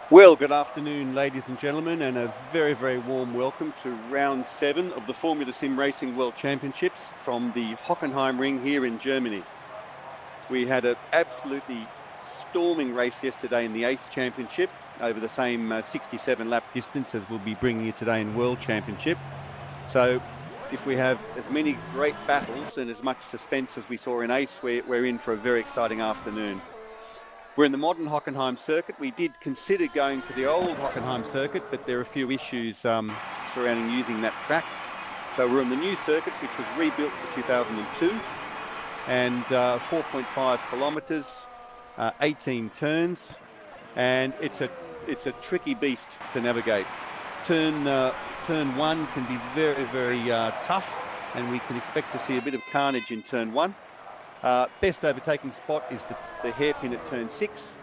Well, good afternoon, ladies and gentlemen, and a very, very warm welcome to round 7 of the Formula SimRacing World Championships from the Hockenheim ring here in Germany. We had an absolutely storming race yesterday in the ACE Championship over the same 67 lap distance as we'll be bringing you today in World Championship. So if we have as many great battles and as much suspense as we saw in ACE, we're in for a very exciting afternoon. We're in the modern Hockenheim circuit. We did consider going to the old Hockenheim circuit, but there are a few issues surrounding using that track. So we're in the new circuit, which was rebuilt for 2002, and 4.5 kilometres, 18 turns, and it's a tricky beast to navigate. Turn 1 can be very, very tough, and we can expect to see a bit of carnage in turn 1. Best overtaking spot is the hairpin at turn 6,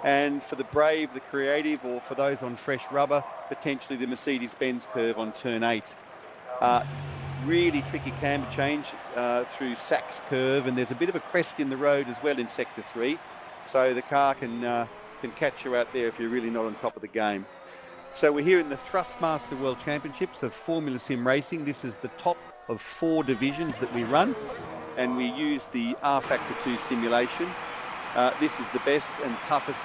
and for the brave, the creative, or for those on fresh rubber, potentially the Mercedes-Benz curve on turn 8. Really tricky camber change through Sachs curve, and there's a bit of a crest in the road as well in sector 3, so the car can catch you out there if you're really not on top of the game. So we're here in the Thrustmaster World Championships of Formula Sim Racing. This is the top of 4 divisions that we run, and we use the rFactor 2 simulation. This is the best and toughest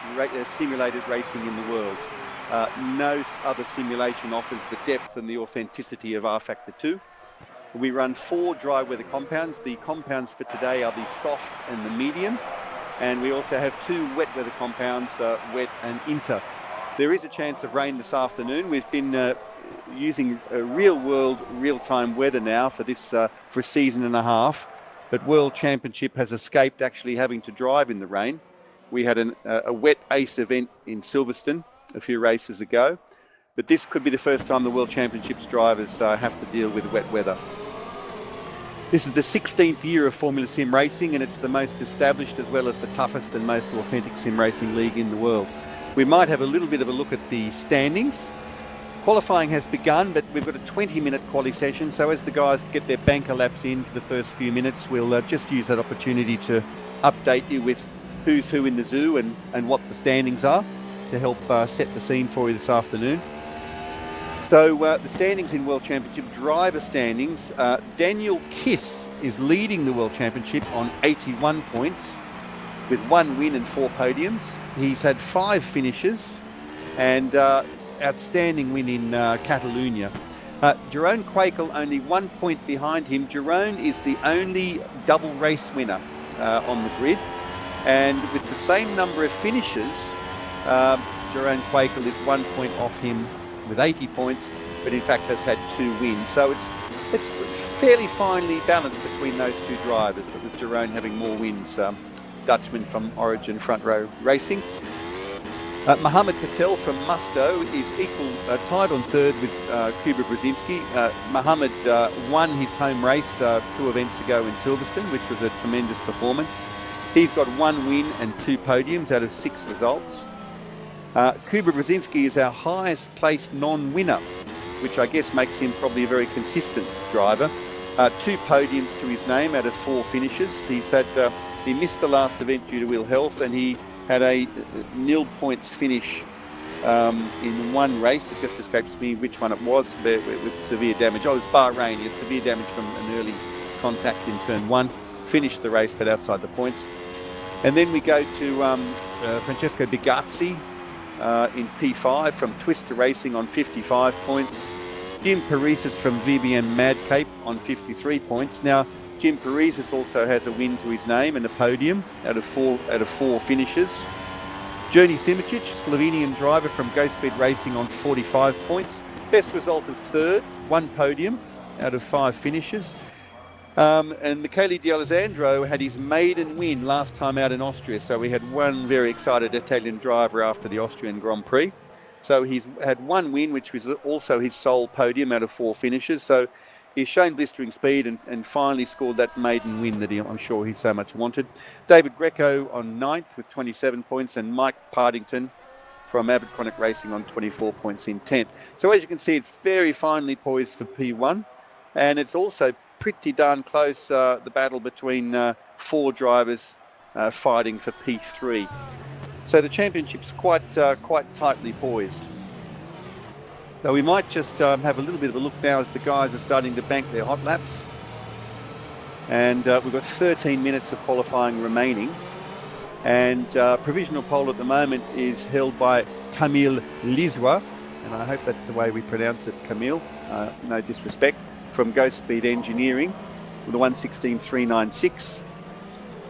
simulated racing in the world. No other simulation offers the depth and the authenticity of rFactor 2. We run 4 dry weather compounds. The compounds for today are the soft and the medium, and we also have 2 wet weather compounds, wet and inter. There is a chance of rain this afternoon. We've been using real-time weather now for this for a season and a half. But World Championship has escaped actually having to drive in the rain. We had a wet ACE event in Silverstone a few races ago, but this could be the first time the World Championships drivers have to deal with wet weather. This is the 16th year of Formula Sim Racing, and it's the most established as well as the toughest and most authentic sim racing league in the world. We might have a little bit of a look at the standings. Qualifying has begun, but we've got a 20-minute quali session, so as the guys get their banker laps in for the first few minutes, we'll just use that opportunity to update you with who's who in the zoo and what the standings are to help set the scene for you this afternoon. So the standings in World Championship, driver standings, Daniel Kiss is leading the World Championship on 81 points with 1 win and 4 podiums. He's had 5 finishes and outstanding win in Catalonia. Jerome Quakel only 1 point behind him. Jerome is the only double race winner on the grid, and with the same number of finishes, Jerome Quakel is 1 point off him with 80 points, but in fact has had 2 wins. So it's fairly finely balanced between those 2 drivers, but with Jerome having more wins, Dutchman from Origin Front Row Racing. Mohamed Patel from Musto is tied on 3rd with Kuba Brzezinski. Mohamed won his home race 2 events ago in Silverstone, which was a tremendous performance. He's got 1 win and 2 podiums out of 6 results. Kuba Brzezinski is our highest placed non-winner, which I guess makes him probably a very consistent driver. 2 podiums to his name out of 4 finishes. He missed the last event due to ill health, and he had a 0 points finish in 1 race. It just escapes me which one it was, with severe damage. Oh, it was Bahrain. He had severe damage from an early contact in turn 1. Finished the race, but outside the points. And then we go to Francesco Bigazzi in P5 from Twister Racing on 55 points. Jim Paresis from VBM Madcape on 53 points. Now, Jim Paresis also has a win to his name and a podium out of 4 finishes. Journey Simicic, Slovenian driver from Go Speed Racing on 45 points. Best result of 3rd, 1 podium out of 5 finishes. And Michele D'Alessandro had his maiden win last time out in Austria. So we had 1 very excited Italian driver after the Austrian Grand Prix. So he's had 1 win, which was also his sole podium out of 4 finishes. So he's shown blistering speed and finally scored that maiden win that I'm sure he so much wanted. David Greco on 9th with 27 points, and Mike Partington from Abercrombie Racing on 24 points in 10th. So as you can see, it's very finely poised for P1, and it's also pretty darn close, the battle between 4 drivers fighting for P3. So the championship's quite tightly poised. So we might just have a little bit of a look now as the guys are starting to bank their hot laps. And we've got 13 minutes of qualifying remaining. And provisional pole at the moment is held by Camille Lizois, and I hope that's the way we pronounce it, Camille, no disrespect, from Ghost Speed Engineering with a 1:16.396.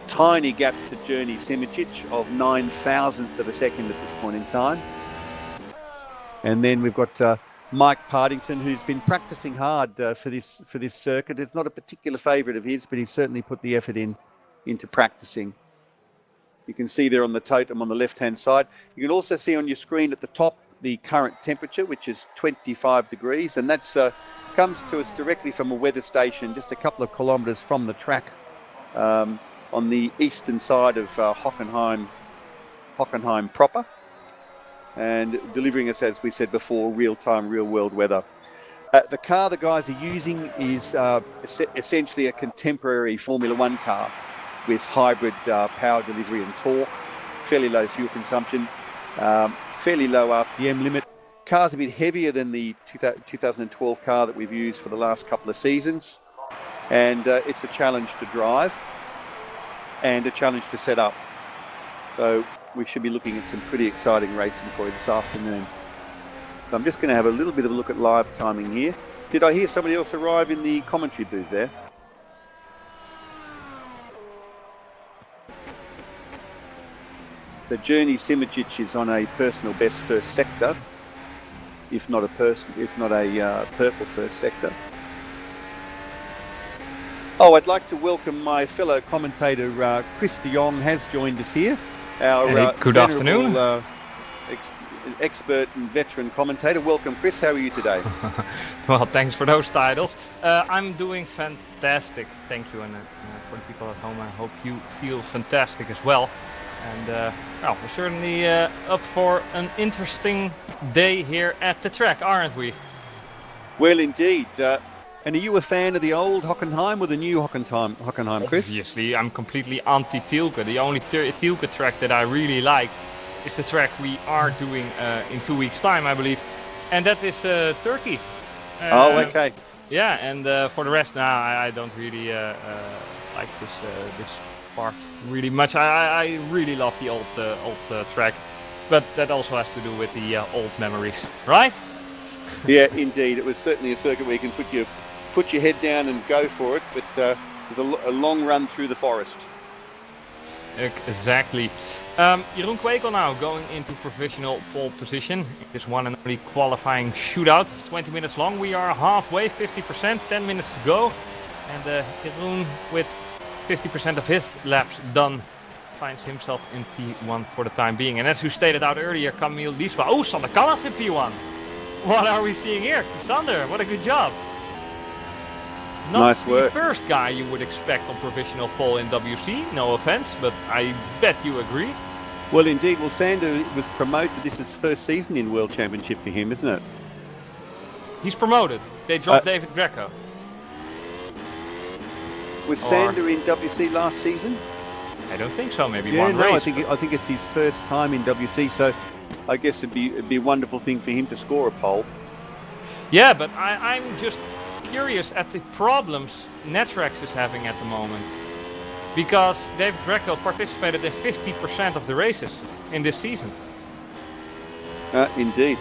Tiny gap to Journey Simičić of 9,000ths of a second at this point in time. And then we've got Mike Partington, who's been practicing hard for this circuit. It's not a particular favourite of his, but he's certainly put the effort into practicing. You can see there on the totem on the left-hand side. You can also see on your screen at the top the current temperature, which is 25 degrees, and that's comes to us directly from a weather station just a couple of kilometres from the track on the eastern side of Hockenheim proper, and delivering us, as we said before, real-time, real-world weather. The car the guys are using is essentially a contemporary Formula One car, with hybrid power delivery and torque, fairly low fuel consumption, fairly low RPM limit. Car's a bit heavier than the 2012 car that we've used for the last couple of seasons, and it's a challenge to drive and a challenge to set up. So we should be looking at some pretty exciting racing for you this afternoon. So I'm just going to have a little bit of a look at live timing here. Did I hear somebody else arrive in the commentary booth there? The Journey Simičić is on a personal best first sector, if not a purple first sector. Oh, I'd like to welcome my fellow commentator Chris de Jong has joined us here. Our good afternoon. Expert and veteran commentator. Welcome, Chris. How are you today? Well, thanks for those titles. I'm doing fantastic, thank you, and for the people at home, I hope you feel fantastic as well. And well, we're certainly up for an interesting day here at the track, aren't we? Well, indeed. And are you a fan of the old Hockenheim or the new Hockenheim, Chris? Obviously, I'm completely anti-Tielke. The only Tielke track that I really like is the track we are doing in 2 weeks' time, I believe. And that is Turkey. Oh, okay. Yeah, and for the rest, now I don't really like this part really much. I really love the old track, but that also has to do with the old memories, right? Yeah, indeed. It was certainly a circuit where you can put your head down and go for it, but there's a long run through the forest. Exactly. Jeroen Kwekel now going into provisional pole position. This one and only qualifying shootout, 20 minutes long. We are halfway, 50%, 10 minutes to go. And Jeroen, with 50% of his laps done, finds himself in P1 for the time being. And as you stated out earlier, Camille Lizois. Oh, Sander Callas in P1. What are we seeing here? Sander, what a good job. Not nice work. The first guy you would expect on provisional pole in WC, no offense, but I bet you agree. Well, indeed. Well, Sander was promoted. This is first season in World Championship for him, isn't it? He's promoted. They dropped David Greco. Was Sander in WC last season? I don't think so. Maybe yeah, one race. I think it's his first time in WC. So I guess it'd be a wonderful thing for him to score a pole. Yeah, but I'm just curious at the problems Netrex is having at the moment, because David Greco participated in 50% of the races in this season. Indeed.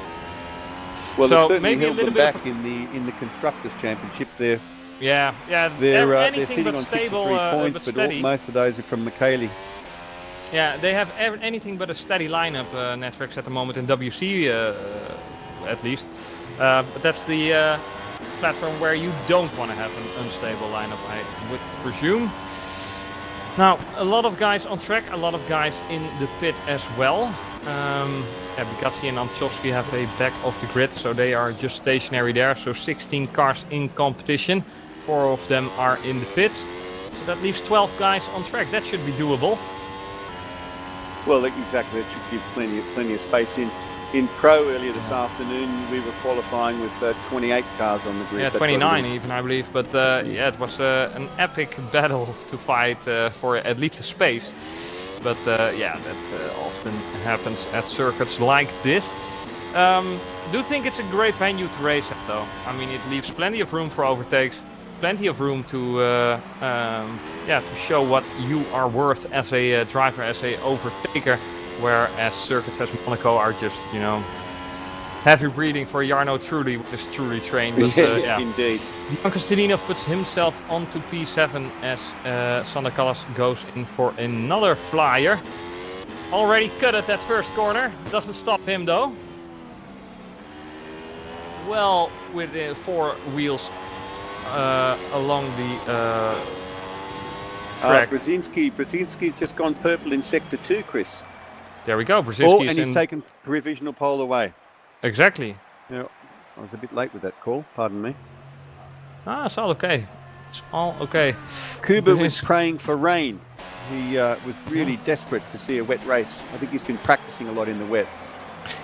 Well, so they certainly maybe held them back in the Constructors' Championship. They're they're sitting on stable, 63 points, but most of those are from Reilly. Yeah, they have anything but a steady lineup, Netrex, at the moment in WC, at least. But that's the platform where you don't want to have an unstable lineup, I would presume. Now, a lot of guys on track, a lot of guys in the pit as well. Bugatti and Amchowski have a back of the grid, so they are just stationary there. So 16 cars in competition, 4 of them are in the pits. So that leaves 12 guys on track. That should be doable. Well, exactly. That should give plenty of space in Pro earlier this afternoon. We were qualifying with 28 cars on the grid. Yeah, 29 even, I believe. But yeah, it was an epic battle to fight for at least a space. But yeah, that often happens at circuits like this. Do think it's a great venue to race at, though. I mean, it leaves plenty of room for overtakes, plenty of room to yeah, to show what you are worth as a driver, as a overtaker. Whereas circuits as Monaco are just, you know, heavy breathing for Jarno Trulli, which is truly trained. But, yeah, indeed. Jan Kostinov puts himself onto P7 as Sander Callas goes in for another flyer. Already cut at that first corner. Doesn't stop him though. Well, with 4 wheels along the track. Brzezinski's just gone purple in sector 2, Chris. There we go. Brzezinski's and he's taken provisional pole away. Exactly. Yeah, I was a bit late with that call. Pardon me. Ah, it's all okay. It's all okay. Kuba was praying for rain. He was really desperate to see a wet race. I think he's been practicing a lot in the wet.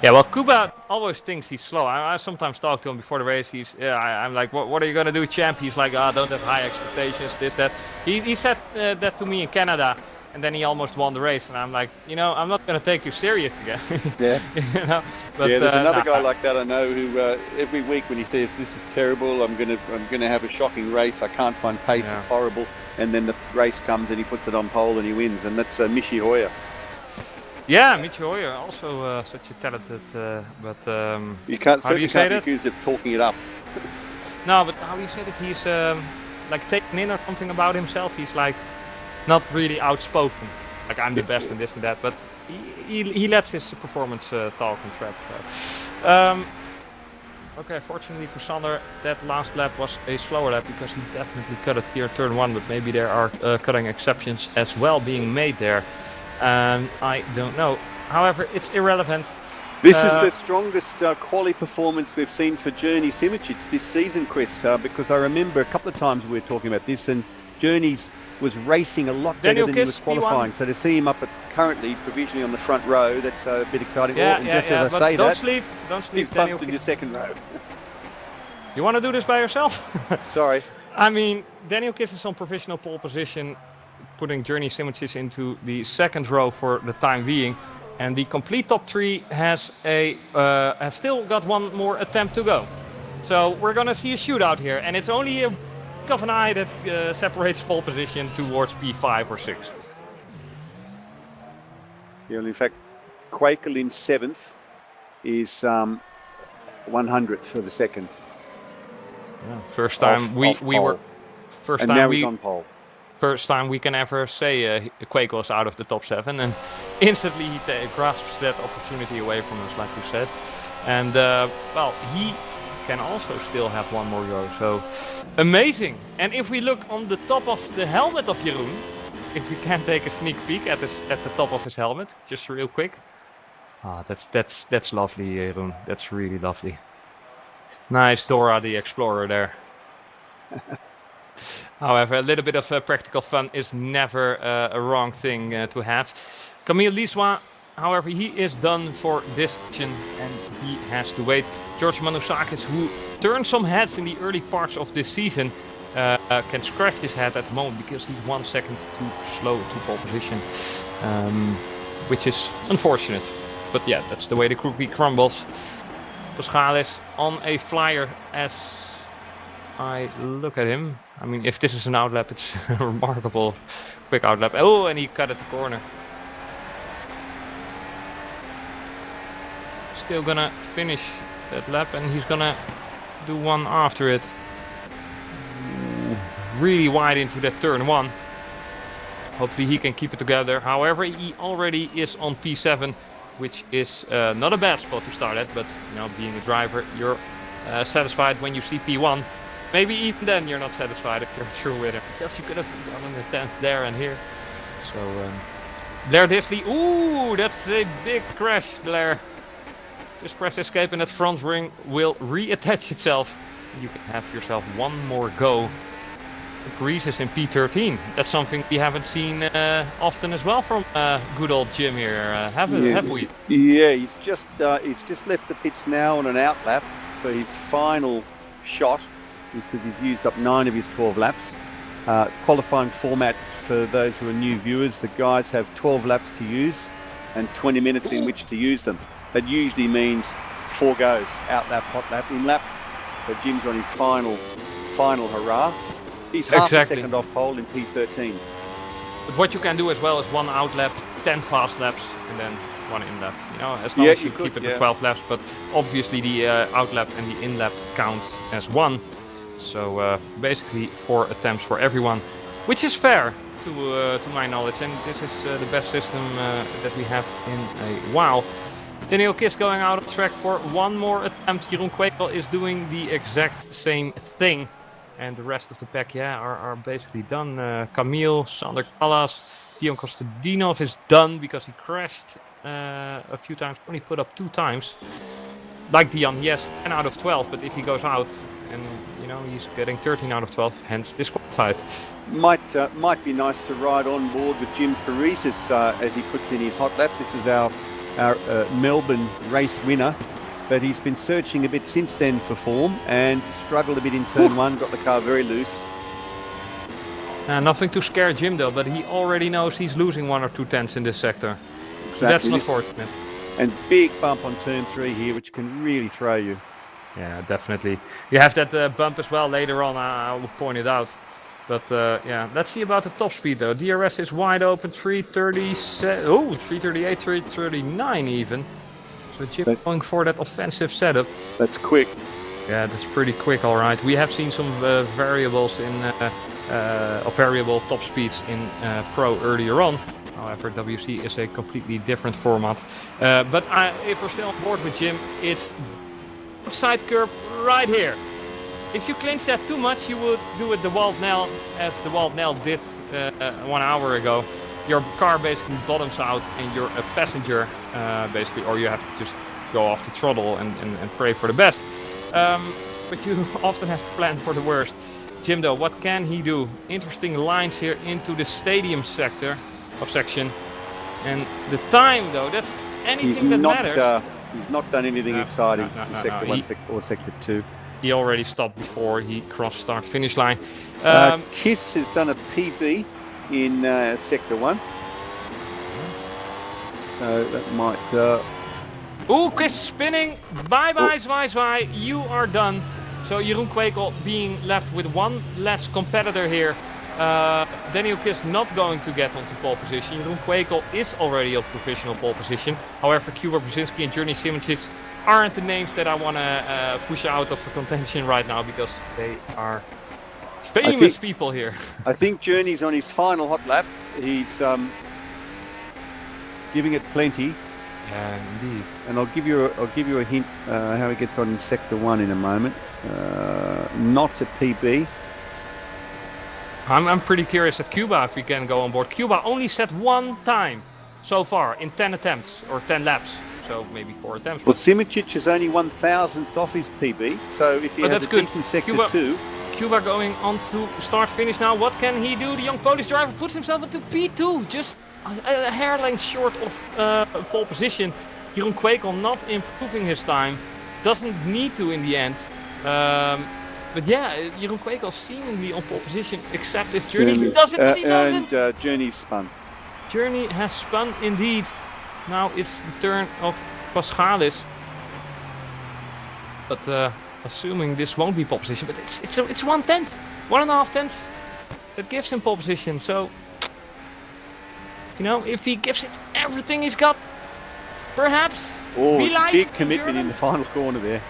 Yeah, well, Kuba always thinks he's slow. I sometimes talk to him before the race. I'm like, what are you gonna do, champ? He's like, don't have high expectations, this, that. He said that to me in Canada, and then he almost won the race. And I'm like, you know, I'm not gonna take you serious again. Yeah. You know? But, yeah, there's another guy like that I know who every week when he says this is terrible, I'm gonna have a shocking race. I can't find pace. Yeah. It's horrible. And then the race comes and he puts it on pole and he wins. And that's Michi Hoyer. Yeah, Michi Hoyer, also such a talented, but you can't accuse of talking it up. No, but how do you say that? He's like taken in or something about himself. He's like not really outspoken. Like I'm the best and this and that, but he lets his performance talk and trap. Okay, fortunately for Sander, that last lap was a slower lap because he definitely cut a turn 1, but maybe there are cutting exceptions as well being made there. I don't know. However, it's irrelevant. This is the strongest quali performance we've seen for Journey Simičić this season, Chris, because I remember a couple of times we were talking about this, and Journey's was racing a lot better than he was qualifying. So to see him up currently provisionally on the front row, that's a bit exciting. But don't sleep, he's bumped in the second row. You want to do this by yourself? Sorry. I mean, Daniel Kiss is on provisional pole position, putting Journey Simičić into the second row for the time being, and the complete top 3 has still got one more attempt to go. So we're gonna see a shootout here, and it's only a blink of an eye that separates pole position towards P5 or 6. Yeah, in fact, Quakel in 7th is 100th of a second. Yeah, first time we were. First and time now he's on pole. First time we can ever say Quakel is out of the top 7, and instantly he grasps that opportunity away from us, like you said. And well, he can also still have one more go. So amazing. And if we look on the top of the helmet of Jeroen, if we can take a sneak peek at the top of his helmet, just real quick. Ah, that's lovely, Jeroen. That's really lovely. Nice Dora the Explorer there. However, a little bit of practical fun is never a wrong thing to have. Camille Liswa, however, he is done for this session and he has to wait. George Manusakis, who turned some heads in the early parts of this season, can scratch his head at the moment because he's 1 second too slow to pole position, which is unfortunate. But yeah, that's the way the cookie crumbles. Paschalis on a flyer as I look at him. I mean, if this is an outlap, it's a remarkable quick outlap. Oh, and he cut at the corner. Still gonna finish that lap, and he's gonna do one after it. Really wide into that turn 1. Hopefully he can keep it together. However, he already is on P7, which is not a bad spot to start at, but you know, being a driver, you're satisfied when you see P1. Maybe even then you're not satisfied if you're through with it. Because you could have done in the 10th there and here. So Blair Disley, ooh, that's a big crash, Blair. Just press escape and that front ring will reattach itself. You can have yourself one more go. Paris is in P13. That's something we haven't seen often as well from good old Jim here, have we? Yeah, he's just left the pits now on an outlap for his final shot, because he's used up 9 of his 12 laps. Qualifying format for those who are new viewers, the guys have 12 laps to use and 20 minutes in which to use them. That usually means 4 goes, out lap, hot lap, in lap. So Jim's on his final hurrah. He's half a second off pole in P13. But what you can do as well is 1 out lap, 10 fast laps, and then 1 in lap. You know, as long as you keep it to 12 laps. But obviously the out lap and the in lap count as 1. So basically 4 attempts for everyone, which is fair to my knowledge. And this is the best system that we have in a while. Daniel Kiss going out of track for 1 more attempt. Jeroen Kwekel is doing the exact same thing. And the rest of the pack, are basically done. Camille, Sander Callas, Dion Kostadinov is done because he crashed a few times, only put up 2 times. Like Dion, yes, 10 out of 12, but if he goes out and, you know, he's getting 13 out of 12, hence disqualified. Might be nice to ride on board with Jim Paris as he puts in his hot lap. This is our Melbourne race winner. But he's been searching a bit since then for form and struggled a bit in turn 1, got the car very loose. Nothing to scare Jim though, but he already knows he's losing 1 or 2 tenths in this sector. Exactly. So that's not fortunate. And big bump on turn 3 here, which can really throw you. Yeah, definitely. You have that bump as well later on, I will point it out. But let's see about the top speed though. DRS is wide open, 337, 338, 339 even. So Jim going for that offensive setup. That's quick. Yeah, that's pretty quick, all right. We have seen some variables in variable top speeds in Pro earlier on. However, WC is a completely different format. But if we're still on board with Jim, it's side curve right here. If you clinch that too much, you would do it the Walt Nell, as the Walt Nell did 1 hour ago. Your car basically bottoms out and you're a passenger, basically, or you have to just go off the throttle and pray for the best. But you often have to plan for the worst. Jim though, what can he do? Interesting lines here into the stadium section. And the time though, that's anything that matters. He's not done anything exciting in Sector 1 or Sector 2. He already stopped before he crossed start finish line. Kiss has done a PB in Sector 1. So that might... Chris spinning. Bye-bye, Zwaai. You are done. So Jeroen Kwekel being left with 1 less competitor here. Daniel Kiss not going to get onto pole position. Jeroen Kwekel is already on professional pole position. However, Kuba Brzezinski and Journey Simicic aren't the names that I want to push out of the contention right now, because they are famous people here. I think Journey's on his final hot lap. He's giving it plenty. Yeah, indeed. And I'll give you a hint how he gets on in Sector 1 in a moment. Not a PB. I'm pretty curious at Cuba if we can go on board. Cuba only set 1 time so far in 10 attempts or 10 laps. So maybe 4 attempts. Well, Simicic is only 1,000th off his PB. So if he has a decent Sector 2. Cuba going on to start finish now. What can he do? The young Polish driver puts himself into P2. Just a hair length short of pole position. Jeroen Kwekel not improving his time. Doesn't need to in the end. But yeah, Jeroen Kwekel seemingly on pole position, except if Journey doesn't. He doesn't. And Journey's spun. Journey has spun indeed. Now it's the turn of Paschalis. But assuming this won't be pole position, but it's 1/10, 1.5 tenths that gives him pole position. So, you know, if he gives it everything he's got, perhaps. Big commitment in the final corner there.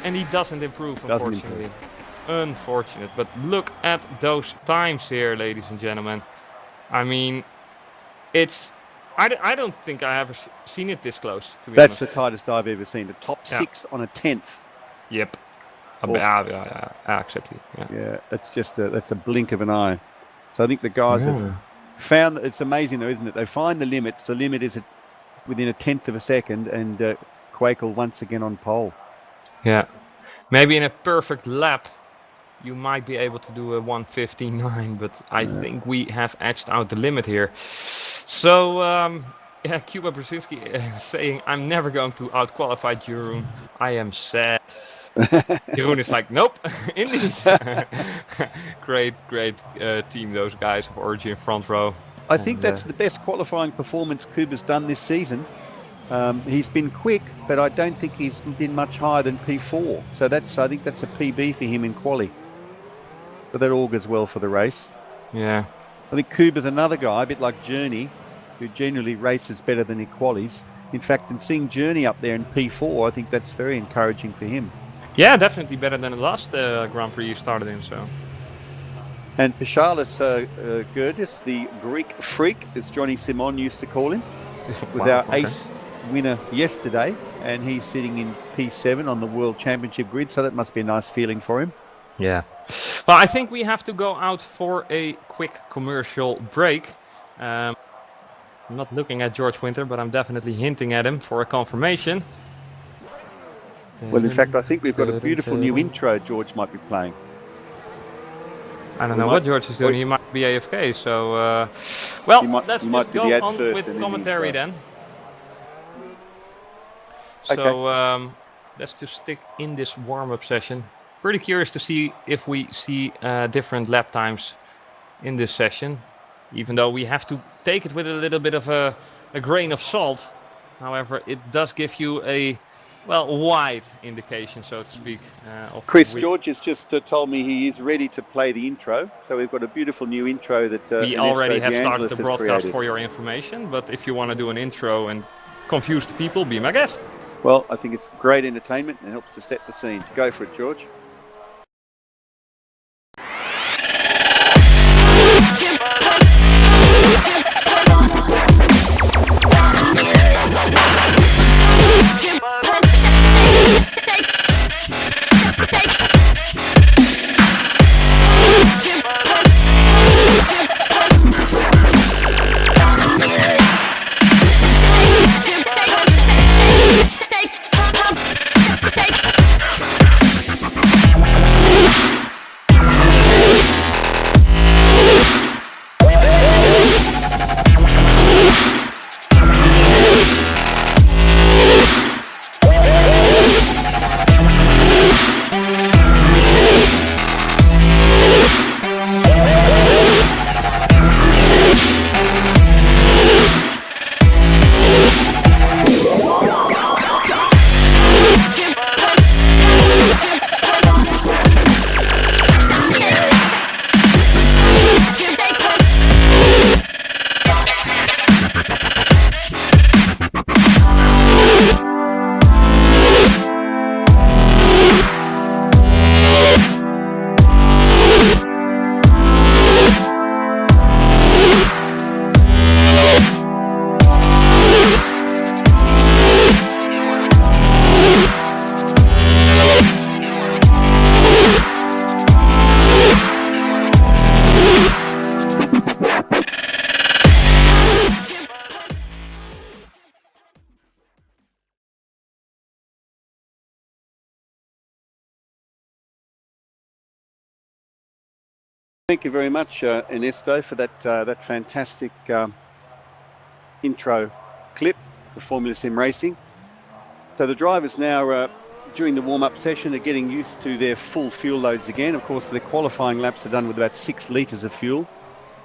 And he doesn't improve, unfortunately. Unfortunate. But look at those times here, ladies and gentlemen. I mean, it's... I don't think I ever seen it this close, to be honest. That's the tightest I've ever seen. The top 6 on a 10th. Yep. Exactly. Yeah, that's just that's a blink of an eye. So I think the guys have found that. It's amazing though, isn't it? They find the limits. The limit is within a 10th of a second, and Kwekel once again on pole. Yeah, maybe in a perfect lap you might be able to do a 1:59, but I think we have edged out the limit here. So Kuba Brzezinski saying, I'm never going to outqualify Jeroen. I am sad. Jeroen is like, nope, indeed. Great team, those guys of Origin front row. I think that's the best qualifying performance Kuba's done this season. He's been quick, but I don't think he's been much higher than P4. So I think that's a PB for him in quali. So that augurs well for the race. Yeah. I think Kuba's another guy, a bit like Journey, who generally races better than he qualies. In fact, in seeing Journey up there in P4, I think that's very encouraging for him. Yeah, definitely better than the last Grand Prix you started in. So. And Paschalis Gerdes, the Greek freak, as Johnny Simon used to call him, was our ace winner yesterday, and he's sitting in P7 on the World Championship grid, so that must be a nice feeling for him. Yeah. Well, I think we have to go out for a quick commercial break. I'm not looking at George Winter, but I'm definitely hinting at him for a confirmation. Well, in fact, I think we've got a beautiful new intro George might be playing. I don't know what George is doing. He might be AFK, so... well, let's just go on with commentary then. So, let's just stick in this warm-up session. Pretty curious to see if we see different lap times in this session, even though we have to take it with a little bit of a grain of salt. However, it does give you a wide indication, so to speak. Chris, George has just told me he is ready to play the intro, so we've got a beautiful new intro that we already have started the broadcast for your information, but if you want to do an intro and confuse the people, be my guest. Well, I think it's great entertainment and helps to set the scene. Go for it, George. Thank you very much, Ernesto, for that fantastic intro clip for Formula Sim Racing. So the drivers now, during the warm-up session, are getting used to their full fuel loads again. Of course, their qualifying laps are done with about 6 litres of fuel,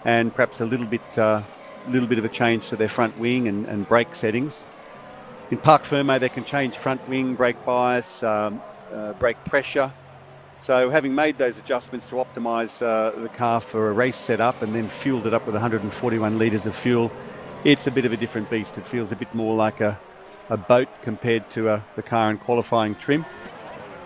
and perhaps a little bit of a change to their front wing and brake settings. In Parc Fermé, they can change front wing, brake bias, brake pressure. So having made those adjustments to optimise the car for a race setup and then fueled it up with 141 litres of fuel, it's a bit of a different beast. It feels a bit more like a boat compared to the car in qualifying trim.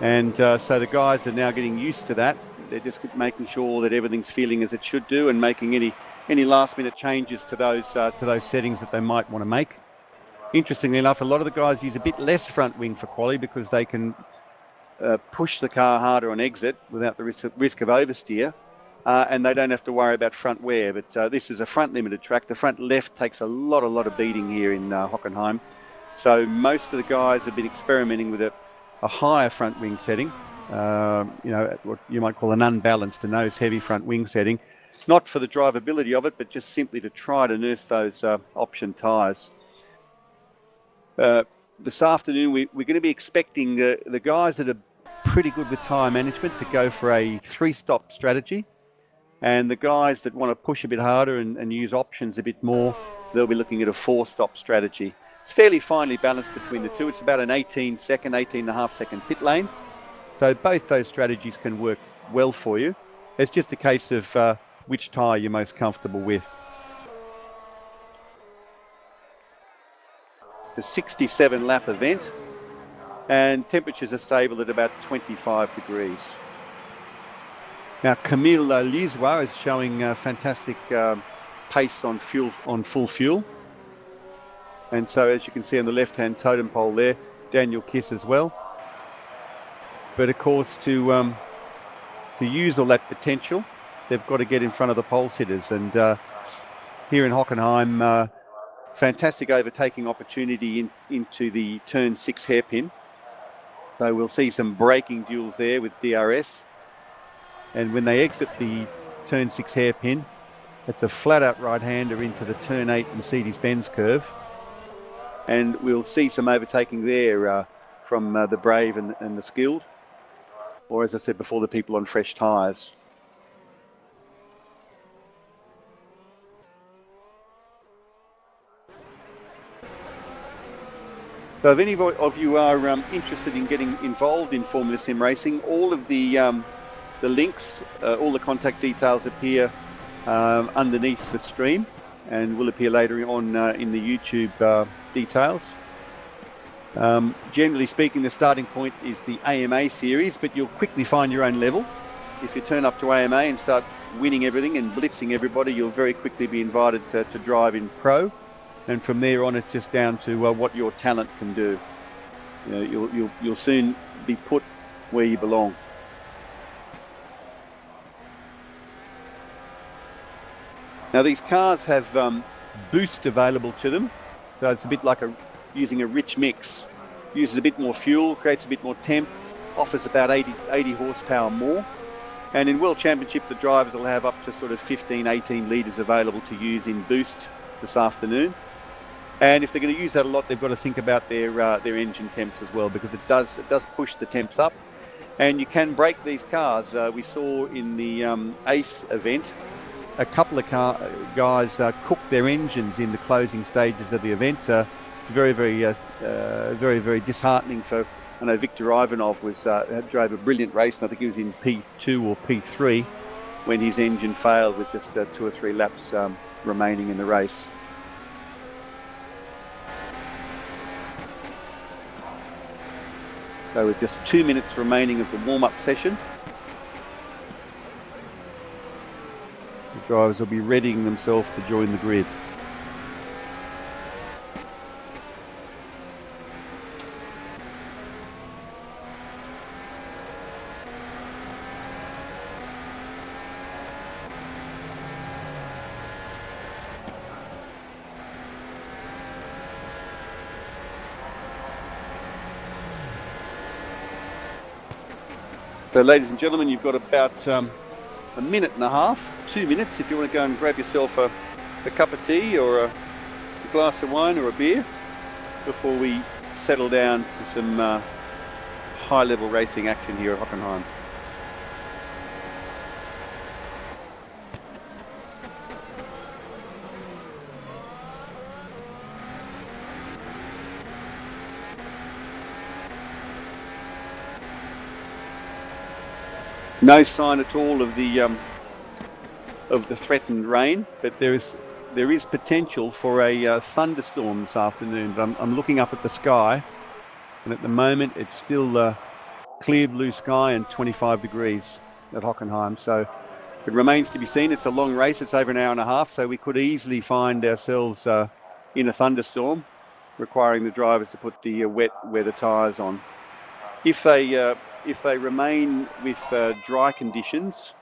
And so the guys are now getting used to that. They're just making sure that everything's feeling as it should do and making any last minute changes to those settings that they might want to make. Interestingly enough, a lot of the guys use a bit less front wing for quali because they can push the car harder on exit without the risk of oversteer, and they don't have to worry about front wear. But this is a front limited track. The front left takes a lot of beating here in Hockenheim. So most of the guys have been experimenting with a higher front wing setting, what you might call an unbalanced, a nose heavy front wing setting, not for the drivability of it, but just simply to try to nurse those option tyres. This afternoon, we're going to be expecting the guys that are pretty good with tyre management to go for a 3-stop strategy. And the guys that want to push a bit harder and use options a bit more, they'll be looking at a 4-stop strategy. It's fairly finely balanced between the two. It's about an 18.5 second pit lane. So both those strategies can work well for you. It's just a case of which tyre you're most comfortable with. The 67 lap event, and temperatures are stable at about 25 degrees. Now Camille Lisois is showing fantastic pace on full fuel. And so as you can see on the left-hand totem pole there, Daniel Kiss as well. But of course to use all that potential, they've got to get in front of the pole sitters. And here in Hockenheim, fantastic overtaking opportunity into the turn 6 hairpin. So we'll see some braking duels there with DRS. And when they exit the turn 6 hairpin, it's a flat out right-hander into the turn 8 Mercedes-Benz curve. And we'll see some overtaking there from the brave and the skilled. Or as I said before, the people on fresh tyres. So if any of you are interested in getting involved in Formula Sim Racing, all of the links, all the contact details appear underneath the stream and will appear later on in the YouTube details. Generally speaking, the starting point is the AMA series, but you'll quickly find your own level. If you turn up to AMA and start winning everything and blitzing everybody, you'll very quickly be invited to drive in Pro. And from there on, it's just down to what your talent can do. You know, you'll soon be put where you belong. Now these cars have boost available to them, so it's a bit like using a rich mix. Uses a bit more fuel, creates a bit more temp, offers about 80 horsepower more. And in World Championship, the drivers will have up to sort of 15, 18 litres available to use in boost this afternoon. And if they're going to use that a lot, they've got to think about their engine temps as well, because it does push the temps up. And you can break these cars. We saw in the ACE event, a couple of guys cooked their engines in the closing stages of the event. Very, very disheartening for. I know Viktor Ivanov drove a brilliant race, and I think he was in P2 or P3 when his engine failed with just 2 or 3 laps remaining in the race. So with just 2 minutes remaining of the warm-up session, the drivers will be readying themselves to join the grid. So ladies and gentlemen, you've got about a minute and a half, 2 minutes if you want to go and grab yourself a cup of tea or a glass of wine or a beer before we settle down to some high-level racing action here at Hockenheim. No sign at all of the threatened rain, but there is potential for a thunderstorm this afternoon. But I'm looking up at the sky, and at the moment it's still clear blue sky and 25 degrees at Hockenheim. So it remains to be seen. It's a long race. It's over an hour and a half, so we could easily find ourselves in a thunderstorm, requiring the drivers to put the wet weather tyres on. If they remain with dry conditions,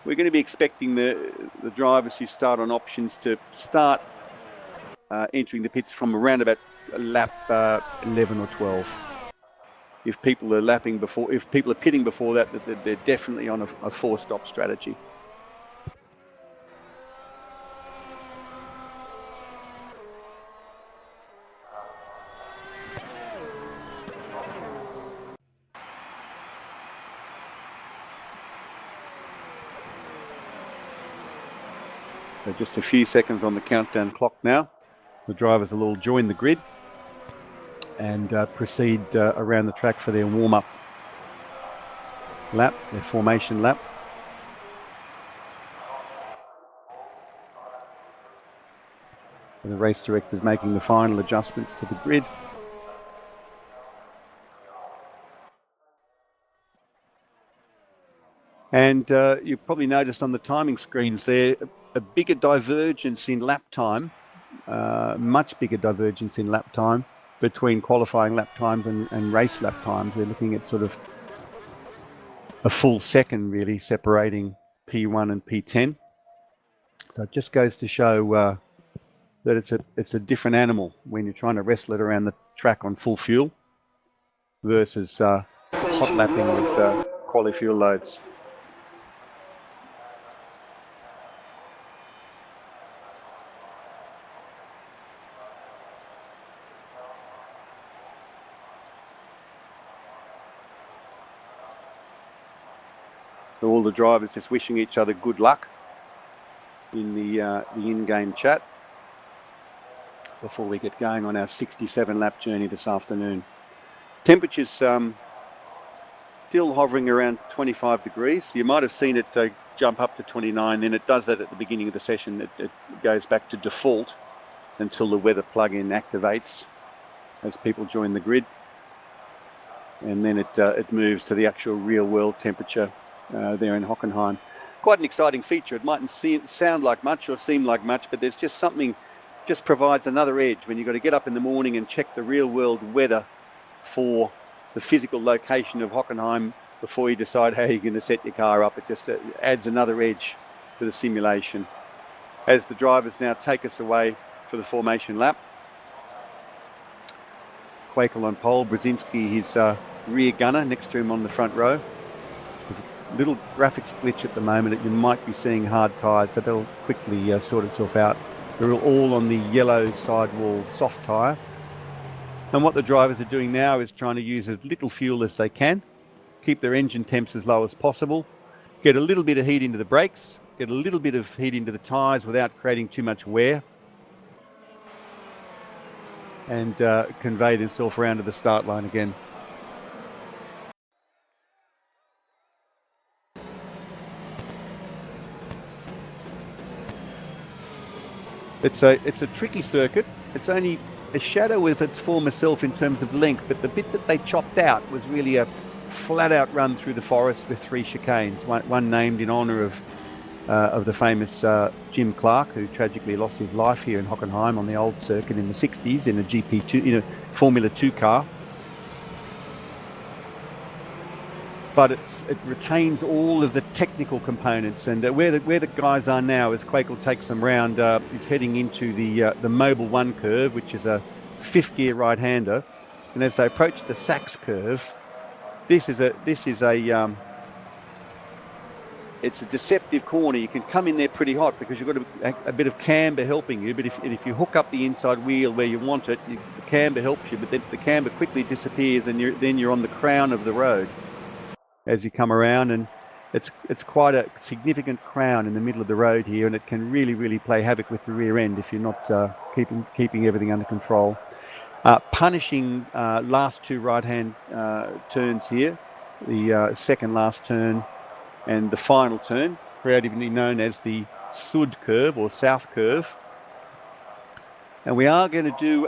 we're going to be expecting the drivers who start on options to start entering the pits from around about lap 11 or 12. If people are pitting before that, they're definitely on a 4-stop strategy. So just a few seconds on the countdown clock now. The drivers will all join the grid and proceed around the track for their warm-up lap, their formation lap. And the race director is making the final adjustments to the grid. And you probably noticed on the timing screens there a bigger divergence in lap time, much bigger divergence in lap time between qualifying lap times and race lap times. We're looking at sort of a full second really separating P1 and P10. So it just goes to show that it's a different animal when you're trying to wrestle it around the track on full fuel versus hot lapping with quali fuel loads. So all the drivers just wishing each other good luck in the in-game chat before we get going on our 67 lap journey this afternoon. Temperatures still hovering around 25 degrees. You might have seen it jump up to 29, then it does that at the beginning of the session. It goes back to default until the weather plug-in activates as people join the grid. And then it moves to the actual real-world temperature there in Hockenheim. Quite an exciting feature. It mightn't sound like much or seem like much, but there's just something, just provides another edge when you've got to get up in the morning and check the real world weather for the physical location of Hockenheim before you decide how you're going to set your car up. It just adds another edge to the simulation. As the drivers now take us away for the formation lap. Quakel on pole, Brzezinski his rear gunner next to him on the front row. Little graphics glitch at the moment that you might be seeing hard tyres, but they'll quickly sort itself out. They're all on the yellow sidewall soft tyre. And what the drivers are doing now is trying to use as little fuel as they can, keep their engine temps as low as possible, get a little bit of heat into the brakes, get a little bit of heat into the tyres without creating too much wear, and convey themselves around to the start line again. It's a tricky circuit. It's only a shadow of its former self in terms of length, but the bit that they chopped out was really a flat-out run through the forest with 3 chicanes. One named in honour of the famous Jim Clark, who tragically lost his life here in Hockenheim on the old circuit in the 60s in a GP2, in a Formula 2 car. But it retains all of the technical components, and where the guys are now, as Quakel takes them round, is heading into the Mobile 1 curve, which is a 5th gear right-hander, and as they approach the Sachs curve, it's a deceptive corner. You can come in there pretty hot because you've got a bit of camber helping you, but if you hook up the inside wheel where you want it, the camber helps you, but then the camber quickly disappears, and then you're on the crown of the road as you come around, and it's quite a significant crown in the middle of the road here, and it can really play havoc with the rear end if you're not keeping everything under control. Punishing last 2 right-hand turns here, the second last turn and the final turn, creatively known as the Sud curve or South curve. And we are going to do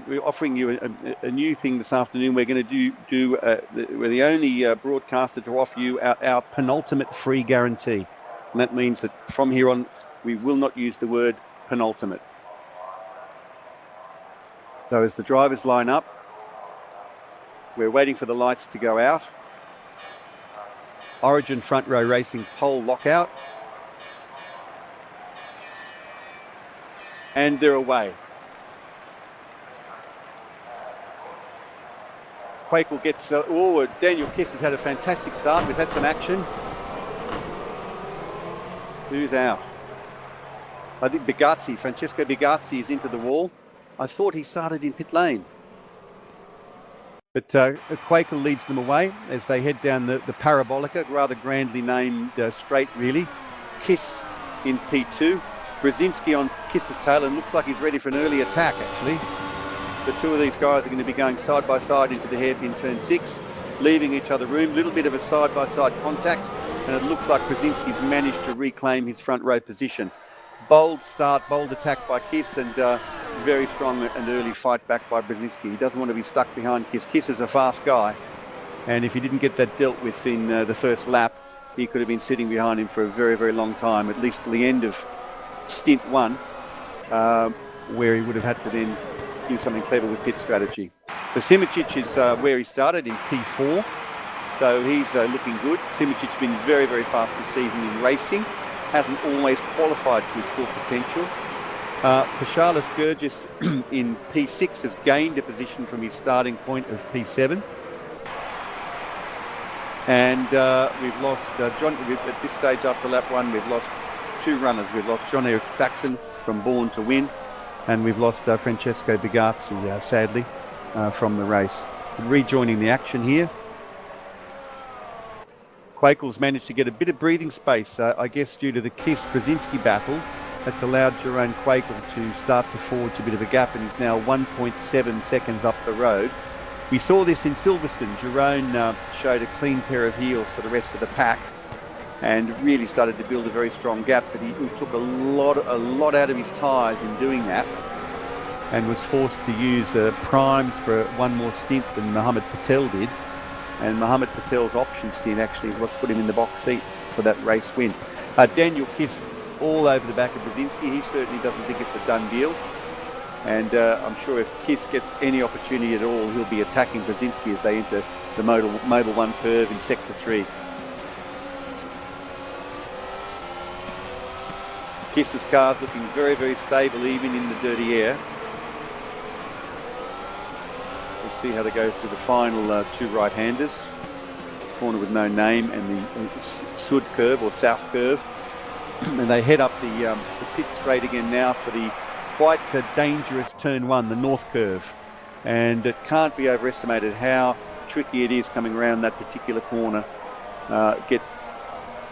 we're offering you a new thing this afternoon. We're going to we're the only broadcaster to offer you our penultimate free guarantee. And that means that from here on, we will not use the word penultimate. So as the drivers line up, we're waiting for the lights to go out. Origin front row racing pole lockout. And they're away. Quakel gets, Daniel Kiss has had a fantastic start. We've had some action. Who's out? I think Francesco Bigazzi is into the wall. I thought he started in pit lane. But Quakel leads them away as they head down the Parabolica, rather grandly named straight really. Kiss in P2. Brzezinski on Kiss's tail, and looks like he's ready for an early attack, actually. The two of these guys are going to be going side by side into the hairpin turn 6, leaving each other room. Little bit of a side-by-side contact, and it looks like Brzezinski's managed to reclaim his front row position. Bold start, bold attack by Kiss, and very strong and early fight back by Brzezinski. He doesn't want to be stuck behind Kiss. Kiss is a fast guy, and if he didn't get that dealt with in the first lap, he could have been sitting behind him for a very, very long time, at least till the end of stint 1, where he would have had to then do something clever with pit strategy. So Simičić is where he started in P4, so he's looking good. Simičić's been very, very fast this season in racing, hasn't always qualified to his full potential. Paschalis Gurgis in P6 has gained a position from his starting point of P7. And we've lost John, at this stage after lap 1, we've lost 2 runners. We've lost John Eric Saxon from Born to Win, and we've lost Francesco Bigazzi, sadly, from the race. Rejoining the action here. Quakel's managed to get a bit of breathing space, I guess due to the Kiss-Brzezinski battle. That's allowed Jerome Quakel to start to forge a bit of a gap, and he's now 1.7 seconds up the road. We saw this in Silverstone. Jerome showed a clean pair of heels for the rest of the pack and really started to build a very strong gap, but he took a lot out of his tyres in doing that, and was forced to use primes for one more stint than Mohammed Patel did. And Mohammed Patel's option stint actually is what put him in the box seat for that race win. Daniel Kiss all over the back of Brzezinski. He certainly doesn't think it's a done deal. And I'm sure if Kiss gets any opportunity at all, he'll be attacking Brzezinski as they enter the Modal 1 curve in Sector 3. Kiss's car's looking very, very stable even in the dirty air. We'll see how they go through the final 2 right-handers. Corner with no name and the Sud curve or South curve. And they head up the pit straight again now for the quite dangerous turn 1, the North curve. And it can't be overestimated how tricky it is coming around that particular corner. Get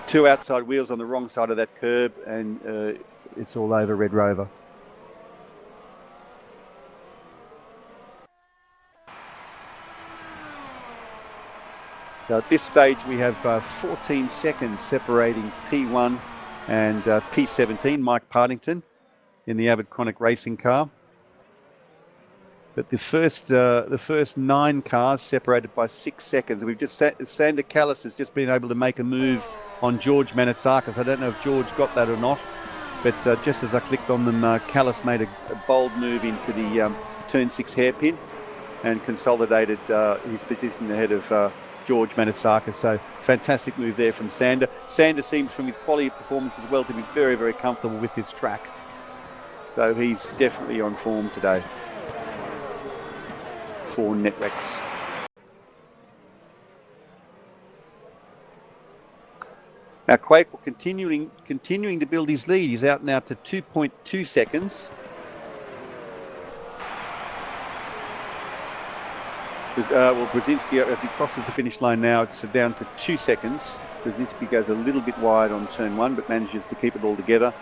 2 outside wheels on the wrong side of that curb, and it's all over Red Rover. So at this stage we have 14 seconds separating P1 and P17, Mike Partington, in the Avid Chronic racing car. But the first 9 cars separated by 6 seconds. We've just Sander Callis has just been able to make a move on George Manitsakis. I don't know if George got that or not, but just as I clicked on them, Callis made a bold move into the turn 6 hairpin and consolidated his position ahead of George Manitsakis. So fantastic move there from Sander. Sander seems, from his quality performance as well, to be very, very comfortable with this track. So he's definitely on form today for Netrex. Now Quakel continuing to build his lead. He's out now to 2.2 seconds. Brzezinski, as he crosses the finish line now, it's down to 2 seconds. Brzezinski goes a little bit wide on turn 1, but manages to keep it all together.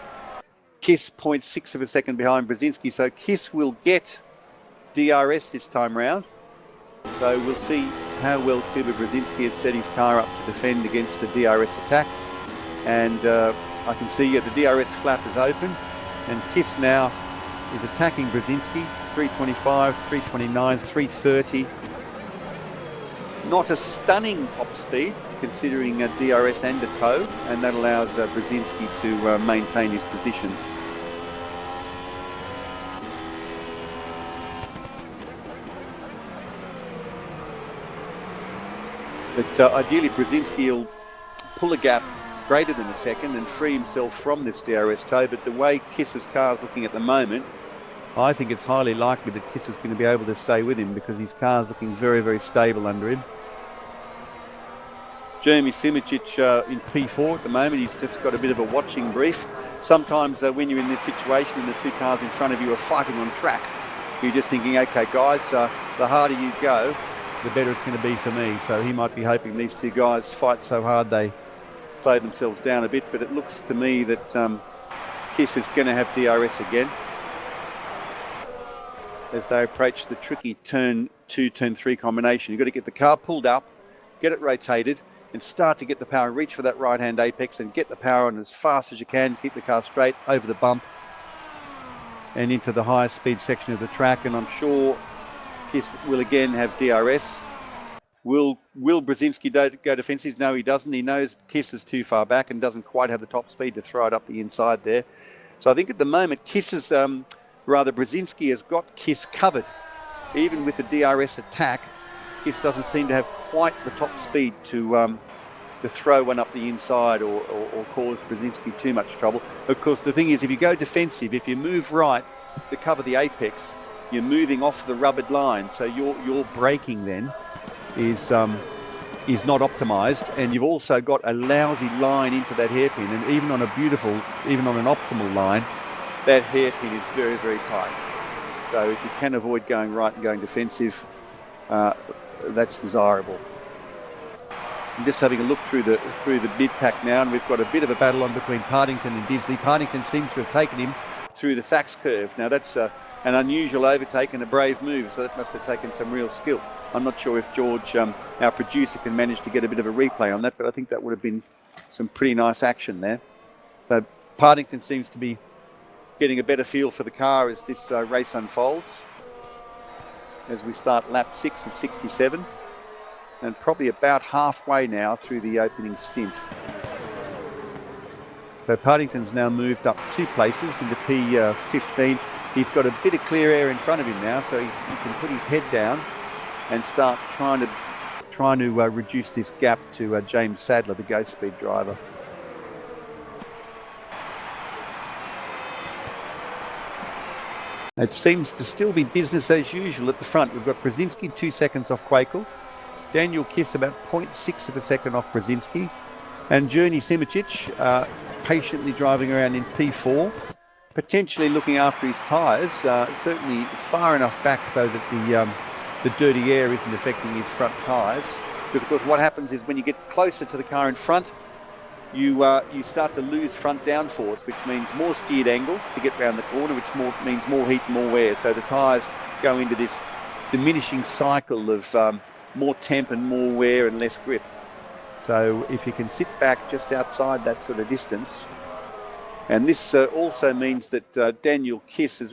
Kiss 0.6 of a second behind Brzezinski, so Kiss will get DRS this time round. So we'll see how well Kuba Brzezinski has set his car up to defend against the DRS attack. And I can see the DRS flap is open, and Kiss now is attacking Brzezinski. 325, 329, 330. Not a stunning top speed, considering a DRS and a tow, and that allows Brzezinski to maintain his position. But ideally Brzezinski will pull a gap greater than a second and free himself from this DRS tow, but the way Kiss's car is looking at the moment, I think it's highly likely that Kiss is going to be able to stay with him, because his car is looking very, very stable under him. Jeremy Simičić in P4 at the moment. He's just got a bit of a watching brief. Sometimes when you're in this situation and the 2 cars in front of you are fighting on track, you're just thinking, okay guys, the harder you go, the better it's going to be for me. So he might be hoping these 2 guys fight so hard they slow themselves down a bit, but it looks to me that Kiss is going to have DRS again as they approach the tricky turn 2, turn 3 combination. You've got to get the car pulled up, get it rotated, and start to get the power, reach for that right-hand apex and get the power on as fast as you can, keep the car straight over the bump and into the highest speed section of the track. And I'm sure Kiss will again have DRS. Will Brzezinski go defensive? No, he doesn't. He knows Kiss is too far back and doesn't quite have the top speed to throw it up the inside there. So I think at the moment, Brzezinski has got Kiss covered. Even with the DRS attack, Kiss doesn't seem to have quite the top speed to throw one up the inside or cause Brzezinski too much trouble. Of course, the thing is, if you go defensive, if you move right to cover the apex, you're moving off the rubbered line. So your braking then is not optimized, and you've also got a lousy line into that hairpin. And even on an optimal line, that hairpin is very, very tight. So if you can avoid going right and going defensive, that's desirable. I'm just having a look through the mid-pack now, and we've got a bit of a battle on between Partington and Disley. Partington seems to have taken him through the Sachs curve. Now that's an unusual overtake and a brave move, so that must have taken some real skill. I'm not sure if George, our producer, can manage to get a bit of a replay on that, but I think that would have been some pretty nice action there. So Partington seems to be getting a better feel for the car as this race unfolds, as we start lap 6 of 67, and probably about halfway now through the opening stint. So Partington's now moved up 2 places into P15. He's got a bit of clear air in front of him now, so he can put his head down and start trying to reduce this gap to James Sadler, the Ghost Speed driver. It seems to still be business as usual at the front. We've got Brzezinski 2 seconds off Quakel, Daniel Kiss about 0.6 of a second off Brzezinski, and Journey Simicic patiently driving around in P4, potentially looking after his tyres, certainly far enough back so that the dirty air isn't affecting his front tyres. Because of course what happens is when you get closer to the car in front, you start to lose front downforce, which means more steered angle to get round the corner, which means more heat and more wear. So the tyres go into this diminishing cycle of more temp and more wear and less grip. So if you can sit back just outside that sort of distance, and this also means that Daniel Kiss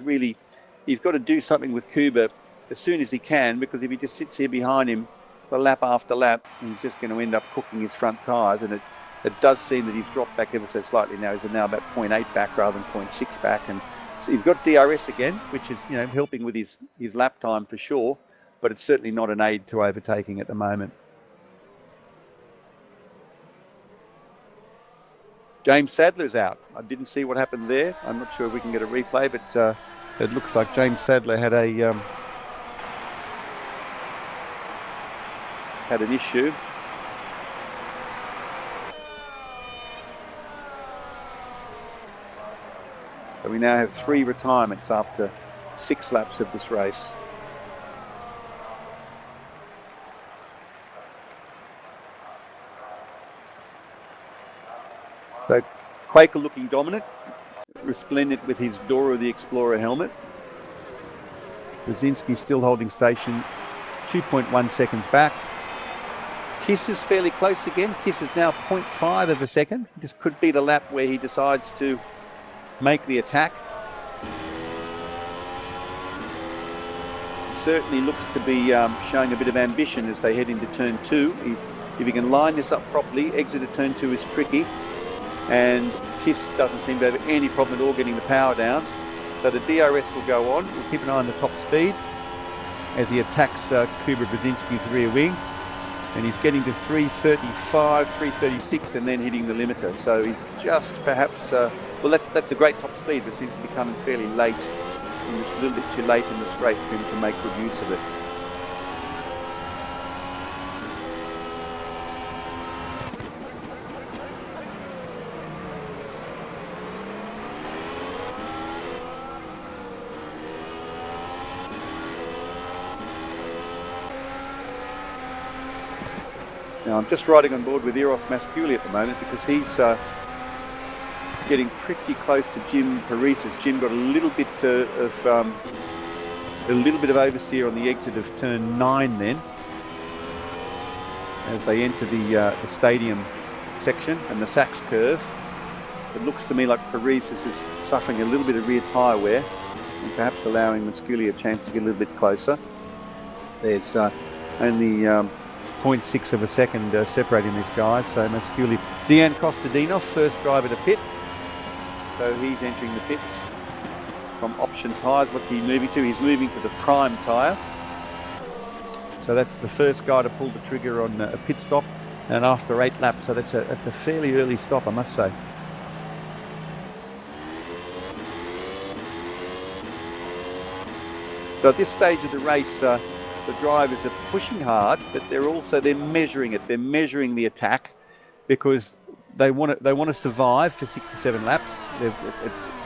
he's got to do something with Kuba as soon as he can, because if he just sits here behind him for lap after lap, he's just going to end up cooking his front tyres. And it does seem that he's dropped back ever so slightly now. He's now about 0.8 back rather than 0.6 back. And so you've got DRS again, which is helping with his lap time for sure, but it's certainly not an aid to overtaking at the moment. James Sadler's out. I didn't see what happened there. I'm not sure if we can get a replay, but it looks like James Sadler had an issue. So we now have 3 retirements after 6 laps of this race. So Quaker looking dominant, resplendent with his Dora the Explorer helmet. Brzezinski still holding station, 2.1 seconds back. Kiss is fairly close again. Kiss is now 0.5 of a second. This could be the lap where he decides to make the attack. Certainly looks to be showing a bit of ambition as they head into turn 2. If he can line this up properly, exit at turn 2 is tricky, and Kiss doesn't seem to have any problem at all getting the power down. So the DRS will go on. We'll keep an eye on the top speed as he attacks Kuba Brzezinski's rear wing. And he's getting to 335, 336 and then hitting the limiter. So he's just perhaps, well that's a great top speed, but seems to be coming fairly late. He was a little bit too late in the straight for him to make good use of it. Now I'm just riding on board with Eros Masculi at the moment because getting pretty close to Jim Parisis. Jim got a little bit of oversteer on the exit of turn 9 then, as they enter the stadium section and the Sachs curve. It looks to me like Parisis is suffering a little bit of rear tyre wear and perhaps allowing Masculi a chance to get a little bit closer. There's only 0.6 of a second separating these guys. So Masculi, Dejan Kostadinov, first driver to pit. So he's entering the pits from option tyres. What's he moving to? He's moving to the prime tyre. So that's the first guy to pull the trigger on a pit stop, and after 8 laps. So that's a fairly early stop, I must say. So at this stage of the race, the drivers are pushing hard, but they're measuring it. They're measuring the attack because they want to survive for 67 laps. They're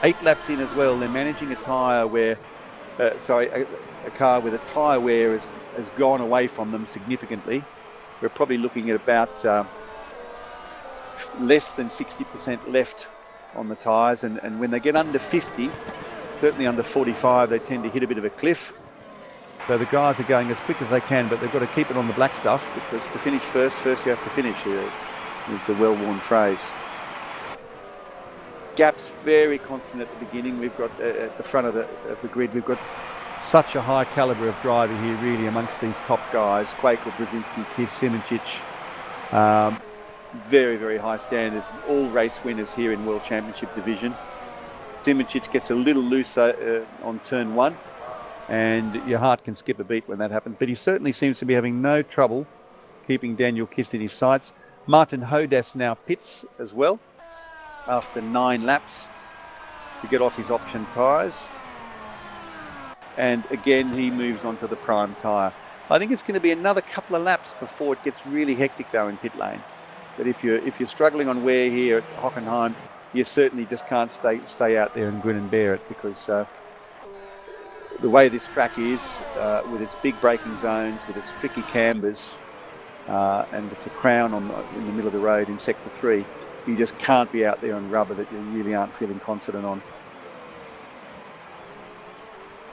8 laps in as well. They're managing a tyre where, a car with a tyre wear has gone away from them significantly. We're probably looking at about less than 60% left on the tyres, and when they get under 50, certainly under 45, they tend to hit a bit of a cliff. So the guys are going as quick as they can, but they've got to keep it on the black stuff, because to finish first you have to finish, is the well-worn phrase. Gaps very constant at the beginning. We've got at the front of the grid, we've got such a high calibre of driver here really amongst these top guys. Quakel, Brzezinski, Kiss, Simoncic. Very, very high standards. All race winners here in World Championship division. Simoncic gets a little loose on turn 1, and your heart can skip a beat when that happens. But he certainly seems to be having no trouble keeping Daniel Kiss in his sights. Martin Hodas now pits as well after 9 laps to get off his option tyres. And again, he moves on to the prime tyre. I think it's going to be another couple of laps before it gets really hectic though in pit lane. But if you're struggling on wear here at Hockenheim, you certainly just can't stay out there and grin and bear it, because the way this track is, with its big braking zones, with its tricky cambers, and with the crown in the middle of the road in sector 3, you just can't be out there on rubber that you really aren't feeling confident on.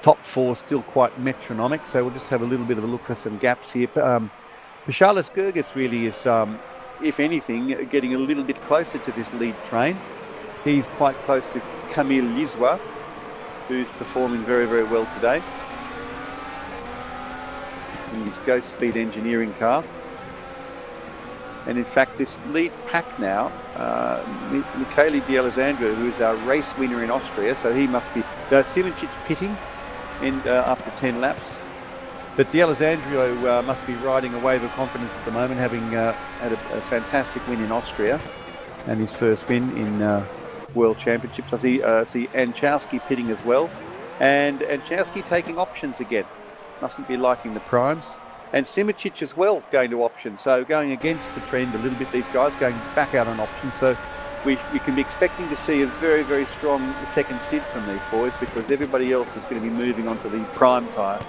Top 4 still quite metronomic, so we'll just have a little bit of a look for some gaps here. Pashalis Gergis really is, if anything, getting a little bit closer to this lead train. He's quite close to Camille Liswa, who's performing very, very well today in his Ghost Speed engineering car. And in fact, this lead pack now, Michele D'Alessandro, who's our race winner in Austria, so he must be Simoncic pitting after 10 laps. But D'Alessandro must be riding a wave of confidence at the moment, having had a fantastic win in Austria and his first win in World Championships. I see Anchowski pitting as well, and Anchowski taking options again. Mustn't be liking the primes. And Simoncic as well going to options, so going against the trend a little bit, these guys going back out on options. So we can be expecting to see a very, very strong second stint from these boys, because everybody else is going to be moving on to the prime tyre.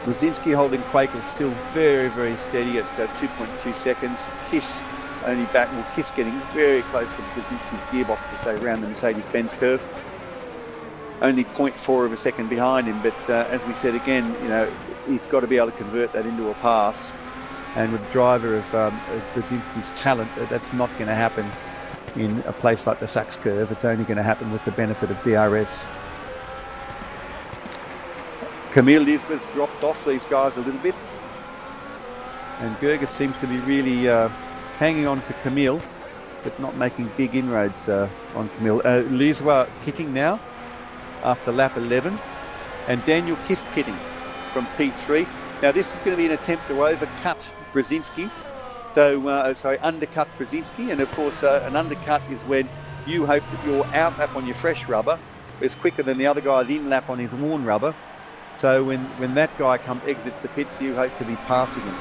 Brzezinski holding Quakel still very, very steady at 2.2 seconds. Kiss only back, Kiss getting very close to Brzezinski's gearbox as they round the Mercedes-Benz curve. Only 0.4 of a second behind him, but as we said again, he's got to be able to convert that into a pass. And with the driver of Brzezinski's talent, that's not going to happen in a place like the Sachs curve. It's only going to happen with the benefit of DRS. Camille Lisbeth's dropped off these guys a little bit, and Gergis seems to be really hanging on to Camille, but not making big inroads on Camille. Liswa pitting now after lap 11, and Daniel Kiss pitting from P3. Now this is going to be an attempt to overcut Brzezinski, undercut Brzezinski, and of course an undercut is when you hope that your out lap on your fresh rubber is quicker than the other guy's in lap on his worn rubber. So when that guy exits the pits, you hope to be passing him.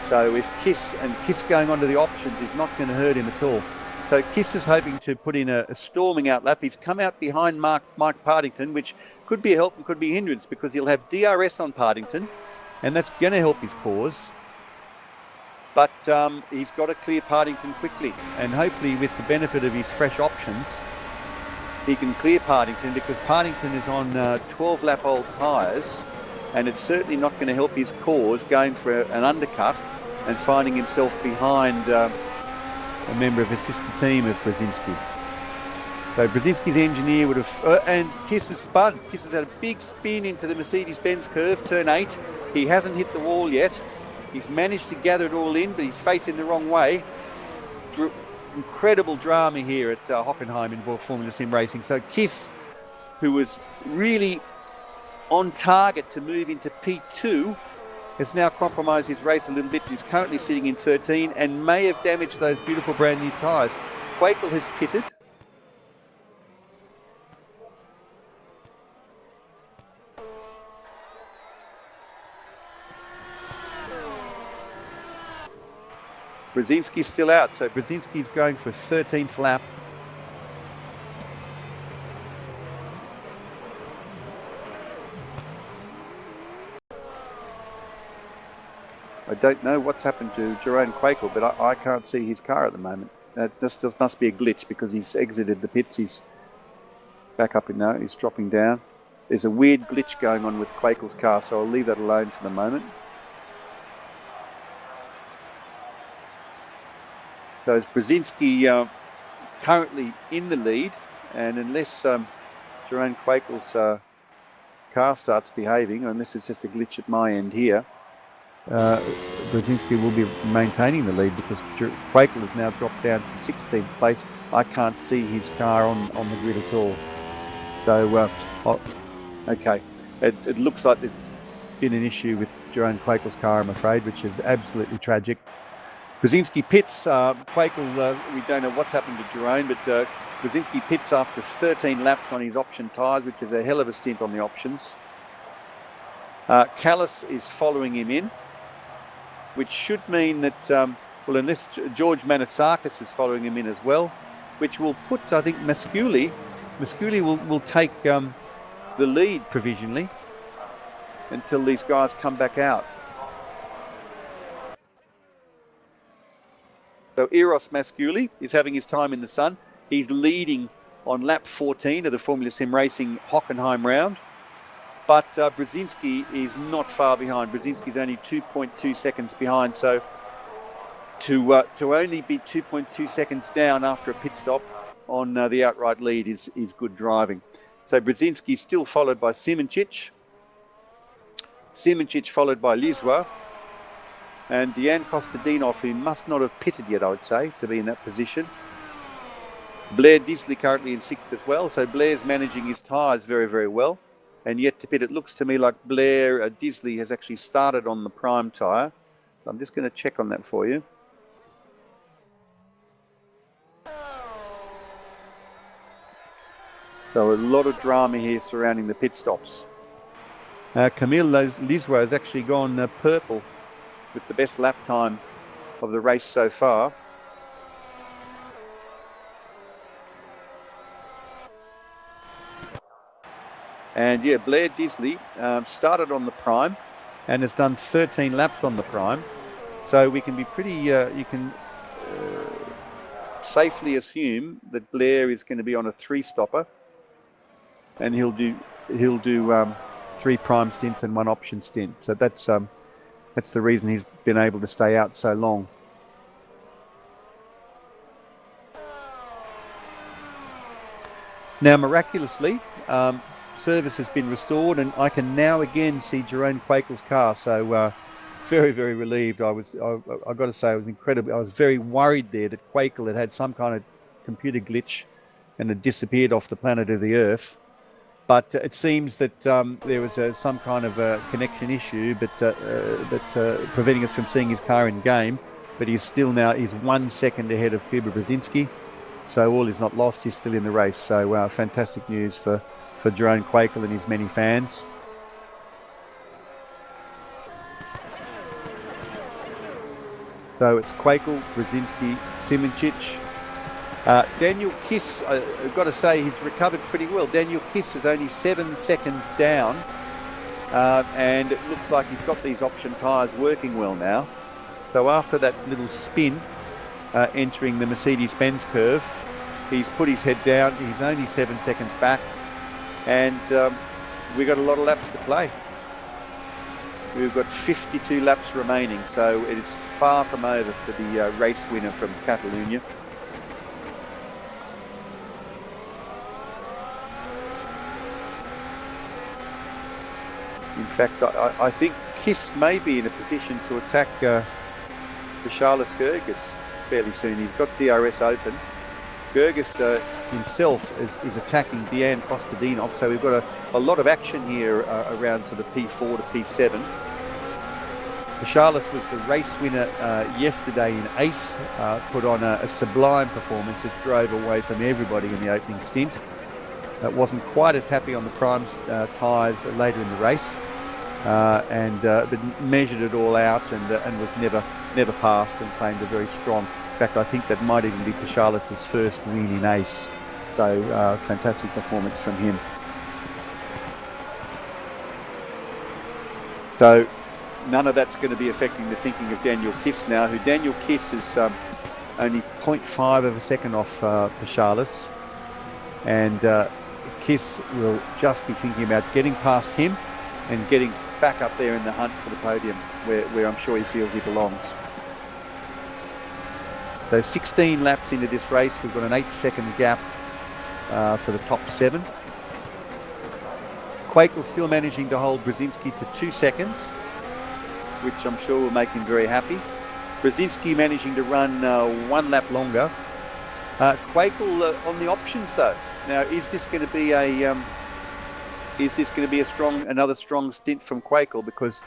So if Kiss going onto the options is not going to hurt him at all. So Kiss is hoping to put in a storming out lap. He's come out behind Mike Partington, which could be a help and could be a hindrance, because he'll have DRS on Partington, and that's going to help his cause. But he's got to clear Partington quickly, and hopefully with the benefit of his fresh options, he can clear Partington, because Partington is on 12-lap-old tyres, and it's certainly not going to help his cause going for an undercut and finding himself behind a member of his sister team of Brzezinski. So Brzezinski's engineer would have, and Kiss has spun. Kiss has had a big spin into the Mercedes-Benz curve, turn 8. He hasn't hit the wall yet. He's managed to gather it all in, but he's facing the wrong way. Incredible drama here at Hockenheim in Formula Sim Racing. So Kiss, who was really on target to move into P2, has now compromised his race a little bit. He's currently sitting in 13 and may have damaged those beautiful brand new tyres. Quakel has pitted. Brzezinski's still out, so Brzezinski's going for 13th lap. I don't know what's happened to Jerome Quakel, but I can't see his car at the moment. This must be a glitch, because he's exited the pits. He's back up in now. He's dropping down. There's a weird glitch going on with Quakel's car, so I'll leave that alone for the moment. So it's Brzezinski currently in the lead, and unless Jerome Quakel's car starts behaving, and this is just a glitch at my end here, Brzezinski will be maintaining the lead, because Quakel has now dropped down to 16th place. I can't see his car on the grid at all. So, okay, it looks like there's been an issue with Jerome Quakel's car, I'm afraid, which is absolutely tragic. Brzezinski pits. Quakel, we don't know what's happened to Jerome, but Brzezinski pits after 13 laps on his option tyres, which is a hell of a stint on the options. Callis is following him in, which should mean that, well, unless George Manitsakis is following him in as well, which will put, I think, Masculi will take the lead provisionally until these guys come back out. So Eros Masculi is having his time in the sun. He's leading on lap 14 of the Formula Sim Racing Hockenheim round. But Brzezinski is not far behind. Brzezinski's only 2.2 seconds behind. So to only be 2.2 seconds down after a pit stop on the outright lead is good driving. So Brzezinski still followed by Simončić. Simončić followed by Liswa. And Dejan Kostadinov, who must not have pitted yet, I would say, to be in that position. Blair Disley currently in 6th as well. So Blair's managing his tyres very, very well. And yet to pit, it looks to me like Blair Disley has actually started on the prime tyre. So I'm just going to check on that for you. So a lot of drama here surrounding the pit stops. Camille Liswa has actually gone purple with the best lap time of the race so far. And yeah, Blair Disley started on the prime and has done 13 laps on the prime. So we can be pretty, you can safely assume that Blair is going to be on a 3-stopper, and he'll do 3 prime stints and 1 option stint. So that's the reason he's been able to stay out so long. Now, miraculously, service has been restored, and I can now again see Jerome Quakel's car. So very, very relieved. I've got to say, I was very worried there that Quakel had some kind of computer glitch and had disappeared off the planet of the Earth. But it seems that there was some kind of a connection issue, but preventing us from seeing his car in game. But he's 1 second ahead of Kuba Brzezinski. So all is not lost. He's still in the race. So fantastic news for Jerome Quakel and his many fans. So it's Quakel, Brzezinski, Simončić. Daniel Kiss, I've got to say, he's recovered pretty well. Daniel Kiss is only 7 seconds down, and it looks like he's got these option tyres working well now. So after that little spin, entering the Mercedes-Benz curve, he's put his head down. He's only 7 seconds back, and we've got a lot of laps to play. We've got 52 laps remaining, so it is far from over for the race winner from Catalonia. In fact, I think Kiss may be in a position to attack Charles Gerges fairly soon. He's got DRS open. Gerges himself is attacking Dejan Kostadinov, so we've got a lot of action here around sort of P4 to P7. Charles was the race winner yesterday in Ace, put on a sublime performance. It drove away from everybody in the opening stint. Wasn't quite as happy on the prime tyres later in the race, but measured it all out and was never passed and claimed a very strong. In fact, I think that might even be Charles's first win in Ace. So fantastic performance from him. So none of that's going to be affecting the thinking of Daniel Kiss now, who Daniel Kiss is only 0.5 of a second off Charles, and Kiss will just be thinking about getting past him and getting back up there in the hunt for the podium, where I'm sure he feels he belongs. So 16 laps into this race, we've got an 8-second gap for the top 7. Quakel still managing to hold Brzezinski to 2 seconds, which I'm sure will make him very happy. Brzezinski managing to run 1 lap longer. Quakel on the options though. Now, is this going to be another strong stint from Quakel? Because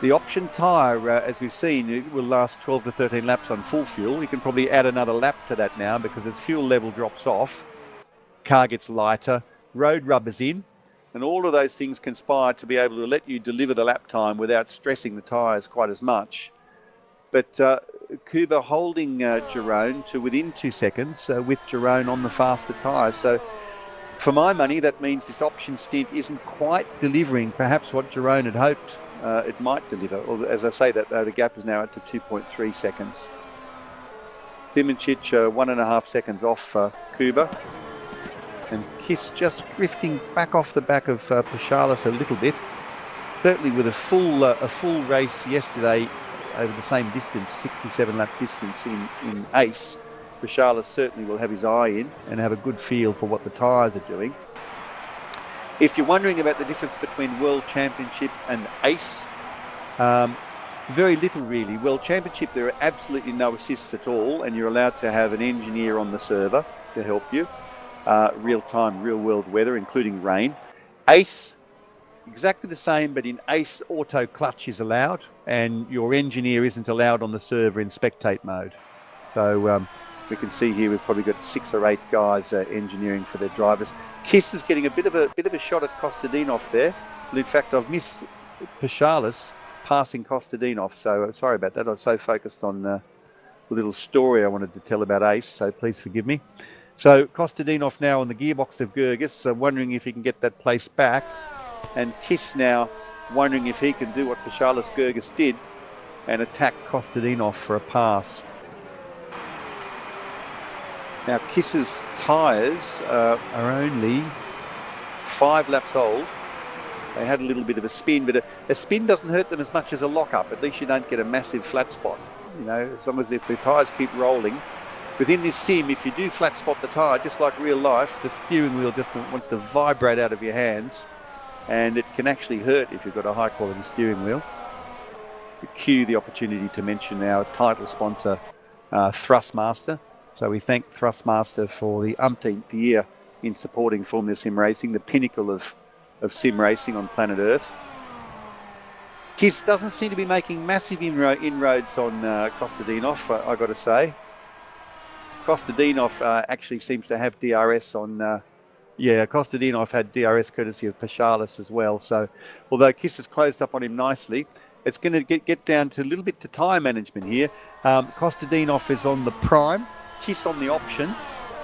the option tyre, as we've seen, it will last 12 to 13 laps on full fuel. You can probably add another lap to that now because as fuel level drops off, car gets lighter, road rubber's in, and all of those things conspire to be able to let you deliver the lap time without stressing the tyres quite as much. But Kuba holding Girone to within 2 seconds with Girone on the faster tyres. So for my money, that means this option stint isn't quite delivering perhaps what Girone had hoped it might deliver. Or, as I say, that the gap is now up to 2.3 seconds. Simončić 1.5 seconds off Kuba. And Kiss just drifting back off the back of Pachalis a little bit. Certainly with a full race yesterday over the same distance, 67 lap distance in Ace, Pachalis certainly will have his eye in and have a good feel for what the tyres are doing. If you're wondering about the difference between World Championship and Ace, very little really. World Championship, there are absolutely no assists at all, and you're allowed to have an engineer on the server to help you. Real-time, real-world weather, including rain. Ace, exactly the same, but in Ace, auto clutch is allowed, and your engineer isn't allowed on the server in spectate mode. So we can see here we've probably got 6 or 8 guys engineering for their drivers. Kiss is getting a bit of a shot at Kostadinov there. In fact, I've missed Pachalis passing Kostadinov, so sorry about that. I was so focused on the little story I wanted to tell about Ace, so please forgive me. So Kostadinov now on the gearbox of Gerges, wondering if he can get that place back. And Kiss now wondering if he can do what Pachalis Gerges did and attack Kostadinov for a pass. Now Kiss's tyres are only 5 laps old. They had a little bit of a spin, but a spin doesn't hurt them as much as a lock-up. At least you don't get a massive flat spot. You know, as long as if the tyres keep rolling. Within this sim, if you do flat spot the tyre, just like real life, the steering wheel just wants to vibrate out of your hands, and it can actually hurt if you've got a high quality steering wheel. We cue the opportunity to mention our title sponsor, Thrustmaster. So we thank Thrustmaster for the umpteenth year in supporting Formula Sim Racing, the pinnacle of sim racing on planet Earth. Kiss doesn't seem to be making massive inroads on Kostadinov, I've got to say. Kostadinov actually seems to have DRS on... Kostadinov had DRS courtesy of Pachalis as well. So although Kiss has closed up on him nicely, it's going to get down to a little bit to tyre management here. Kostadinov is on the prime, Kiss on the option.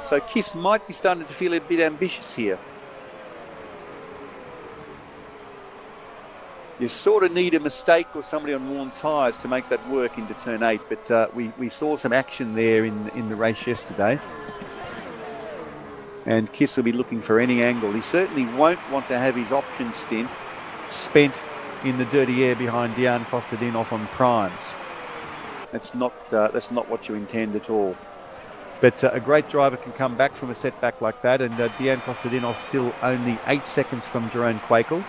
So Kiss might be starting to feel a bit ambitious here. You sort of need a mistake or somebody on worn tyres to make that work into turn 8, but we saw some action there in the race yesterday. And Kiss will be looking for any angle. He certainly won't want to have his option stint spent in the dirty air behind Dejan Kostadinov on primes. That's not what you intend at all. But a great driver can come back from a setback like that, and Dejan Kostadinov still only 8 seconds from Jerome Quakel.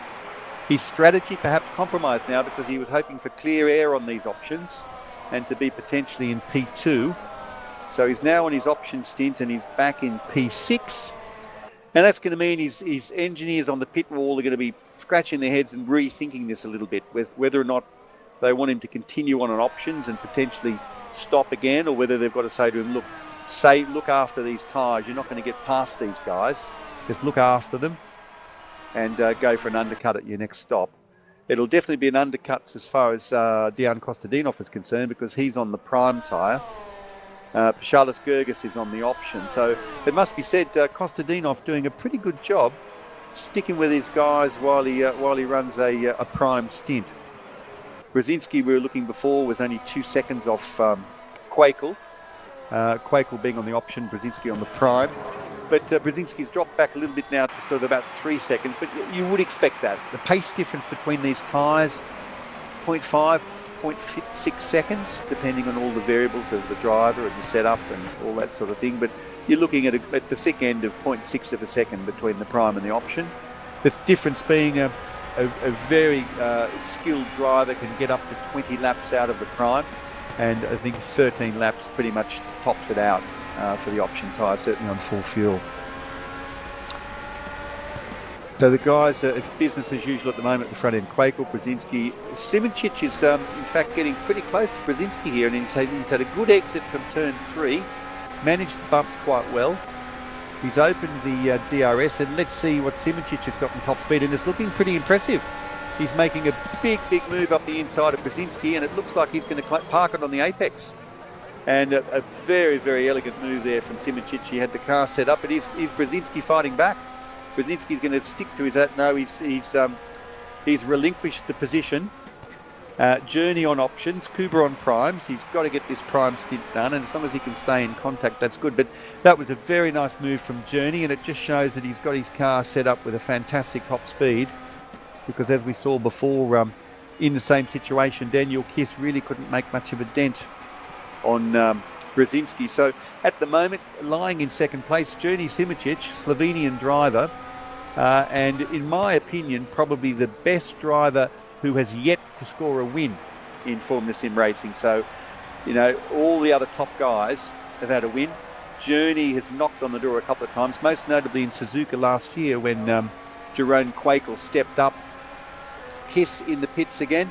His strategy perhaps compromised now because he was hoping for clear air on these options and to be potentially in P2. So he's now on his option stint and he's back in P6. And that's going to mean his engineers on the pit wall are going to be scratching their heads and rethinking this a little bit, with whether or not they want him to continue on options and potentially stop again, or whether they've got to say to him, look after these tyres. You're not going to get past these guys. Just look after them and go for an undercut at your next stop. It'll definitely be an undercut as far as Dejan Kostadinov is concerned, because he's on the prime tyre. Charles Gerges is on the option. So it must be said, Kostadinov doing a pretty good job sticking with his guys while he runs a prime stint. Brzezinski, we were looking before, was only 2 seconds off Quakel. Quakel being on the option, Brzezinski on the prime. But Brzezinski's dropped back a little bit now to sort of about 3 seconds, but you would expect that. The pace difference between these tyres, 0.5 to 0.6 seconds, depending on all the variables of the driver and the setup and all that sort of thing. But you're looking at the thick end of 0.6 of a second between the prime and the option. The difference being a very skilled driver can get up to 20 laps out of the prime, and I think 13 laps pretty much tops it out for the option tyre, certainly on full fuel. So the guys, it's business as usual at the moment at the front end. Quakel, Brzezinski. Simoncic is in fact getting pretty close to Brzezinski here, and he's had a good exit from turn 3, managed the bumps quite well. He's opened the DRS, and let's see what Simoncic has got in top speed, and it's looking pretty impressive. He's making a big move up the inside of Brzezinski, and it looks like he's going to park it on the apex. And a very elegant move there from Simoncic. He had the car set up, but is Brzezinski fighting back? Brzezinski's going to stick to his... No, he's relinquished the position. Journey on options, Kuba on primes. He's got to get this prime stint done, and as long as he can stay in contact, that's good. But that was a very nice move from Journey, and it just shows that he's got his car set up with a fantastic top speed, because as we saw before, in the same situation, Daniel Kiss really couldn't make much of a dent on Brzezinski. So at the moment, lying in second place, Journey Simoncic, Slovenian driver, and in my opinion, probably the best driver who has yet to score a win in Formula Sim racing. So, you know, all the other top guys have had a win. Journey has knocked on the door a couple of times, most notably in Suzuka last year when Jerome Quakel stepped up. Kiss in the pits again.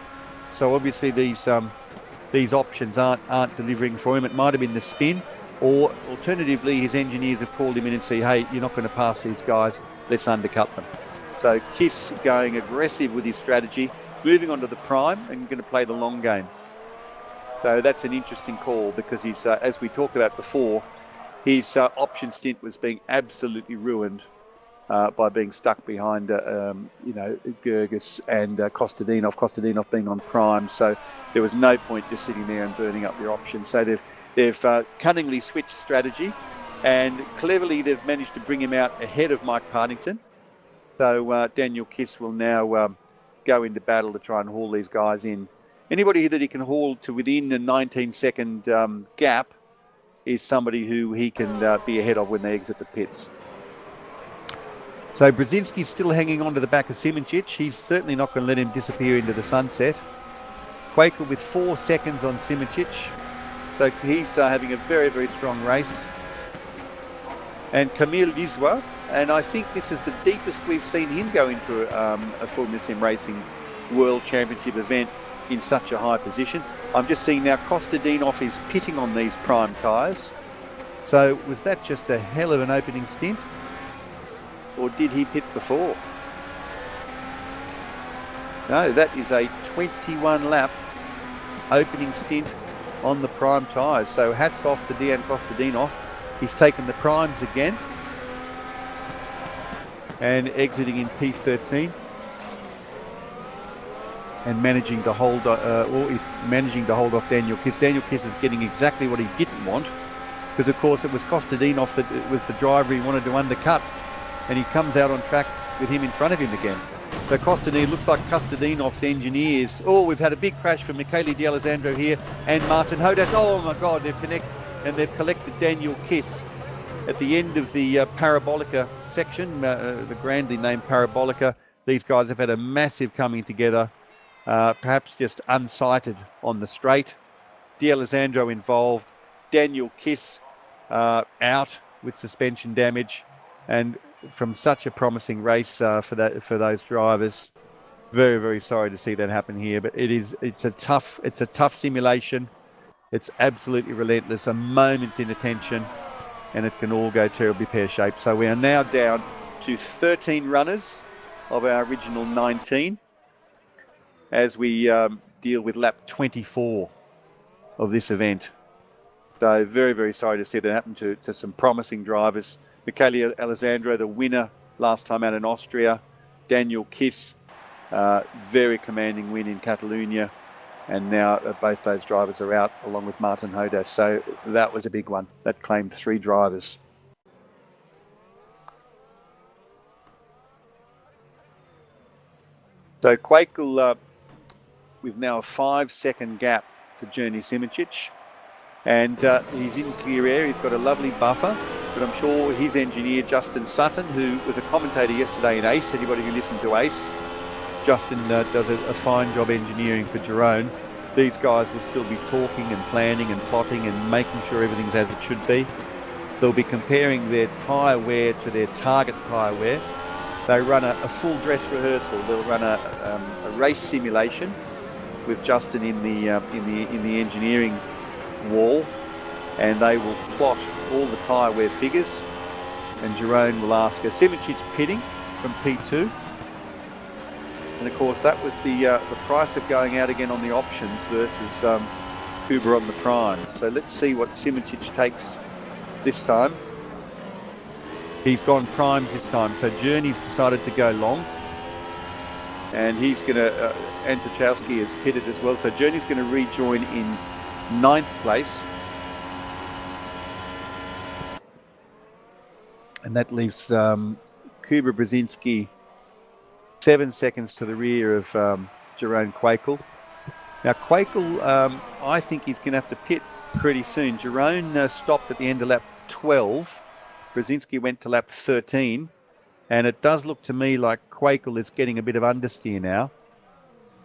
So obviously these options aren't delivering for him. It might have been the spin, or alternatively his engineers have called him in and say, hey, you're not going to pass these guys, let's undercut them. So Kiss going aggressive with his strategy, moving on to the prime and going to play the long game. So that's an interesting call, because he's, as we talked about before, his option stint was being absolutely ruined by being stuck behind, Gerges and Kostadinov being on prime. So there was no point just sitting there and burning up your options. So they've cunningly switched strategy, and cleverly they've managed to bring him out ahead of Mike Partington. So Daniel Kiss will now go into battle to try and haul these guys in. Anybody that he can haul to within a 19-second gap is somebody who he can be ahead of when they exit the pits. So Brzezinski's still hanging on to the back of Simoncic. He's certainly not going to let him disappear into the sunset. Quakel with 4 seconds on Simoncic. So he's having a very strong race. And Camille Liswa, and I think this is the deepest we've seen him go into a Formula Sim Racing World Championship event in such a high position. I'm just seeing now Kostadinov is pitting on these prime tyres. So was that just a hell of an opening stint? Or did he pit before? No, that is a 21 lap opening stint on the prime tyres. So hats off to Dejan Kostadinov. He's taken the primes again and exiting in P13. and managing to hold, or is managing to hold off Daniel Kiss. Daniel Kiss is getting exactly what he didn't want, because of course it was Kostadinov that was the driver he wanted to undercut, and he comes out on track with him in front of him again. So Kostadinov, looks like Kostadinov's engineers. Oh, we've had a big crash for Michele D'Alessandro here and Martin Hodas. Oh my God, they've collected Daniel Kiss at the end of the Parabolica section, the grandly named Parabolica. These guys have had a massive coming together, perhaps just unsighted on the straight. D'Alessandro involved, Daniel Kiss out with suspension damage, and from such a promising race for those drivers. Very, very sorry to see that happen here, but it's a tough simulation. It's absolutely relentless, a moment's inattention, and it can all go terribly pear-shaped. So we are now down to 13 runners of our original 19 as we deal with lap 24 of this event. So very, very sorry to see that happen to some promising drivers. Michele Alessandro, the winner last time out in Austria. Daniel Kiss, very commanding win in Catalonia. And now both those drivers are out along with Martin Hodas. So that was a big one. That claimed 3 drivers. So Quakel with now a 5-second gap to Journey Simicic. And he's in clear air. He's got a lovely buffer. But I'm sure his engineer, Justin Sutton, who was a commentator yesterday in ACE, anybody who listened to ACE, Justin does a fine job engineering for Jerome. These guys will still be talking and planning and plotting and making sure everything's as it should be. They'll be comparing their tyre wear to their target tyre wear. They run a full dress rehearsal. They'll run a race simulation with Justin in the engineering wall, and they will plot all the tyre wear figures, and Jerome will ask her. Simicic pitting from P2, and of course that was the price of going out again on the options versus Kuba on the primes. So let's see what Simicic takes this time. He's gone primes this time, so Journey's decided to go long, and he's going to Antachowski is pitted as well, so Journey's going to rejoin in 9th place. And that leaves Kuba Brzezinski 7 seconds to the rear of Jerome Quakel. Now Quakel, I think he's going to have to pit pretty soon. Jerome stopped at the end of lap 12. Brzezinski went to lap 13. And it does look to me like Quakel is getting a bit of understeer now.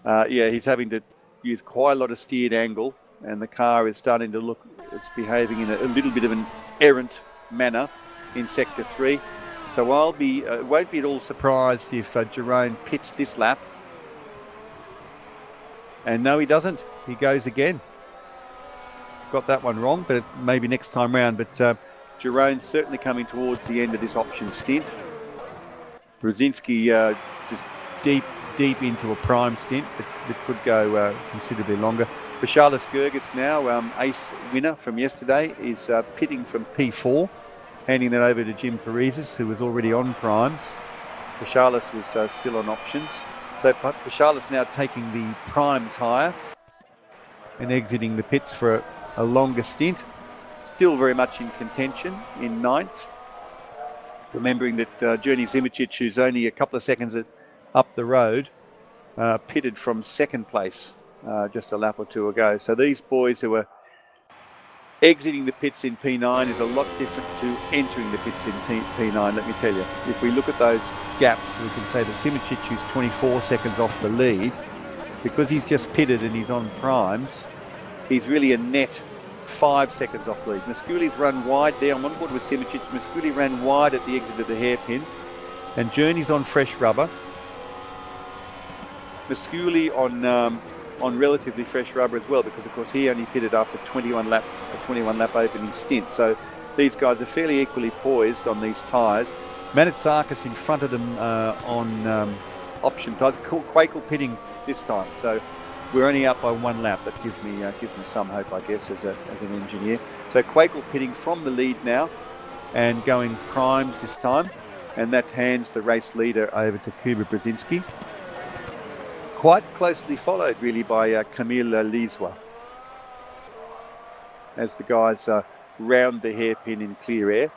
Yeah, he's having to use quite a lot of steered angle, and the car is starting to look, it's behaving in a little bit of an errant manner in sector 3. So I'll be won't be at all surprised if Jerome pits this lap. And no, he doesn't. He goes again. Got that one wrong, but maybe next time round. But Jerome's certainly coming towards the end of this option stint. Brzezinski just deep into a prime stint that could go considerably longer. Vishalis Gergis now, ace winner from yesterday, is pitting from P4, handing that over to Jim Parizis, who was already on primes. Vishalis was still on options. So Vishalis now taking the prime tyre and exiting the pits for a longer stint. Still very much in contention in 9th. Remembering that Journey Simicic, who's only a couple of seconds up the road, pitted from 2nd place just a lap or 2 ago. So these boys who are exiting the pits in P9 is a lot different to entering the pits in P9, let me tell you. If we look at those gaps, we can say that Simicic, who's 24 seconds off the lead, because he's just pitted and he's on primes, he's really a net 5 seconds off lead. Masculi's run wide there. I'm on board with Simicic. Masculi ran wide at the exit of the hairpin, and Journey's on fresh rubber. Masculi on relatively fresh rubber as well, because of course he only pitted after a 21 lap opening stint. So these guys are fairly equally poised on these tyres. Manitsakis in front of them on option tyres. Quakel pitting this time, so we're only up by 1 lap. That gives me some hope, I guess, as an engineer. So Quakel pitting from the lead now and going primes this time, and that hands the race leader over to Kuba Brzezinski. quite closely followed really by Camille Liswa, as the guys round the hairpin in clear air.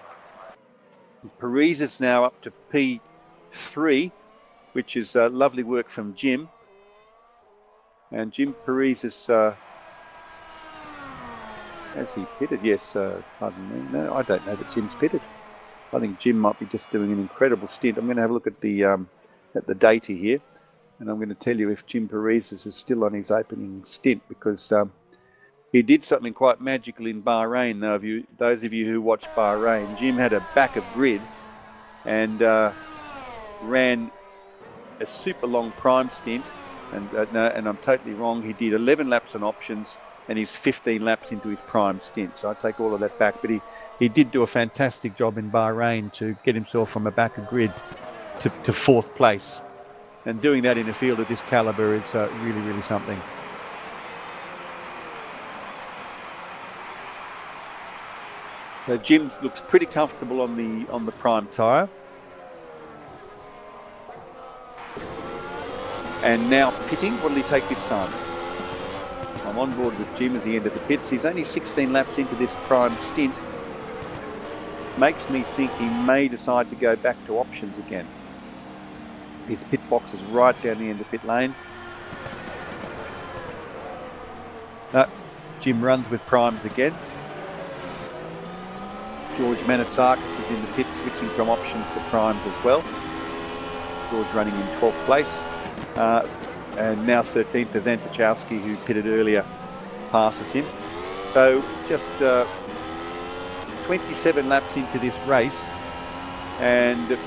Paris is now up to P3, which is lovely work from Jim. And Jim Paris is, has he pitted? Yes, pardon me. No, I don't know that Jim's pitted. I think Jim might be just doing an incredible stint. I'm going to have a look at the data here, and I'm going to tell you if Jim Paris is still on his opening stint, because he did something quite magical in Bahrain. Now, those of you who watched Bahrain, Jim had a back of grid and ran a super long prime stint. And no, and I'm totally wrong. He did 11 laps on options, and he's 15 laps into his prime stint. So I take all of that back. But he did do a fantastic job in Bahrain to get himself from a back of grid to fourth place. And doing that in a field of this caliber is really, really something. So Jim looks pretty comfortable on the prime tyre. And now pitting. What will he take this time? I'm on board with Jim as he entered the pits. He's only 16 laps into this prime stint. Makes me think he may decide to go back to options again. His pit box is right down the end of pit lane. No, Jim runs with primes again. George Manitsakis is in the pits, switching from options to primes as well. George running in 12th place. And now 13th is Antachowski, who pitted earlier, passes him. So just 27 laps into this race, and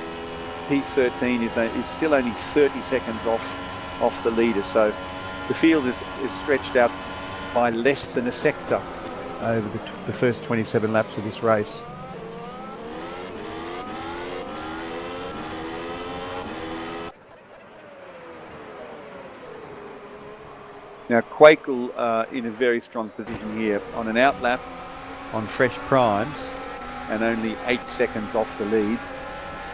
P13 is still only 30 seconds off the leader. So the field is stretched out by less than a sector over the first 27 laps of this race. Now Quakel in a very strong position here on an outlap on fresh primes and only 8 seconds off the lead.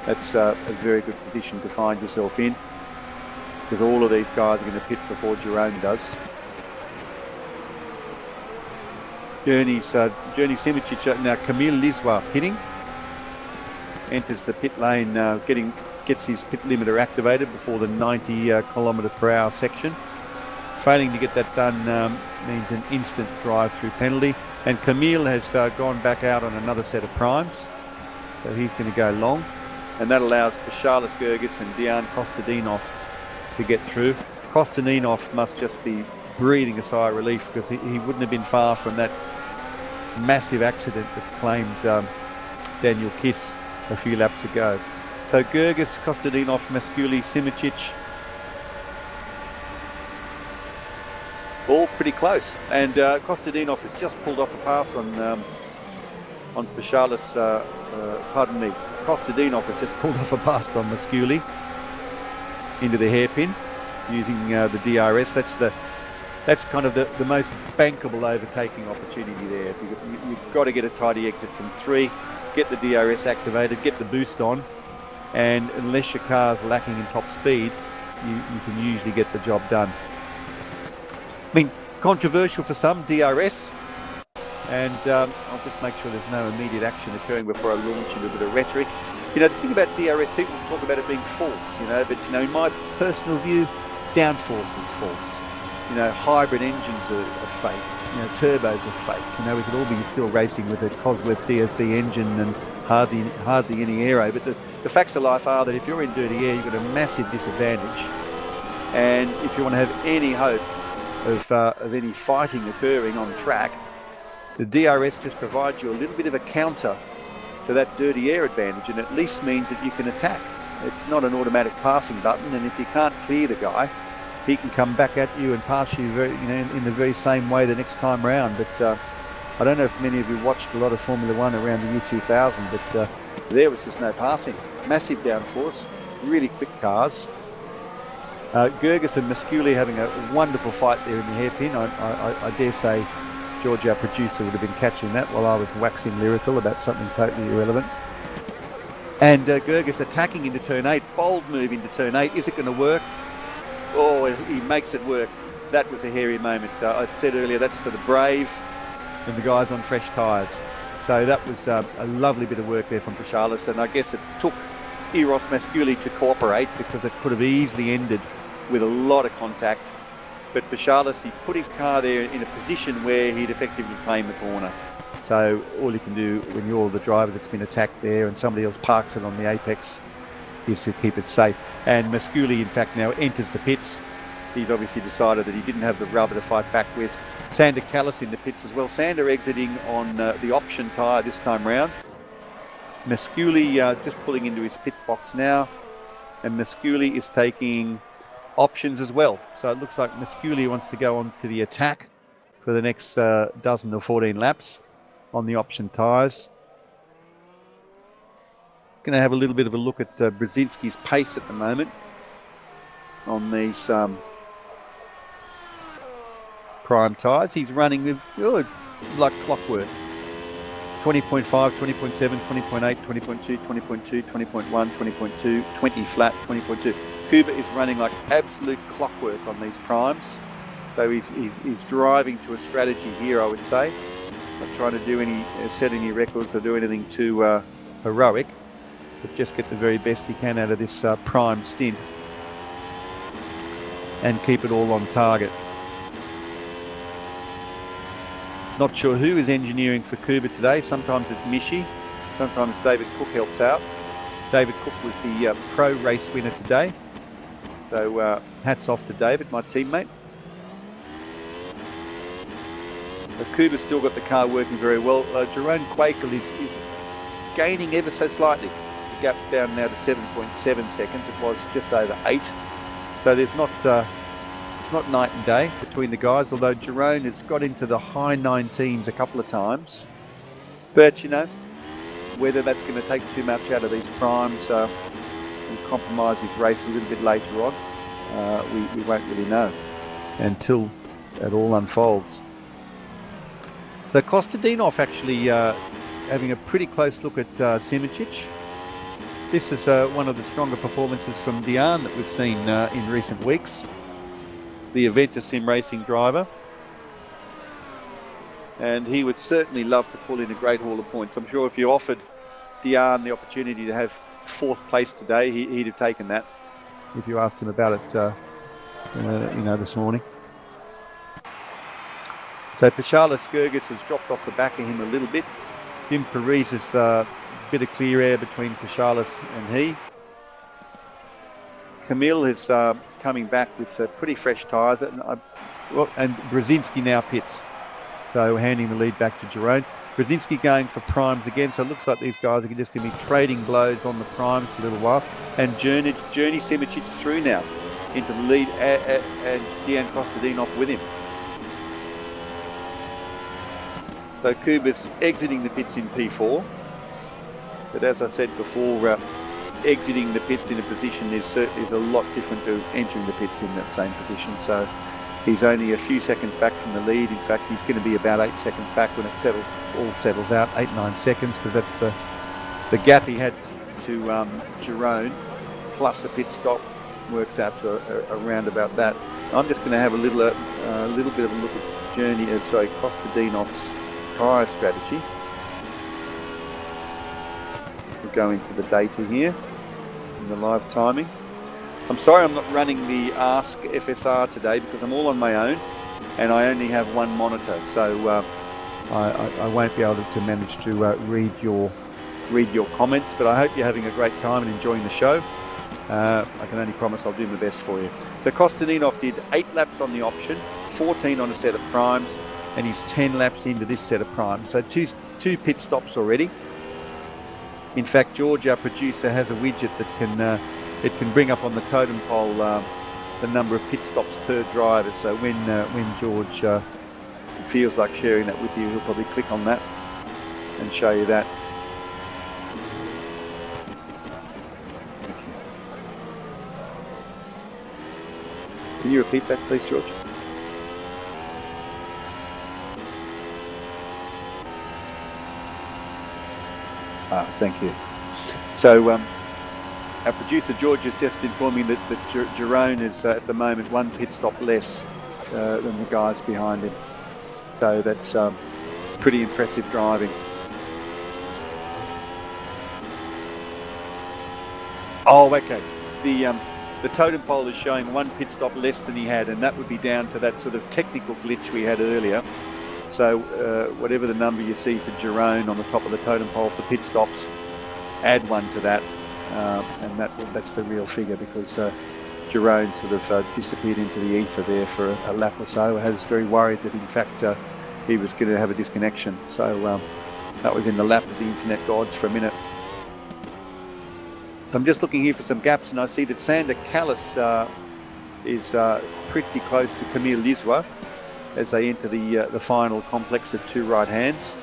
That's a very good position to find yourself in, because all of these guys are going to pit before Jerome does. Journey Simičić, now Camille Liswa pitting, enters the pit lane, gets his pit limiter activated before the 90 km/h section. Failing to get that done means an instant drive-through penalty. And Camille has gone back out on another set of primes, so he's going to go long. And that allows Charles Gergis and Dejan Kostadinov to get through. Kostadinov must just be breathing a sigh of relief, because he wouldn't have been far from that massive accident that claimed Daniel Kiss a few laps ago. So Gergis, Kostadinov, Masculi, Simičić, all pretty close, and Kostadinov has just pulled off a pass on Pashalis. Pardon me, Kostadinov has just pulled off a pass on Masculi into the hairpin using the DRS. That's kind of the most bankable overtaking opportunity there. You've got to get a tidy exit from 3, get the DRS activated, get the boost on, and unless your car's lacking in top speed, you can usually get the job done. I mean, controversial for some, DRS, and I'll just make sure there's no immediate action occurring before I launch into a bit of rhetoric. You know, the thing about DRS, people talk about it being false, but in my personal view, downforce is false. Hybrid engines are fake, turbos are fake. We could all be still racing with a Cosworth DOT engine and hardly any aero, but the facts of life are that if you're in dirty air, you've got a massive disadvantage, and if you want to have any hope of any fighting occurring on track, the DRS just provides you a little bit of a counter to that dirty air advantage, and at least means that you can attack. It's not an automatic passing button, and if you can't clear the guy, he can come back at you and pass you in the very same way the next time round. But I don't know if many of you watched a lot of Formula One around the year 2000, but there was just no passing. Massive downforce, really quick cars. Gergis and Masculi having a wonderful fight there in the hairpin. I dare say George, our producer, would have been catching that while I was waxing lyrical about something totally irrelevant. And Gergis attacking into turn 8, bold move into turn 8. Is it going to work? Oh, he makes it work. That was a hairy moment. I said earlier, that's for the brave and the guys on fresh tyres. So that was a lovely bit of work there from Paschalis, and I guess it took Eros Masculi to cooperate, because it could have easily ended with a lot of contact. But Paschalis, he put his car there in a position where he'd effectively claim the corner. So all you can do when you're the driver that's been attacked there and somebody else parks it on the apex is to keep it safe. And Masculi, in fact, now enters the pits. He's obviously decided that he didn't have the rubber to fight back with. Sander Callis in the pits as well. Sander exiting on the option tyre this time round. Masculi just pulling into his pit box now. And Masculi is taking options as well. So it looks like Masculi wants to go on to the attack for the next dozen or 14 laps on the option tyres. Going to have a little bit of a look at Brzezinski's pace at the moment on these prime tyres. He's running with like clockwork. 20.5, 20.7, 20.8, 20.2, 20.2, 20.1, 20.2, 20 flat, 20.2. Kuba is running like absolute clockwork on these primes. So he's driving to a strategy here, I would say. Not trying to set any records or do anything too heroic, but just get the very best he can out of this prime stint and keep it all on target. Not sure who is engineering for Kuba today. Sometimes it's Mishi, sometimes David Cook helps out. David Cook was the pro race winner today. So hats off to David, my teammate. Kuba's still got the car working very well. Jerome Quakel is gaining ever so slightly. The gap down now to 7.7 seconds. It was just over 8. So there's not it's not night and day between the guys, although Jerome has got into the high 19s a couple of times. But, you know, whether that's going to take too much out of these primes and compromise his race a little bit later on, we won't really know until it all unfolds. So Kostadinov actually having a pretty close look at Simicic. This is one of the stronger performances from Diane that we've seen in recent weeks. The Aventus SimRacing driver. And he would certainly love to pull in a great haul of points. I'm sure if you offered Diane the opportunity to have 4th place today, he'd have taken that if you asked him about it this morning. So Paschalis Gergis has dropped off the back of him a little bit. Jim Paris is a bit of clear air between Paschalis and he. Camille is coming back with pretty fresh tyres, and Brzezinski now pits. So handing the lead back to Jerome. Brzezinski going for primes again, so it looks like these guys are just going to be trading blows on the primes for a little while. And Journey Simicic is through now into the lead, and Dejan Kostadinov with him. So Kuba's exiting the pits in P4, but as I said before, exiting the pits in a position is a lot different to entering the pits in that same position. So he's only a few seconds back from the lead. In fact, he's going to be about 8 seconds back when it all settles out, 8-9 seconds, because that's the gap he had to Jerome, plus the pit stop works out to around about that. I'm just going to have a little bit of a look at Kostadinov's tyre strategy. We'll go into the data here in the live timing. I'm sorry I'm not running the Ask FSR today because I'm all on my own and I only have one monitor, so I won't be able to manage to read your comments, but I hope you're having a great time and enjoying the show. I can only promise I'll do my best for you. So Kostadinov did 8 laps on the option, 14 on a set of primes, and he's 10 laps into this set of primes. So two pit stops already. In fact, Georg, our producer, has a widget that can bring up on the totem pole the number of pit stops per driver. So when Georg feels like sharing that with you, he'll probably click on that and show you that. Can you repeat that, please, Georg? Thank you. So Our producer George is just informing that Jerome is at the moment 1 pit stop less than the guys behind him. So that's pretty impressive driving. Oh, okay. The totem pole is showing 1 pit stop less than he had, and that would be down to that sort of technical glitch we had earlier. So whatever the number you see for Jerome on the top of the totem pole for pit stops, add 1 to that, and that's the real figure, because Jerome sort of disappeared into the ether there for a lap or so. I was very worried that in fact he was going to have a disconnection. So that was in the lap of the internet gods for a minute. So I'm just looking here for some gaps, and I see that Sander Callis is pretty close to Camille Liswa as they enter the final complex of 2 right hands,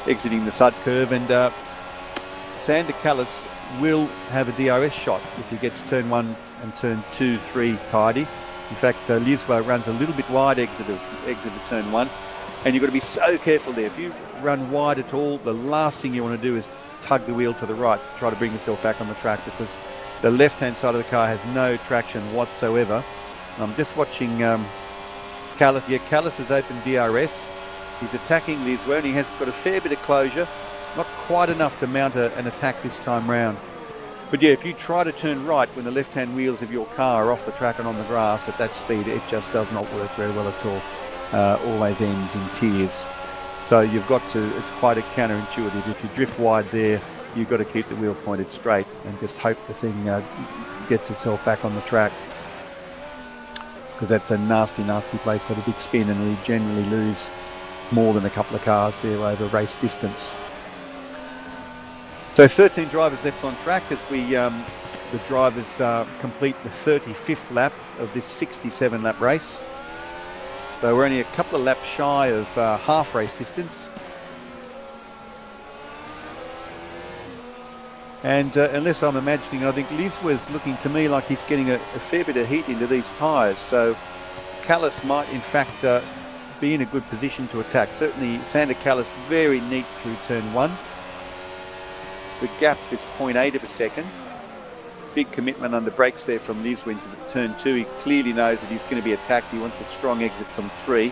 exiting the Sud curve, and Sander Callis will have a DRS shot if he gets turn 1 and turn 2, 3 tidy. In fact, Liswa runs a little bit wide exit of turn 1, and you've got to be so careful there. If you run wide at all, the last thing you want to do is tug the wheel to the right, try to bring yourself back on the track, because the left-hand side of the car has no traction whatsoever. And I'm just watching Callis. Yeah, Callis has opened DRS. He's attacking Liswa, and he has got a fair bit of closure, not quite enough to mount an attack this time round. But yeah, if you try to turn right when the left-hand wheels of your car are off the track and on the grass at that speed, it just does not work very well at all. Always ends in tears. So you've got to, it's quite a counterintuitive. If you drift wide there, you've got to keep the wheel pointed straight and just hope the thing gets itself back on the track, because that's a nasty, nasty place to have a big spin, and we generally lose more than a couple of cars there over race distance. So 13 drivers left on track as the drivers complete the 35th lap of this 67 lap race. So we're only a couple of laps shy of half race distance. And unless I'm imagining, I think Liswa's looking to me like he's getting a fair bit of heat into these tyres. So Callis might in fact be in a good position to attack. Certainly Sander Callis very neat through turn 1. The gap is 0.8 of a second. Big commitment under brakes there from Liswa into the turn 2. He clearly knows that he's going to be attacked. He wants a strong exit from 3.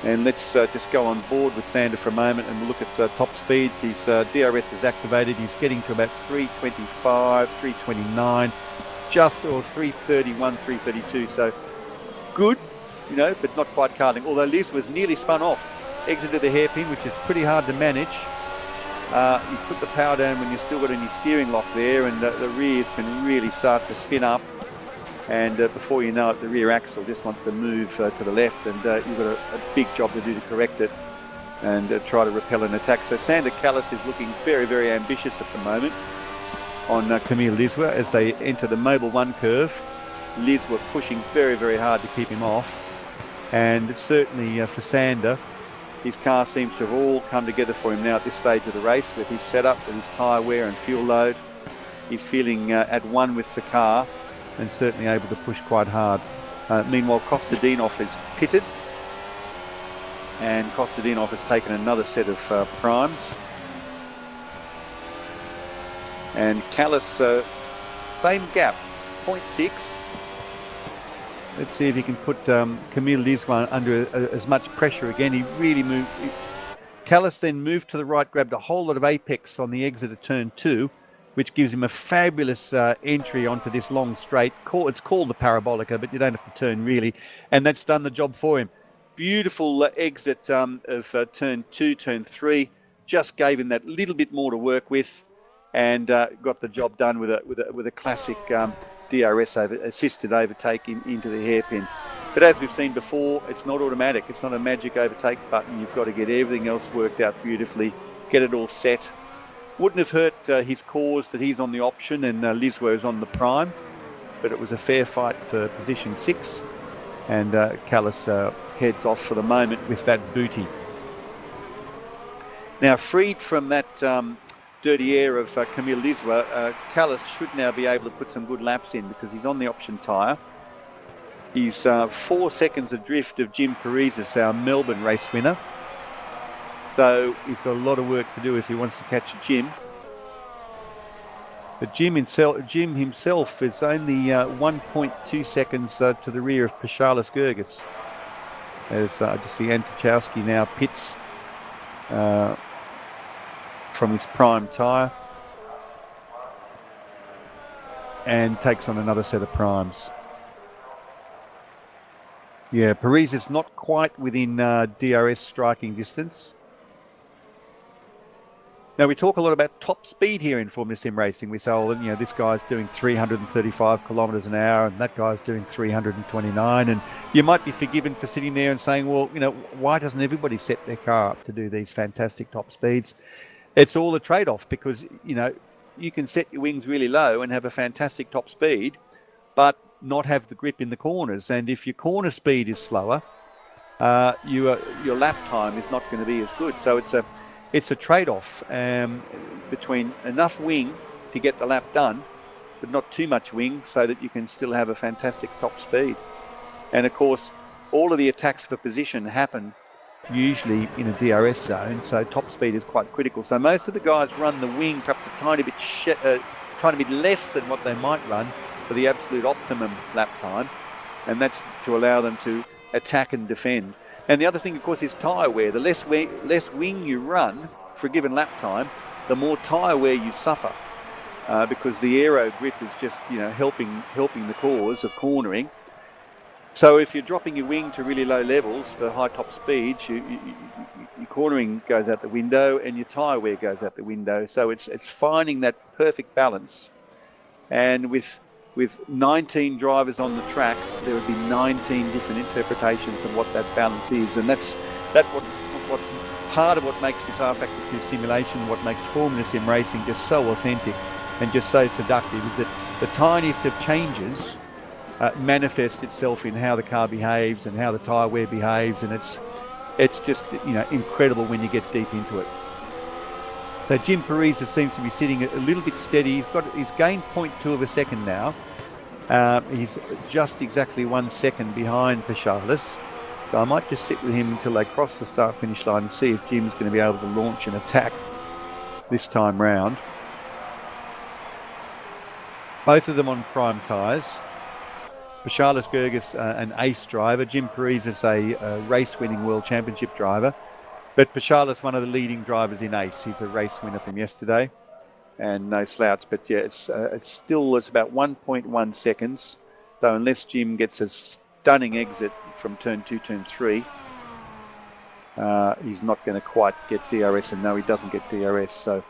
And let's just go on board with Sander for a moment and look at top speeds. His DRS is activated. He's getting to about 325, 329, just or 331, 332. So good, you know, but not quite carting. Although Liswa's nearly spun off, exited the hairpin, which is pretty hard to manage. You put the power down when you've still got any steering lock there, and the rears can really start to spin up, and before you know it, the rear axle just wants to move to the left, and you've got a big job to do to correct it and try to repel an attack. So Sander Callis is looking very, very ambitious at the moment on Camille Liswa as they enter the Mobile 1 curve. Liswa pushing very, very hard to keep him off, and certainly for Sander, his car seems to have all come together for him now at this stage of the race, with his setup, with his tyre wear and fuel load. He's feeling at one with the car and certainly able to push quite hard. Meanwhile, Kostadinov is pitted, and Kostadinov has taken another set of primes. And Callis, same gap, 0.6. Let's see if he can put Camille Liswa under as much pressure again. He really moved. Callis then moved to the right, grabbed a whole lot of apex on the exit of turn 2, which gives him a fabulous entry onto this long straight. It's called the Parabolica, but you don't have to turn really. And that's done the job for him. Beautiful exit of turn 2, turn 3. Just gave him that little bit more to work with, and got the job done with a classic DRS assisted overtake into the hairpin. But as we've seen before, it's not automatic. It's not a magic overtake button. You've got to get everything else worked out beautifully, get it all set. Wouldn't have hurt his cause that he's on the option and Liswa is on the prime, but it was a fair fight for position 6, and Callis heads off for the moment with that booty. Now, freed from that dirty air of Camille Liswa, Callis should now be able to put some good laps in because he's on the option tyre. He's 4 seconds adrift of Jim Parizis, our Melbourne race winner. So he's got a lot of work to do if he wants to catch Jim. But Jim himself is only 1.2 seconds to the rear of Paschalis Gergis. As I just see Antichowski now pits from his prime tyre and takes on another set of primes. Yeah, Paris is not quite within DRS striking distance. Now, we talk a lot about top speed here in Formula Sim racing. We say, oh, you know, this guy's doing 335 kilometres an hour and that guy's doing 329. And you might be forgiven for sitting there and saying, well, you know, why doesn't everybody set their car up to do these fantastic top speeds? It's all a trade-off because, you know, you can set your wings really low and have a fantastic top speed, but not have the grip in the corners. And if your corner speed is slower, your lap time is not going to be as good. So it's a trade-off between enough wing to get the lap done, but not too much wing so that you can still have a fantastic top speed. And of course, all of the attacks for position happen usually in a DRS zone, so top speed is quite critical. So most of the guys run the wing perhaps a tiny bit less than what they might run for the absolute optimum lap time, and that's to allow them to attack and defend. And the other thing, of course, is tyre wear. The less wing you run for a given lap time, the more tyre wear you suffer, because the aero grip is just, you know, helping the cause of cornering. So if you're dropping your wing to really low levels for high top speeds, your cornering goes out the window and your tyre wear goes out the window. So it's finding that perfect balance. And with 19 drivers on the track, there would be 19 different interpretations of what that balance is. And that's what's part of what makes this rFactor 2 simulation, what makes Formula Sim racing just so authentic and just so seductive, is that the tiniest of changes manifest itself in how the car behaves and how the tyre wear behaves, and it's just, you know, incredible when you get deep into it. So Jim Parisa seems to be sitting a little bit steady. He's gained 0.2 of a second now. He's just exactly 1 second behind Paschalis. So I might just sit with him until they cross the start-finish line and see if Jim's going to be able to launch an attack this time round. Both of them on prime tyres. Paschalis Gergis, an ace driver. Jim Parisa is a race-winning World Championship driver. But Paschalis, one of the leading drivers in ace. He's a race winner from yesterday, and no slouch. But yeah, it's about 1.1 seconds. So unless Jim gets a stunning exit from turn 2, turn 3, he's not going to quite get DRS. And no, he doesn't get DRS. So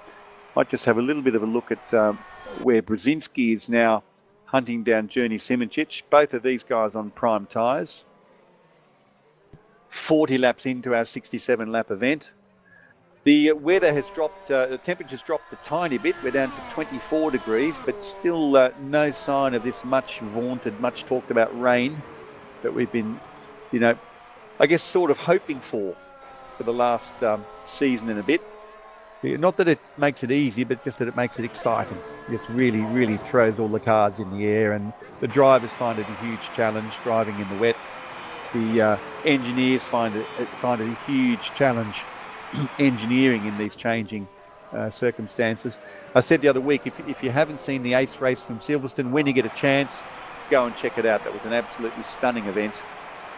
might just have a little bit of a look at where Brzezinski is now hunting down Journey Simoncic. Both of these guys on prime tyres. 40 laps into our 67 lap event. The weather has dropped, the temperature's dropped a tiny bit. We're down to 24 degrees, but still no sign of this much vaunted, much talked about rain that we've been, you know, I guess sort of hoping for the last season and a bit. Not that it makes it easy, but just that it makes it exciting. It really, really throws all the cards in the air, and the drivers find it a huge challenge driving in the wet. The engineers find it a huge challenge engineering in these changing circumstances. I said the other week, if you haven't seen the ace race from Silverstone, when you get a chance, go and check it out. That was an absolutely stunning event,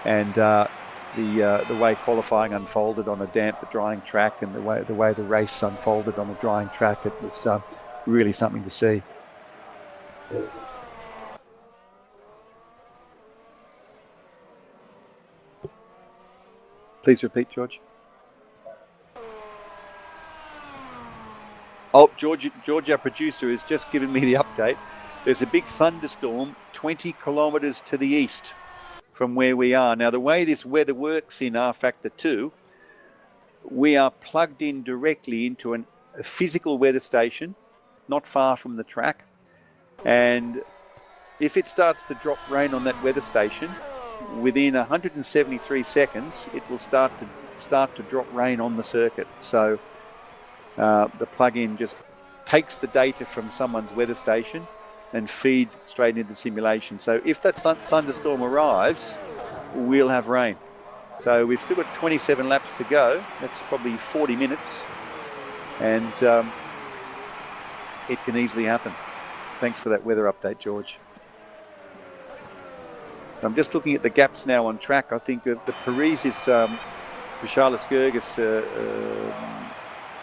and the way qualifying unfolded on a damp, drying track, and the way the race unfolded on a drying track, it was really something to see. Please repeat, George. Oh, George, our producer, has just given me the update. There's a big thunderstorm 20 kilometres to the east from where we are. Now, the way this weather works in rFactor 2, we are plugged in directly into a physical weather station not far from the track. And if it starts to drop rain on that weather station, within 173 seconds, it will start to drop rain on the circuit. So the plug-in just takes the data from someone's weather station and feeds it straight into the simulation. So if that thunderstorm arrives, we'll have rain. So we've still got 27 laps to go. That's probably 40 minutes. And it can easily happen. Thanks for that weather update, George. I'm just looking at the gaps now on track. I think that the Paris is Gerges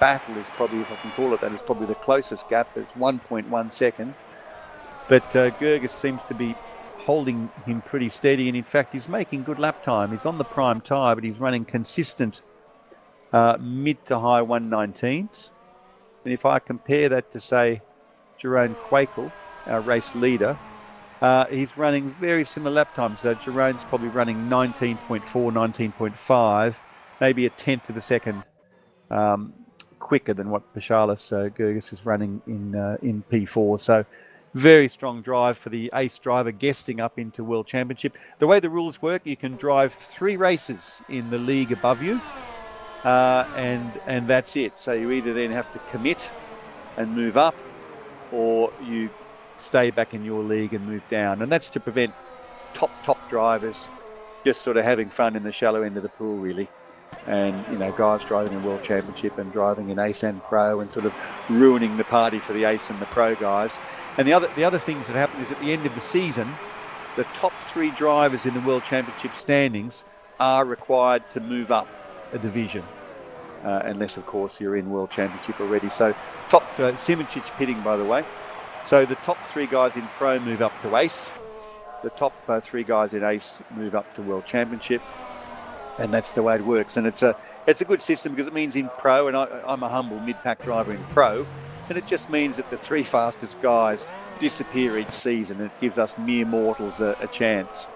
battle is probably, if I can call it that, is probably the closest gap. It's 1.1 second. But Gerges seems to be holding him pretty steady, and in fact he's making good lap time. He's on the prime tyre, but he's running consistent mid to high 119s. And if I compare that to, say, Jerome Quakel, our race leader, he's running very similar lap times. So Jerome's probably running 19.4, 19.5, maybe a tenth of a second quicker than what Paschalis Gerges is running in P4. So very strong drive for the ace driver guesting up into World Championship. The way the rules work, you can drive 3 races in the league above you, and that's it. So you either then have to commit and move up, or you stay back in your league and move down. And that's to prevent top drivers just sort of having fun in the shallow end of the pool, really. And, you know, guys driving in World Championship and driving in Ace and Pro and sort of ruining the party for the Ace and the Pro guys. And the other things that happen is at the end of the season, the top 3 drivers in the World Championship standings are required to move up a division, unless, of course, you're in World Championship already. So Simoncic pitting, by the way. So the top 3 guys in Pro move up to Ace. The top 3 guys in Ace move up to World Championship. And that's the way it works. And it's a good system, because it means in Pro, and I'm a humble mid-pack driver in Pro, and it just means that the 3 fastest guys disappear each season, and it gives us mere mortals a chance.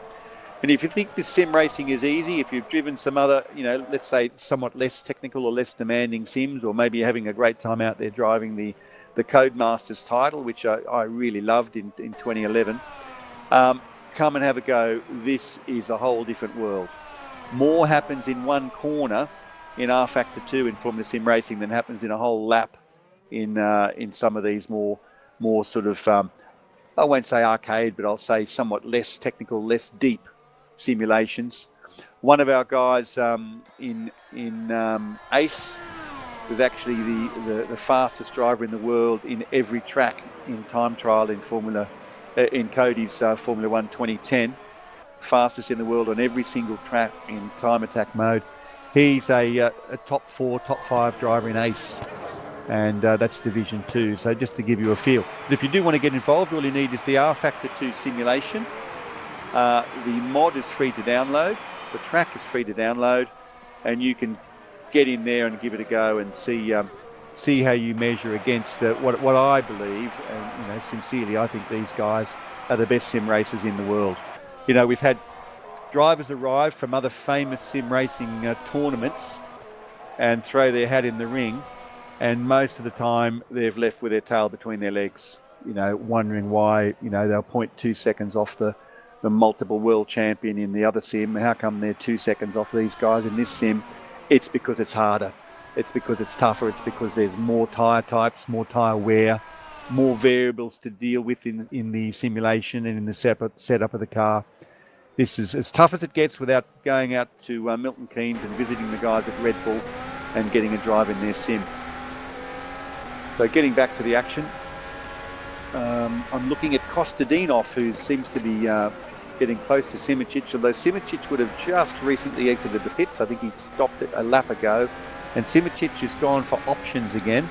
And if you think this sim racing is easy, if you've driven some other, you know, let's say somewhat less technical or less demanding sims, or maybe you're having a great time out there driving the Codemasters title, which I really loved in 2011, come and have a go. This is a whole different world. More happens in one corner in rFactor 2 in Formula Sim Racing than happens in a whole lap in some of these more sort of, I won't say arcade, but I'll say somewhat less technical, less deep simulations. One of our guys in Ace was actually the fastest driver in the world in every track in time trial in Cody's Formula 1 2010. Fastest in the world on every single track in time attack mode. He's a top 4, top 5 driver in Ace, and that's Division 2. So just to give you a feel. But if you do want to get involved, all you need is the rFactor 2 simulation. The mod is free to download. The track is free to download, and you can get in there and give it a go and see how you measure against what I believe, and you know, sincerely, I think these guys are the best sim racers in the world. You know, we've had drivers arrive from other famous sim racing tournaments and throw their hat in the ring, and most of the time they've left with their tail between their legs, you know, wondering why, you know, they'll 0.2 seconds off the multiple world champion in the other sim. How come they're 2 seconds off these guys in this sim? It's because it's harder. It's because it's tougher. It's because there's more tyre types, more tyre wear, more variables to deal with in the simulation and in the setup of the car. This is as tough as it gets without going out to Milton Keynes and visiting the guys at Red Bull and getting a drive in their sim. So getting back to the action, I'm looking at Kostadinov, who seems to be getting close to Simoncic, although Simoncic would have just recently exited the pits. I think he stopped it a lap ago, and Simoncic has gone for options again,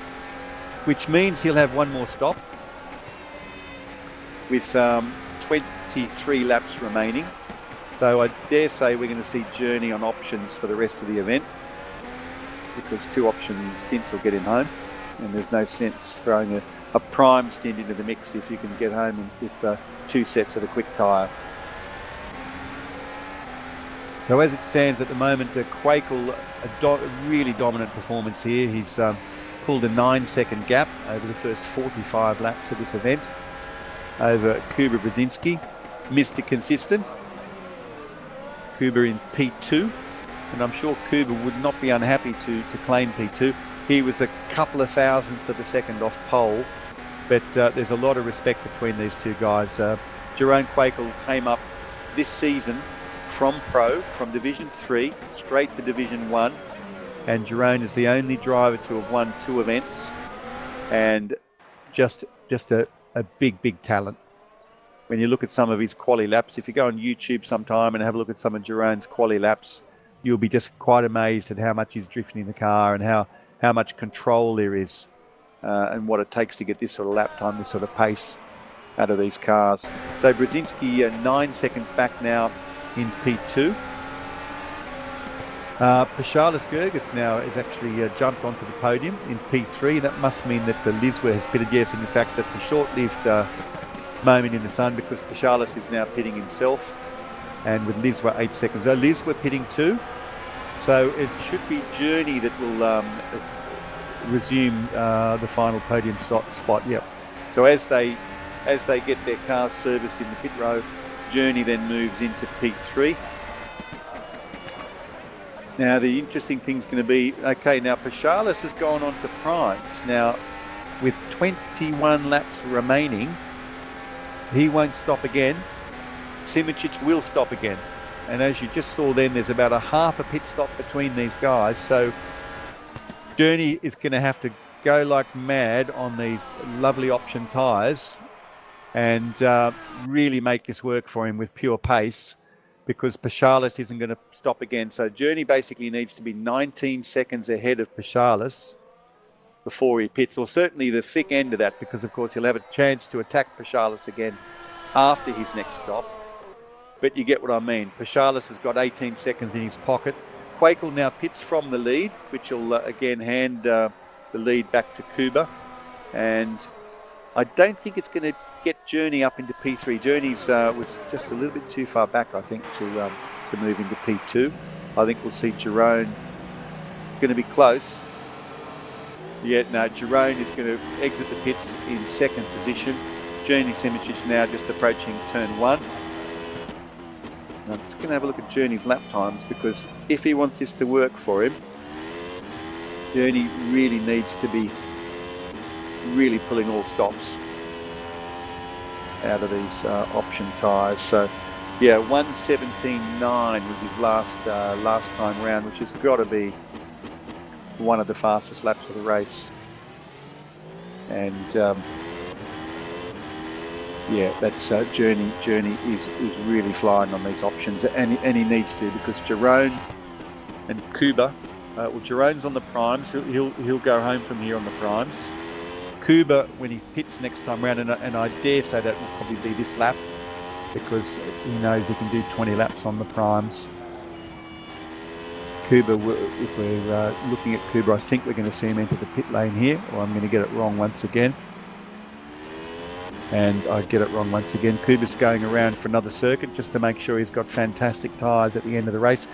which means he'll have one more stop with 23 laps remaining. So I dare say we're going to see Journey on options for the rest of the event, because 2 option stints will get him home, and there's no sense throwing a prime stint into the mix if you can get home with 2 sets of the quick tyre. So as it stands at the moment, Quakel, a really dominant performance here. He's pulled a 9-second gap over the first 45 laps of this event over Kuba Brzezinski. Mr. Consistent. Kuba in P2, and I'm sure Kuba would not be unhappy to claim P2. He was a couple of thousandths of a second off pole, but there's a lot of respect between these two guys. Jerome Quakel came up this season from Division 3 straight to Division 1, and Jerome is the only driver to have won 2 events, and just a a big talent. When you look at some of his quali laps, if you go on YouTube sometime and have a look at some of Jeroen's quali laps, you'll be just quite amazed at how much he's drifting the car and how much control there is and what it takes to get this sort of lap time, this sort of pace out of these cars. So Brzezinski 9 seconds back now in P2. Paschalis Gerges now has actually jumped onto the podium in P3. That must mean that the Liswa has pitted. Yes, and in fact that's a short-lived moment in the sun, because Paschalis is now pitting himself, and with Liswa 8 seconds. So Liswa pitting too. So it should be Journey that will resume the final podium spot. Yep. So as they get their cars serviced in the pit row, Journey then moves into P3. Now the interesting thing's going to be, okay, now Paschalis has gone on to primes. Now with 21 laps remaining, he won't stop again. Simičić will stop again. And as you just saw then, there's about a half a pit stop between these guys. So Journey is going to have to go like mad on these lovely option tyres and really make this work for him with pure pace, because Paschalis isn't going to stop again. So Journey basically needs to be 19 seconds ahead of Paschalis before he pits, or certainly the thick end of that, because of course he'll have a chance to attack Paschalis again after his next stop. But you get what I mean. Paschalis has got 18 seconds in his pocket. Quakel now pits from the lead, which will again hand the lead back to Kuba. And I don't think it's going to get Journey up into P3. Journey's was just a little bit too far back, I think, to move into P2. I think we'll see Jeroen going to be close. Yeah, no, Jeroen is going to exit the pits in second position. Journey Simičić now just approaching turn 1. And I'm just going to have a look at Journey's lap times, because if he wants this to work for him, Journey really needs to be really pulling all stops out of these option tyres. So yeah, 1:17.9 was his last time round, which has got to be one of the fastest laps of the race. And yeah, that's Journey is really flying on these options, and he needs to, because Jeroen and Kuba, well, Jeroen's on the primes, he'll go home from here on the primes. Kuba, when he pits next time round, and I dare say that will probably be this lap, because he knows he can do 20 laps on the primes. Kuba, if we're looking at Kuba, I think we're going to see him enter the pit lane here, or I'm going to get it wrong once again. And I get it wrong once again. Kuba's going around for another circuit just to make sure he's got fantastic tyres at the end of the race.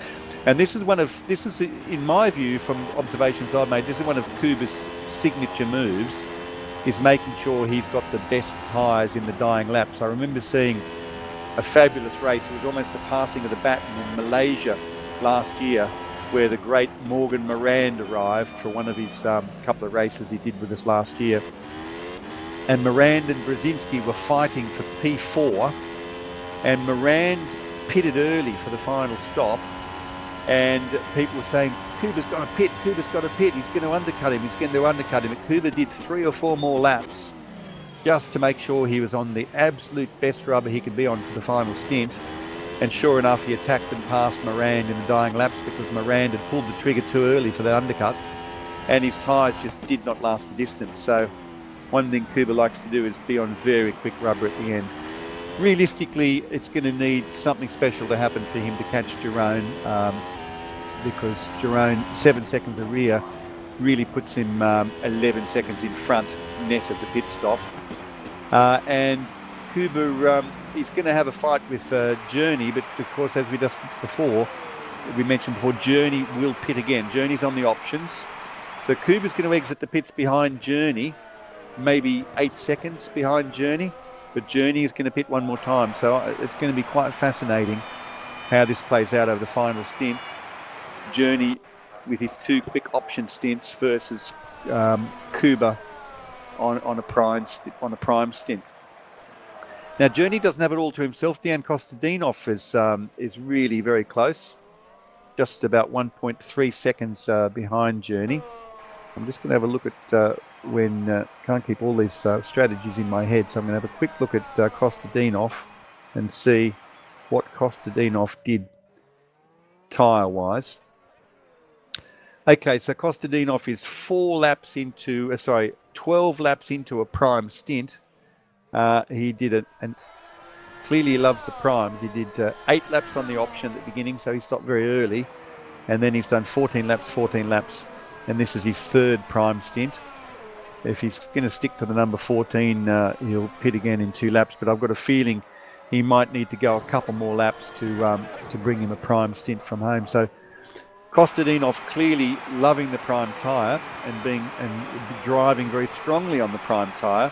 And this is in my view, from observations I've made, this is one of Kuba's signature moves, is making sure he's got the best tyres in the dying laps. I remember seeing a fabulous race. It was almost the passing of the baton in Malaysia last year, where the great Morgan Morand arrived for one of his couple of races he did with us last year. And Morand and Brzezinski were fighting for P4, and Morand pitted early for the final stop, and people were saying, Kuba's got to pit, he's going to undercut him. But Kuba did 3 or 4 more laps just to make sure he was on the absolute best rubber he could be on for the final stint. And sure enough, he attacked and passed Morand in the dying laps, because Morand had pulled the trigger too early for that undercut, and his tyres just did not last the distance. So one thing Kuba likes to do is be on very quick rubber at the end. Realistically, it's going to need something special to happen for him to catch Jeroen, because Jeroen, 7 seconds of rear, really puts him 11 seconds in front net of the pit stop. And Kuba is going to have a fight with Journey, but of course, as we mentioned before, Journey will pit again. Journey's on the options. So Kuba's going to exit the pits behind Journey, maybe 8 seconds behind Journey, but Journey is going to pit one more time. So it's going to be quite fascinating how this plays out over the final stint. Journey with his 2 quick option stints versus Kuba on a prime stint. Now Journey doesn't have it all to himself. Dejan Kostadinov is really very close, just about 1.3 seconds behind Journey. I'm just going to have a look at can't keep all these strategies in my head, so I'm going to have a quick look at Kostadinov and see what Kostadinov did tyre-wise. Okay, so Kostadinov is 12 laps into a prime stint. He did clearly he loves the primes. He did 8 laps on the option at the beginning, so he stopped very early. And then he's done 14 laps, and this is his 3rd prime stint. If he's going to stick to the number 14, he'll pit again in 2 laps, but I've got a feeling he might need to go a couple more laps to bring him a prime stint from home. So Kostadinov clearly loving the prime tyre and driving very strongly on the prime tyre.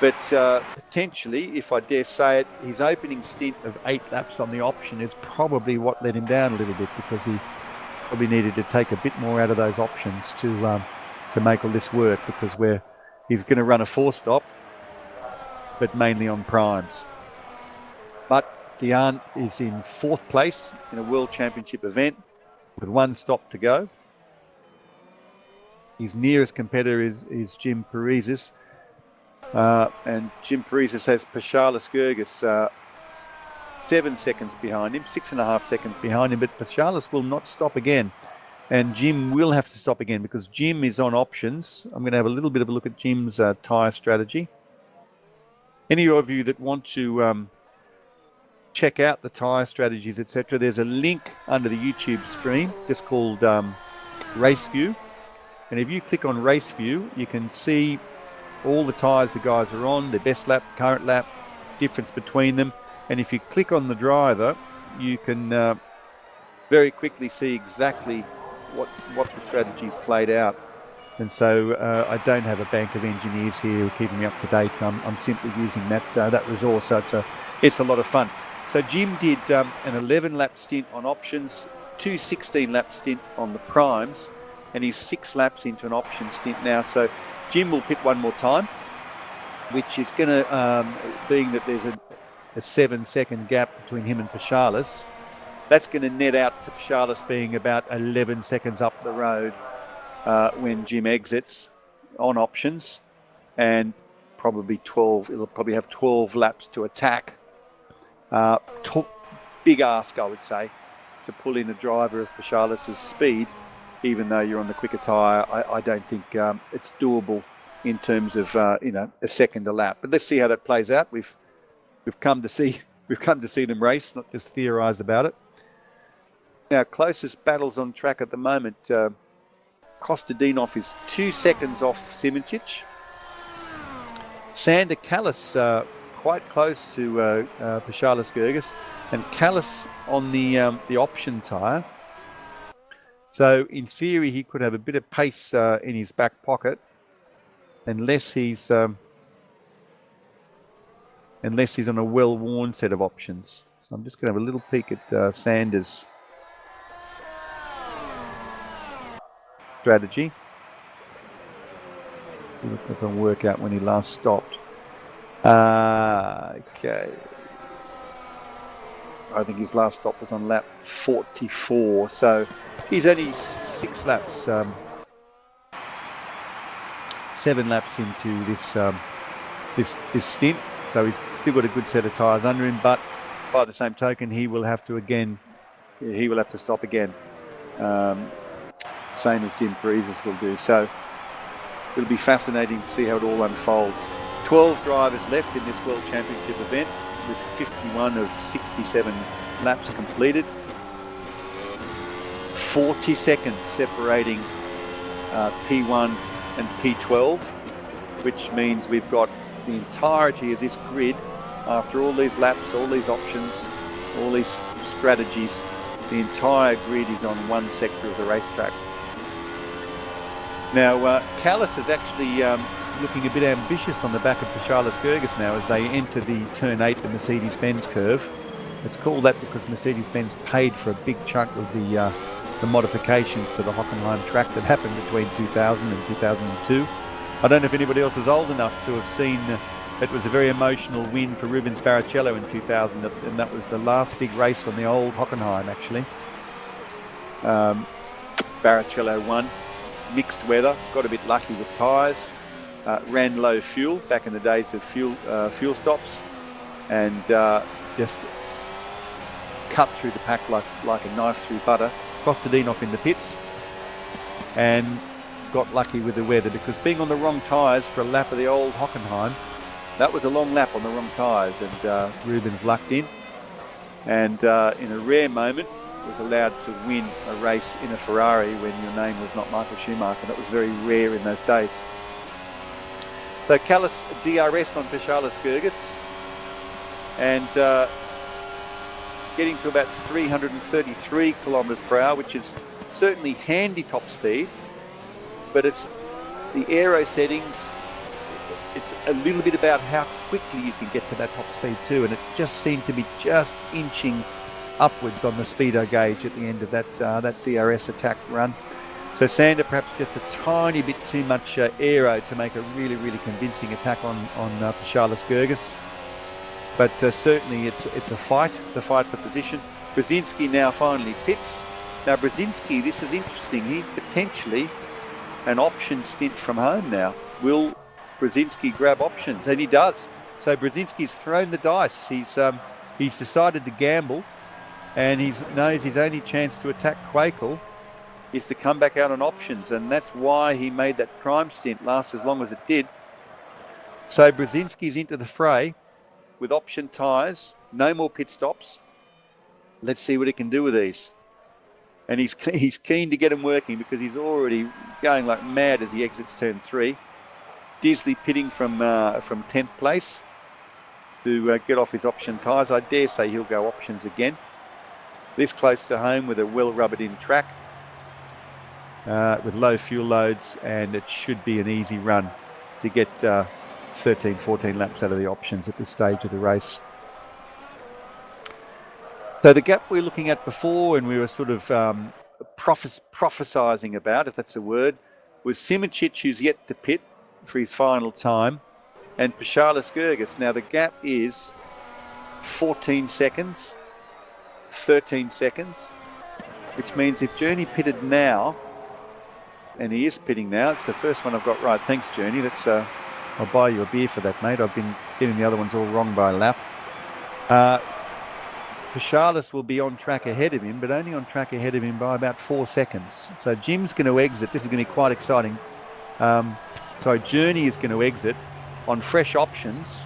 But potentially, if I dare say it, his opening stint of 8 laps on the option is probably what let him down a little bit, because he probably needed to take a bit more out of those options to make all this work, because he's going to run a 4-stop, but mainly on primes. But Diane is in 4th place in a World Championship event with 1 stop to go. His nearest competitor is Jim Parizis. And Jim Parizis has Paschalis Gergis 7 seconds behind him, 6.5 seconds behind him, but Paschalis will not stop again. And Jim will have to stop again because Jim is on options. I'm going to have a little bit of a look at Jim's tyre strategy. Any of you that want to check out the tyre strategies, etc., there's a link under the YouTube screen just called Race View. And if you click on Race View, you can see all the tyres the guys are on, their best lap, current lap, difference between them. And if you click on the driver, you can very quickly see exactly what the strategy's played out. And so I don't have a bank of engineers here who are keeping me up to date. I'm simply using that resource, so it's a lot of fun. So Jim did an 11-lap stint on options, 2 16-lap stint on the primes, and he's 6 laps into an option stint now. So Jim will pit one more time, which is going to, being that there's a 7-second gap between him and Paschalis, that's going to net out to Paschalis being about 11 seconds up the road when Jim exits on options, and probably 12. It'll probably have 12 laps to attack. Big ask, I would say, to pull in a driver of Paschalis' speed, even though you're on the quicker tyre. I don't think it's doable in terms of a second a lap. But let's see how that plays out. We've come to see them race, not just theorise about it. Now, closest battles on track at the moment. Kostadinov is 2 seconds off Simoncic. Sander Callis quite close to Paschalis Gergis, and Callis on the option tyre. So in theory, he could have a bit of pace in his back pocket, unless he's on a well-worn set of options. So I'm just going to have a little peek at Sanders' strategy. See if I can work out when he last stopped. Okay. I think his last stop was on lap 44, so he's only 6 laps, 7 laps into this stint. So he's still got a good set of tyres under him, but by the same token, he will have to stop again, same as Jim Parizis will do. So it'll be fascinating to see how it all unfolds. 12 drivers left in this World Championship event, with 51 of 67 laps completed. 40 seconds separating P1 and P12, which means we've got the entirety of this grid, after all these laps, all these options, all these strategies, the entire grid is on one sector of the racetrack. Now, Callis is actually looking a bit ambitious on the back of Paschalis Gergis now as they enter the turn 8, the Mercedes-Benz curve. It's called that because Mercedes-Benz paid for a big chunk of the modifications to the Hockenheim track that happened between 2000 and 2002. I don't know if anybody else is old enough to have seen it was a very emotional win for Rubens Barrichello in 2000, and that was the last big race on the old Hockenheim, actually. Barrichello won. mixed weather, got a bit lucky with tyres, ran low fuel back in the days of fuel stops, and just cut through the pack like a knife through butter. Kostadinov in the pits, and got lucky with the weather, because being on the wrong tyres for a lap of the old Hockenheim, that was a long lap on the wrong tyres, and Rubens lucked in, and in a rare moment was allowed to win a race in a Ferrari when your name was not Michael Schumacher. That was very rare in those days. So Callis DRS on Paschalis Gerges, and getting to about 333 kilometres per hour, which is certainly handy top speed, but it's the aero settings, it's a little bit about how quickly you can get to that top speed too, and it just seemed to be just inching upwards on the speedo gauge at the end of that DRS attack run. So Sander perhaps just a tiny bit too much aero to make a really convincing attack on Paschalis Gerges. But certainly it's a fight. It's a fight for position. Brzezinski now finally pits. Now Brzezinski, this is interesting. He's potentially an option stint from home now. Will Brzezinski grab options? And he does. So Brzezinski's thrown the dice. He's decided to gamble, and he knows his only chance to attack Quakel is to come back out on options, and that's why he made that prime stint last as long as it did. So Brzezinski's into the fray with option tyres, no more pit stops. Let's see what he can do with these. And he's keen to get them working, because he's already going like mad as he exits turn 3. Disley pitting from 10th place to get off his option tyres. I dare say he'll go options again. This close to home with a well rubbered in track with low fuel loads, and it should be an easy run to get 13, 14 laps out of the options at this stage of the race. So the gap we were looking at before, and we were sort of prophesying about, if that's a word, was Simoncic, who's yet to pit for his final time, and Paschalis Gerges. Now the gap is 14 seconds, 13 seconds, which means if Journey pitted now, and he is pitting now, it's the first one I've got right. Thanks, Journey. That's I'll buy you a beer for that, mate. I've been getting the other ones all wrong by a lap. Paschalis will be on track ahead of him, but only on track ahead of him by about 4 seconds. So Jim's going to exit. This is going to be quite exciting. Journey is going to exit on fresh options,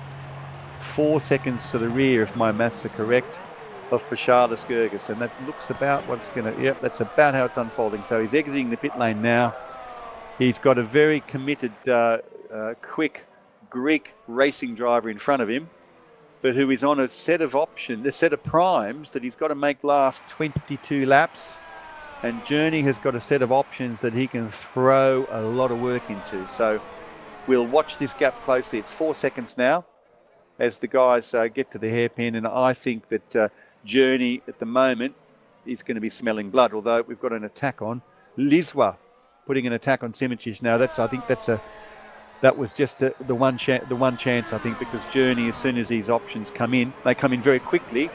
4 seconds to the rear, if my maths are correct, of Paschalis Gerges, and that looks about what's going to, yep, that's about how it's unfolding. So he's exiting the pit lane now. He's got a very committed, quick Greek racing driver in front of him, but who is on a set of options, a set of primes that he's got to make last 22 laps. And Journey has got a set of options that he can throw a lot of work into. So we'll watch this gap closely. It's 4 seconds now as the guys get to the hairpin, and I think that Journey at the moment is going to be smelling blood, although we've got an attack on Liswa, putting an attack on Simoncic. Now that was just the one chance, I think, because Journey, as soon as these options come in, they come in very quickly.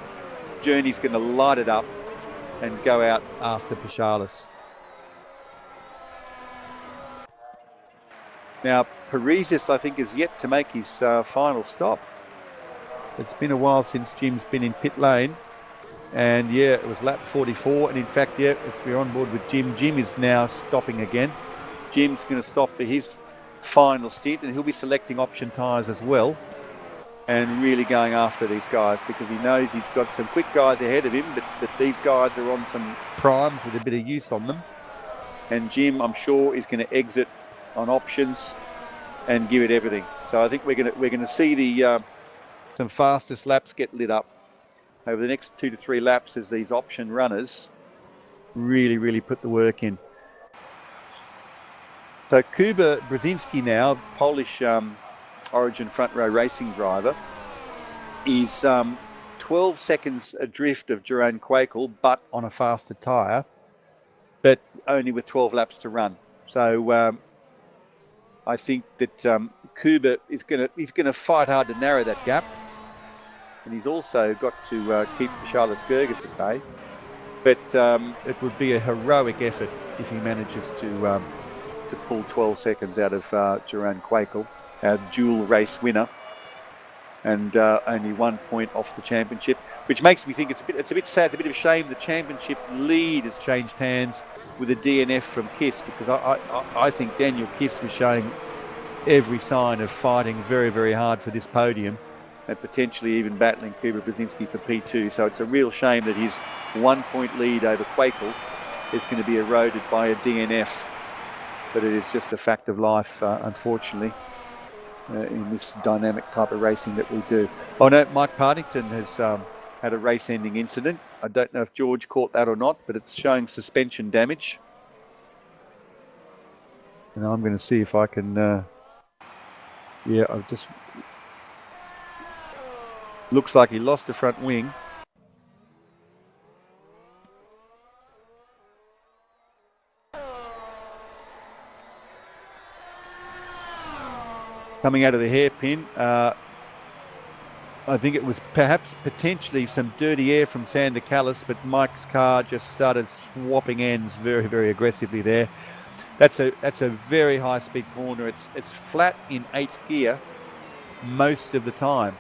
Journey's going to light it up and go out after Paschalis. Now Parizis, I think, is yet to make his final stop. It's been a while since Jim's been in pit lane, and yeah, it was lap 44, and in fact, yeah, if we're on board with Jim is now stopping again. Jim's going to stop for his final stint, and he'll be selecting option tyres as well, and really going after these guys, because he knows he's got some quick guys ahead of him, but these guys are on some primes with a bit of use on them, and Jim, I'm sure, is going to exit on options and give it everything. So I think we're going to see the some fastest laps get lit up over the next 2 to 3 laps as these option runners really put the work in. So Kuba Brzezinski now, Polish Origin front row racing driver, is 12 seconds adrift of Jerome Quakel, but on a faster tyre, but only with 12 laps to run. So I think that Kuba is going to fight hard to narrow that gap, and he's also got to keep Paschalis Gerges at bay. But it would be a heroic effort if he manages to to pull 12 seconds out of Duran Quakel, our dual race winner, and only 1 point off the championship, which makes me think it's a bit sad, it's a bit of a shame the championship lead has changed hands with a DNF from Kiss, because I think Daniel Kiss was showing every sign of fighting very, very hard for this podium and potentially even battling Kuba Brzezinski for P2. So it's a real shame that his 1 point lead over Quakel is going to be eroded by a DNF. But it is just a fact of life, unfortunately, in this dynamic type of racing that we do. Oh no, Mike Partington has had a race-ending incident. I don't know if George caught that or not, but it's showing suspension damage. And I'm going to see if I can... yeah, I've just... Looks like he lost the front wing. Coming out of the hairpin, I think it was perhaps potentially some dirty air from Sander Callis, but Mike's car just started swapping ends very, very aggressively there. That's a very high-speed corner. It's flat in 8th gear most of the time,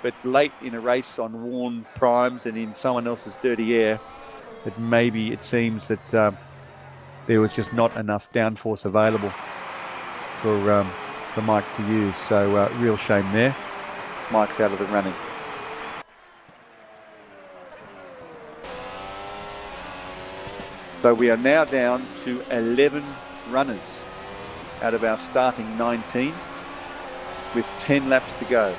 but late in a race on worn primes and in someone else's dirty air, that maybe it seems that there was just not enough downforce available for Mike to use. So real shame there. Mike's out of the running. So we are now down to 11 runners out of our starting 19 with 10 laps to go.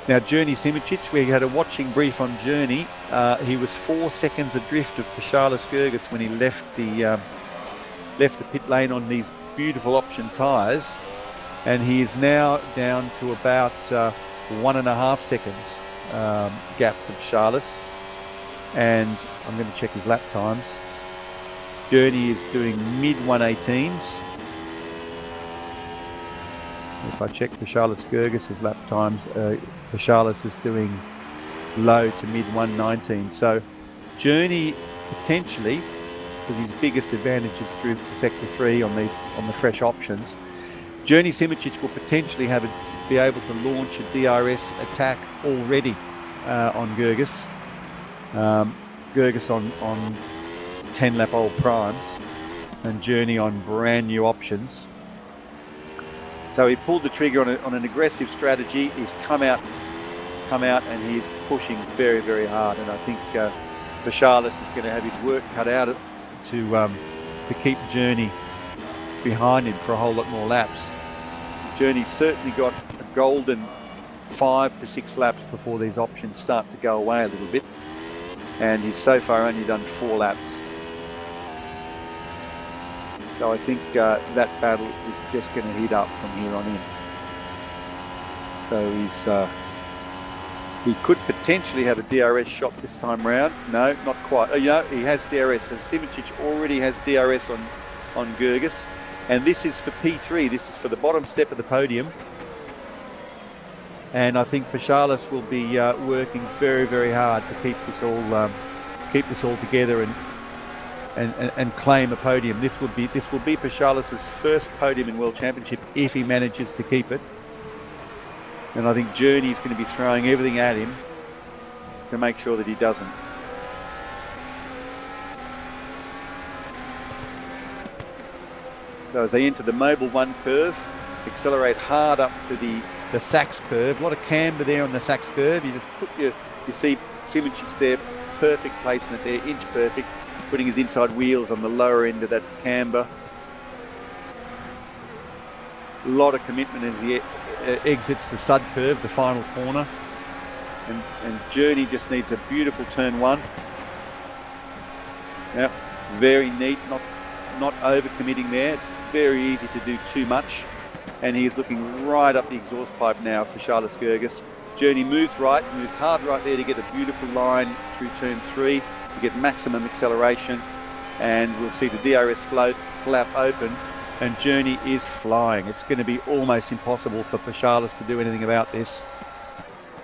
Now Journey Simicic, we had a watching brief on Journey. He was 4 seconds adrift of Paschalis Gergis when he left the pit lane on these beautiful option tyres, and he is now down to about 1.5 seconds gap to Paschalis. And I'm going to check his lap times. Journey is doing mid 118s. If I check Paschalis Gergis's lap times, Paschalis is doing low to mid 119. So Journey potentially, because his biggest advantage is through sector 3 on the fresh options, Journey Simicic will potentially be able to launch a DRS attack already on Gergis. Gergis on 10 lap old primes and Journey on brand new options. So he pulled the trigger on an aggressive strategy. He's come out and he's pushing very, very hard. And I think Paschalis is going to have his work cut out to keep Journey behind him for a whole lot more laps. Journey's certainly got a golden 5 to 6 laps before these options start to go away a little bit. And he's so far only done 4 laps. So I think that battle is just going to heat up from here on in. So he could potentially have a DRS shot this time round. No, not quite. Oh, he has DRS. So Simicic already has DRS on Gergis. And this is for P3. This is for the bottom step of the podium. And I think Paschalis will be working very, very hard to keep this all together and claim a podium. This will be Paschalis' first podium in World Championship if he manages to keep it. And I think Journey's going to be throwing everything at him to make sure that he doesn't. So as they enter the Mobile 1 curve, accelerate hard up to the Sachs curve. A lot of camber there on the Sachs curve. You just put you see Simicic there, perfect placement there, inch perfect, putting his inside wheels on the lower end of that camber. A lot of commitment as he exits the Sud curve, the final corner. And Journey just needs a beautiful turn 1. Yep, very neat, not over-committing there. It's very easy to do too much. And he is looking right up the exhaust pipe now for Paschalis Gergis. Journey moves hard right there to get a beautiful line through turn 3 to get maximum acceleration. And we'll see the DRS flap open, and Journey is flying. It's going to be almost impossible for Paschalis to do anything about this.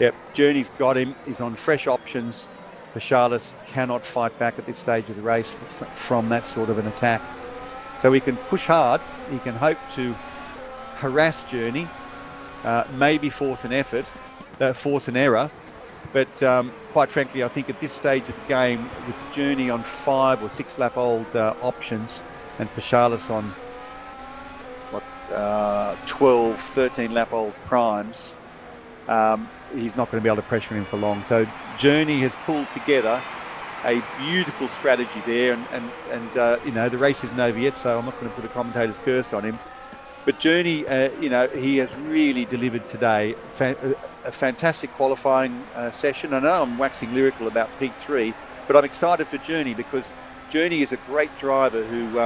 Yep, Journey's got him. He's on fresh options. Paschalis cannot fight back at this stage of the race from that sort of an attack. So he can push hard, he can hope to harass Journey, maybe force an error, but quite frankly I think at this stage of the game, with Journey on 5 or 6 lap old options and Paschalis on 12, 13 lap old primes, he's not going to be able to pressure him for long. So Journey has pulled together a beautiful strategy there, and you know, the race isn't over yet, so I'm not going to put a commentator's curse on him. But Journey, you know, he has really delivered today. A fantastic qualifying session. I know I'm waxing lyrical about P3, but I'm excited for Journey because Journey is a great driver who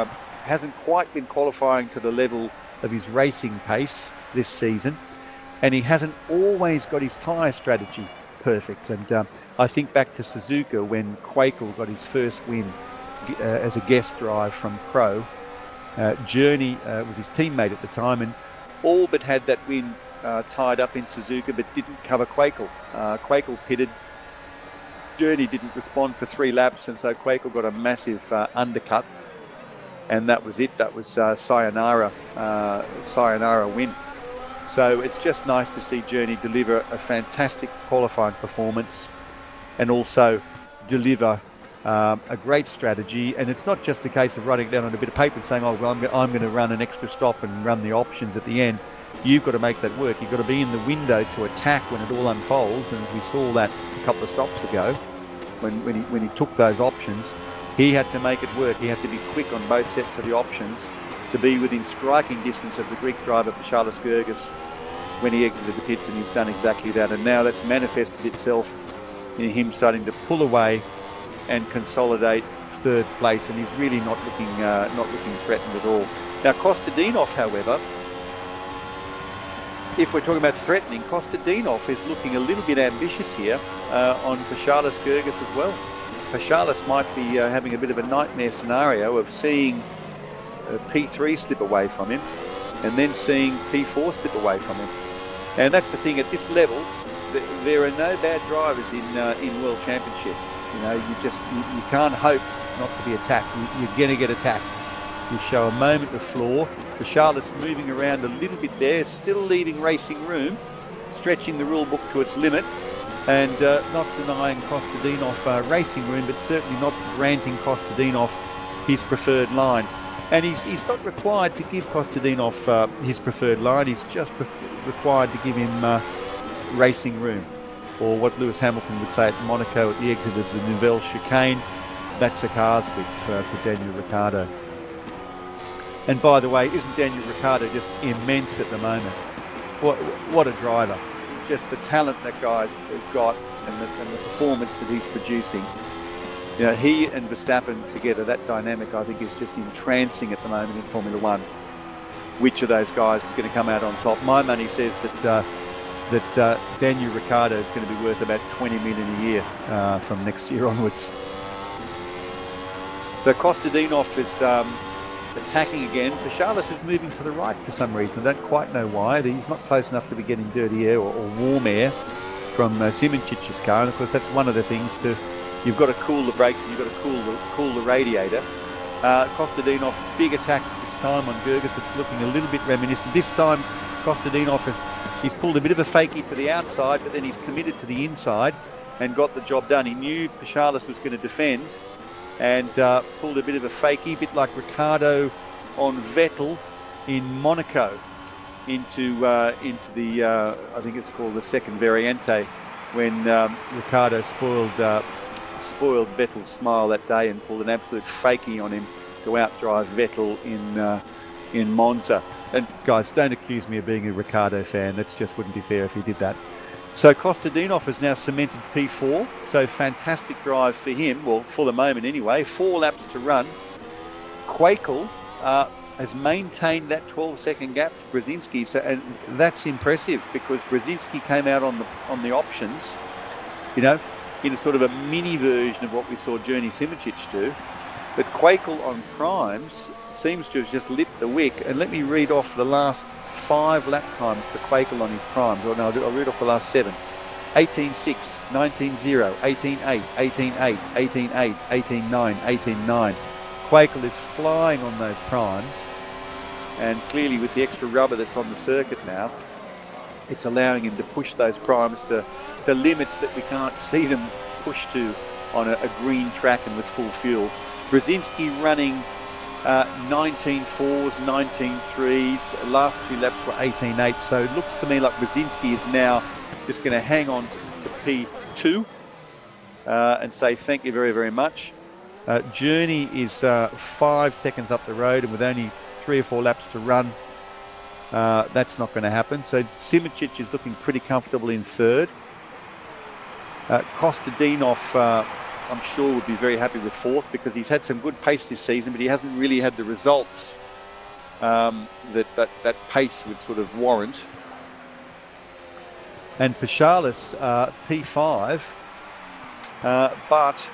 hasn't quite been qualifying to the level of his racing pace this season, and he hasn't always got his tyre strategy perfect. And I think back to Suzuka when Quakel got his first win as a guest drive from Pro. Journey was his teammate at the time and all but had that win tied up in Suzuka, but didn't cover Quakel. Quakel pitted. Journey didn't respond for 3 laps, and so Quakel got a massive undercut, and that was it. That was sayonara win. So it's just nice to see Journey deliver a fantastic qualifying performance and also deliver a great strategy. And it's not just a case of writing it down on a bit of paper and saying, oh, well, I'm going to run an extra stop and run the options at the end. You've got to make that work. You've got to be in the window to attack when it all unfolds. And we saw that a couple of stops ago when he took those options. He had to make it work. He had to be quick on both sets of the options to be within striking distance of the Greek driver Paschalis Gergis when he exited the pits, and he's done exactly that. And now that's manifested itself in him starting to pull away and consolidate 3rd place, and he's really not looking threatened at all. Now Kostadinov, however, if we're talking about threatening, Kostadinov is looking a little bit ambitious here on Paschalis Gergis as well. Paschalis might be having a bit of a nightmare scenario of seeing P3 slip away from him and then seeing P4 slip away from him. And that's the thing, at this level, there are no bad drivers in World Championship. You know, you can't hope not to be attacked. You're going to get attacked. You show a moment of flaw. Paschalis moving around a little bit there, still leaving racing room, stretching the rule book to its limit, and not denying Kostadinov racing room, but certainly not granting Kostadinov his preferred line. And he's not required to give Kostadinov his preferred line. He's just required to give him racing room, or what Lewis Hamilton would say at Monaco at the exit of the Nouvelle Chicane. That's a car's width to Daniel Ricciardo. And by the way, isn't Daniel Ricciardo just immense at the moment? What a driver. Just the talent that guy's got and the performance that he's producing. You know, he and Verstappen together, that dynamic I think is just entrancing at the moment in Formula One. Which of those guys is going to come out on top? My money says that Daniel Ricciardo is going to be worth about 20 million a year from next year onwards. So Kostadinov is attacking again. Paschalis is moving to the right for some reason. I don't quite know why. He's not close enough to be getting dirty air or warm air from Simoncic's car. And of course, that's one of the things you've got to cool the brakes and you've got to cool the radiator. Kostadinov, big attack this time on Gergis. It's looking a little bit reminiscent. This time, Kostadinov he's pulled a bit of a fakie to the outside, but then he's committed to the inside and got the job done. He knew Paschalis was going to defend and pulled a bit of a fakie, a bit like Ricciardo on Vettel in Monaco into the I think it's called the second variante, when Ricciardo spoiled Vettel's smile that day and pulled an absolute fakie on him to outdrive Vettel in Monza. And guys, don't accuse me of being a Ricciardo fan. That just wouldn't be fair if he did that. So Kostadinov has now cemented P4. So fantastic drive for him. Well, for the moment anyway. 4 laps to run. Quakel has maintained that 12-second gap to Brzezinski. So, and that's impressive because Brzezinski came out on the options, you know, in a sort of a mini version of what we saw Journey Simoncic do. But Quakel on primes seems to have just lit the wick. And let me read off the last 5 lap times for Quakel on his primes. Or no, I'll read off the last 7. 18.6, 19.0, 18.8, 18.8, 18.8, 18.9, 18.9. Quakel is flying on those primes, and clearly with the extra rubber that's on the circuit now, it's allowing him to push those primes to limits that we can't see them push to on a green track and with full fuel. Brzezinski running 19.4s, 19.3s. Last 2 laps were 18.8, so it looks to me like Brzezinski is now just going to hang on to P2 and say thank you very, very much. Journey is 5 seconds up the road, and with only 3 or 4 laps to run, that's not going to happen. So Simičić is looking pretty comfortable in 3rd. Kostadinov, I'm sure, would be very happy with 4th because he's had some good pace this season, but he hasn't really had the results that pace would sort of warrant. And Paschalis, P5, but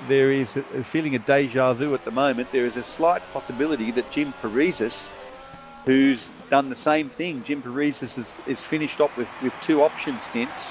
there is a feeling of deja vu at the moment. There is a slight possibility that Jim Parizis, who's done the same thing, Jim Parizis is finished up with 2 option stints,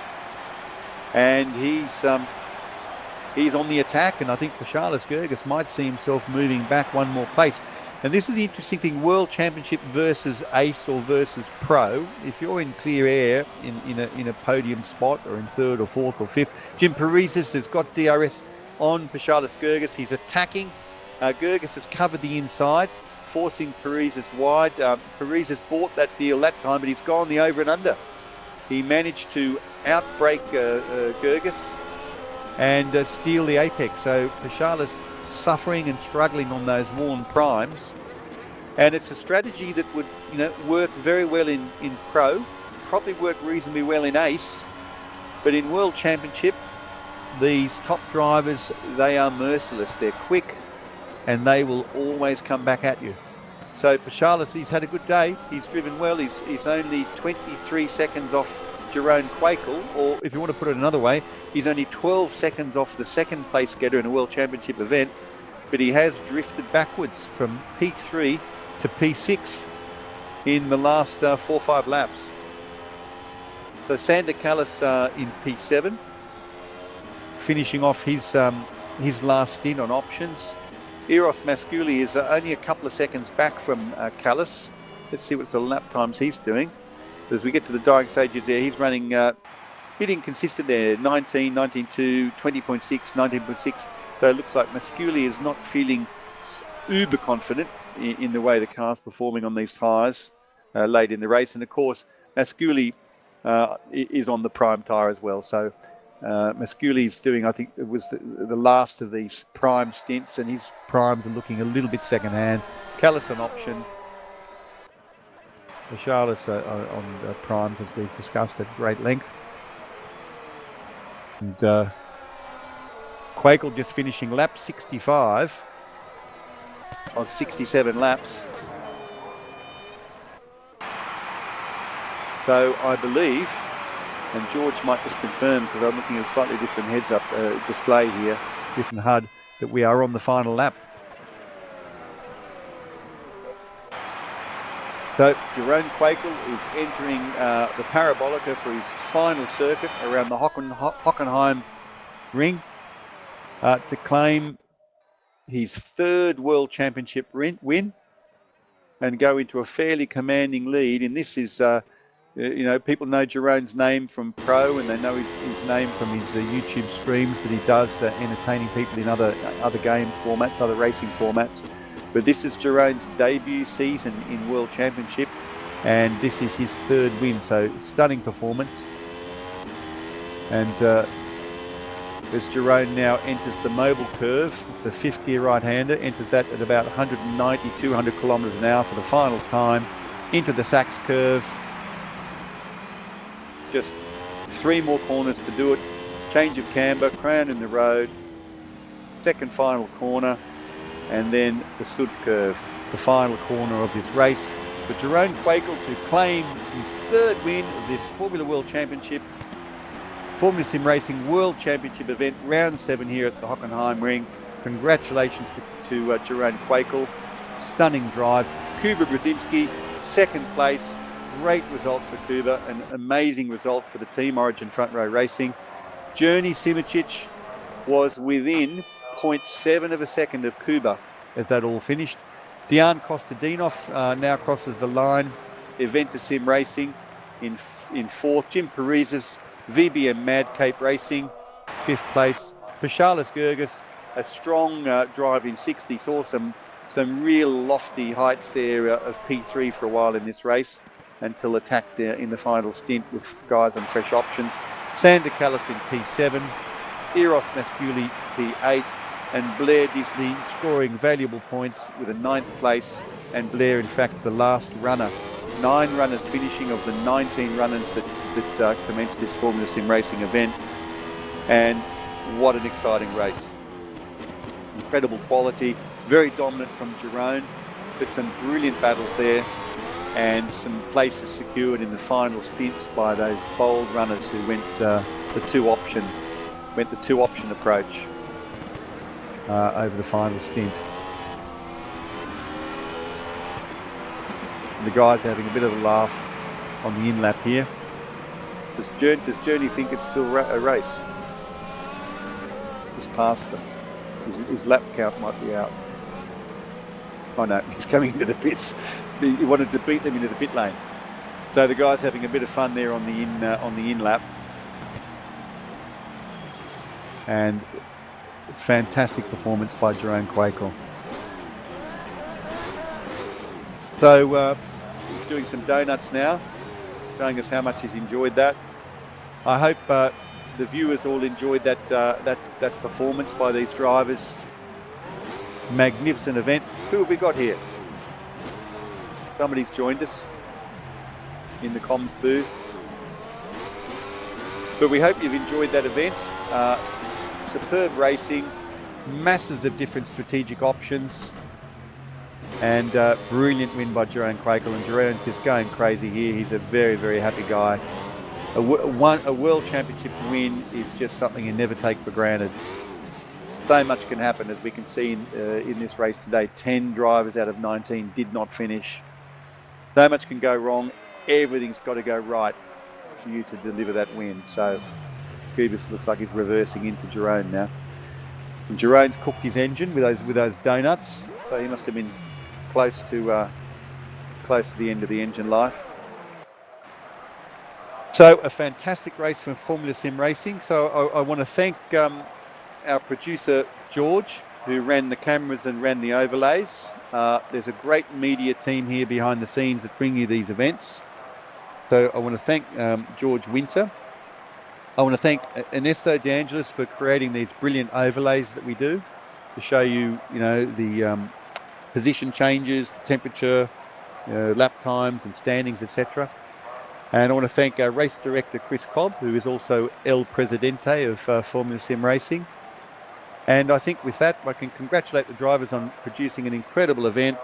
and he's on the attack, and I think Paschalis Gerges might see himself moving back 1 more place. And this is the interesting thing, World Championship versus Ace or versus Pro. If you're in clear air in a podium spot, or in 3rd or 4th or 5th, Jim Parizis has got DRS on Paschalis Gerges. He's attacking. Gerges has covered the inside, forcing Parizis wide. Parizis bought that deal that time, but he's gone the over and under. He managed to outbrake Gerges and steal the apex. So Paschalis suffering and struggling on those worn primes, and it's a strategy that would work very well in Pro, probably work reasonably well in Ace, but in World Championship, these top drivers, they are merciless. They're quick, and they will always come back at you. So Paschalis, he's had a good day. He's driven well. He's only 23 seconds off Jeroen Quakel, or if you want to put it another way, he's only 12 seconds off the 2nd place getter in a World Championship event, but he has drifted backwards from P3 to P6 in the last 4 or 5 laps. So Sander Callis in P7, finishing off his last stint on options. Eros Masculi is only a couple of seconds back from Callis. Let's see what sort of lap times he's doing. As we get to the dying stages there, he's running a bit inconsistent there, 19, 19.2, 20.6, 19.6. So it looks like Masculi is not feeling uber confident in the way the car's performing on these tyres late in the race. And of course, Masculi is on the prime tyre as well. So Masculi's doing, I think it was the last of these prime stints, and his primes are looking a little bit second hand. Callis on option. Paschalis on primes, as we've discussed at great length. And Quakel just finishing lap 65 of 67 laps. So I believe, and George might just confirm, because I'm looking at a slightly different heads-up display here, different HUD, that we are on the final lap. So Jeroen Quakel is entering the Parabolica for his final circuit around the Hockenheim ring to claim his 3rd World Championship win and go into a fairly commanding lead. And this is, people know Jeroen's name from Pro, and they know his name from his YouTube streams that he does, entertaining people in other game formats, other racing formats. But this is Jeroen's debut season in World Championship, and this is his 3rd win. So stunning performance. And as Jeroen now enters the mobile curve, it's a 5th gear right-hander, enters that at about 190, 200 kilometres an hour for the final time, into the Sachs curve. Just 3 more corners to do it. Change of camber, crown in the road, 2nd final corner, and then the Sud curve, the final corner of this race. For Jeroen Quakel to claim his 3rd win of this Formula World Championship, Formula SimRacing World Championship event, round 7 here at the Hockenheim ring. Congratulations to Jeroen Quakel. Stunning drive. Kuba Brzezinski, 2nd place. great result for Kuba, an amazing result for the team, Origin Front Row Racing. Journey Simicic was within 0.7 of a second of Kuba as that all finished. Dejan Kostadinov now crosses the line. Eventa Sim Racing in fourth. Jim Parizes, VBM Mad Cape Racing, fifth place. Pashalis Gergis, a strong drive in sixth. He saw some real lofty heights there of P3 for a while in this race until attacked in the final stint with guys on fresh options. Sander Callis in P7, Eros Masculi P8, and Blair Disney scoring valuable points with a ninth place, and Blair in fact the last runner. 9 runners finishing of the 19 runners that commenced this Formula Sim Racing event, and what an exciting race. Incredible quality, very dominant from Jerome, but some brilliant battles there, and some places secured in the final stints by those bold runners who went the two option approach over the final stint. And the guys are having a bit of a laugh on the in lap here. Does Journey think it's still a race? Just past them. His lap count might be out. Oh no, he's coming into the pits. He wanted to beat them into the pit lane. So the guy's having a bit of fun there on the in lap. And fantastic performance by Jerome Quakel. So he's doing some donuts now, showing us how much he's enjoyed that. I hope the viewers all enjoyed that performance by these drivers. Magnificent event. Who have we got here? Somebody's joined us in the comms booth. But we hope you've enjoyed that event. Superb racing, masses of different strategic options, and brilliant win by Jerome Quakel. And Jerome's just going crazy here. He's a very, very happy guy. A World Championship win is just something you never take for granted. So much can happen, as we can see in this race today. 10 drivers out of 19 did not finish. So much can go wrong. Everything's got to go right for you to deliver that win. So Kubis looks like he's reversing into Jerome now. And Jerome's cooked his engine with those donuts, so he must have been close to the end of the engine life. So a fantastic race from Formula Sim Racing. So I want to thank our producer Georg, who ran the cameras and ran the overlays. There's a great media team here behind the scenes that bring you these events. So I want to thank George Winter. I want to thank Ernesto De Angelis for creating these brilliant overlays that we do to show you, the position changes, the temperature, lap times and standings, etc. And I want to thank our race director Chris Cobb, who is also El Presidente of Formula Sim Racing. And I think with that, I can congratulate the drivers on producing an incredible event.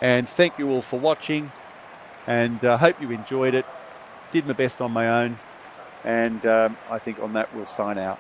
And thank you all for watching. And I hope you enjoyed it. Did my best on my own. And I think on that we'll sign out.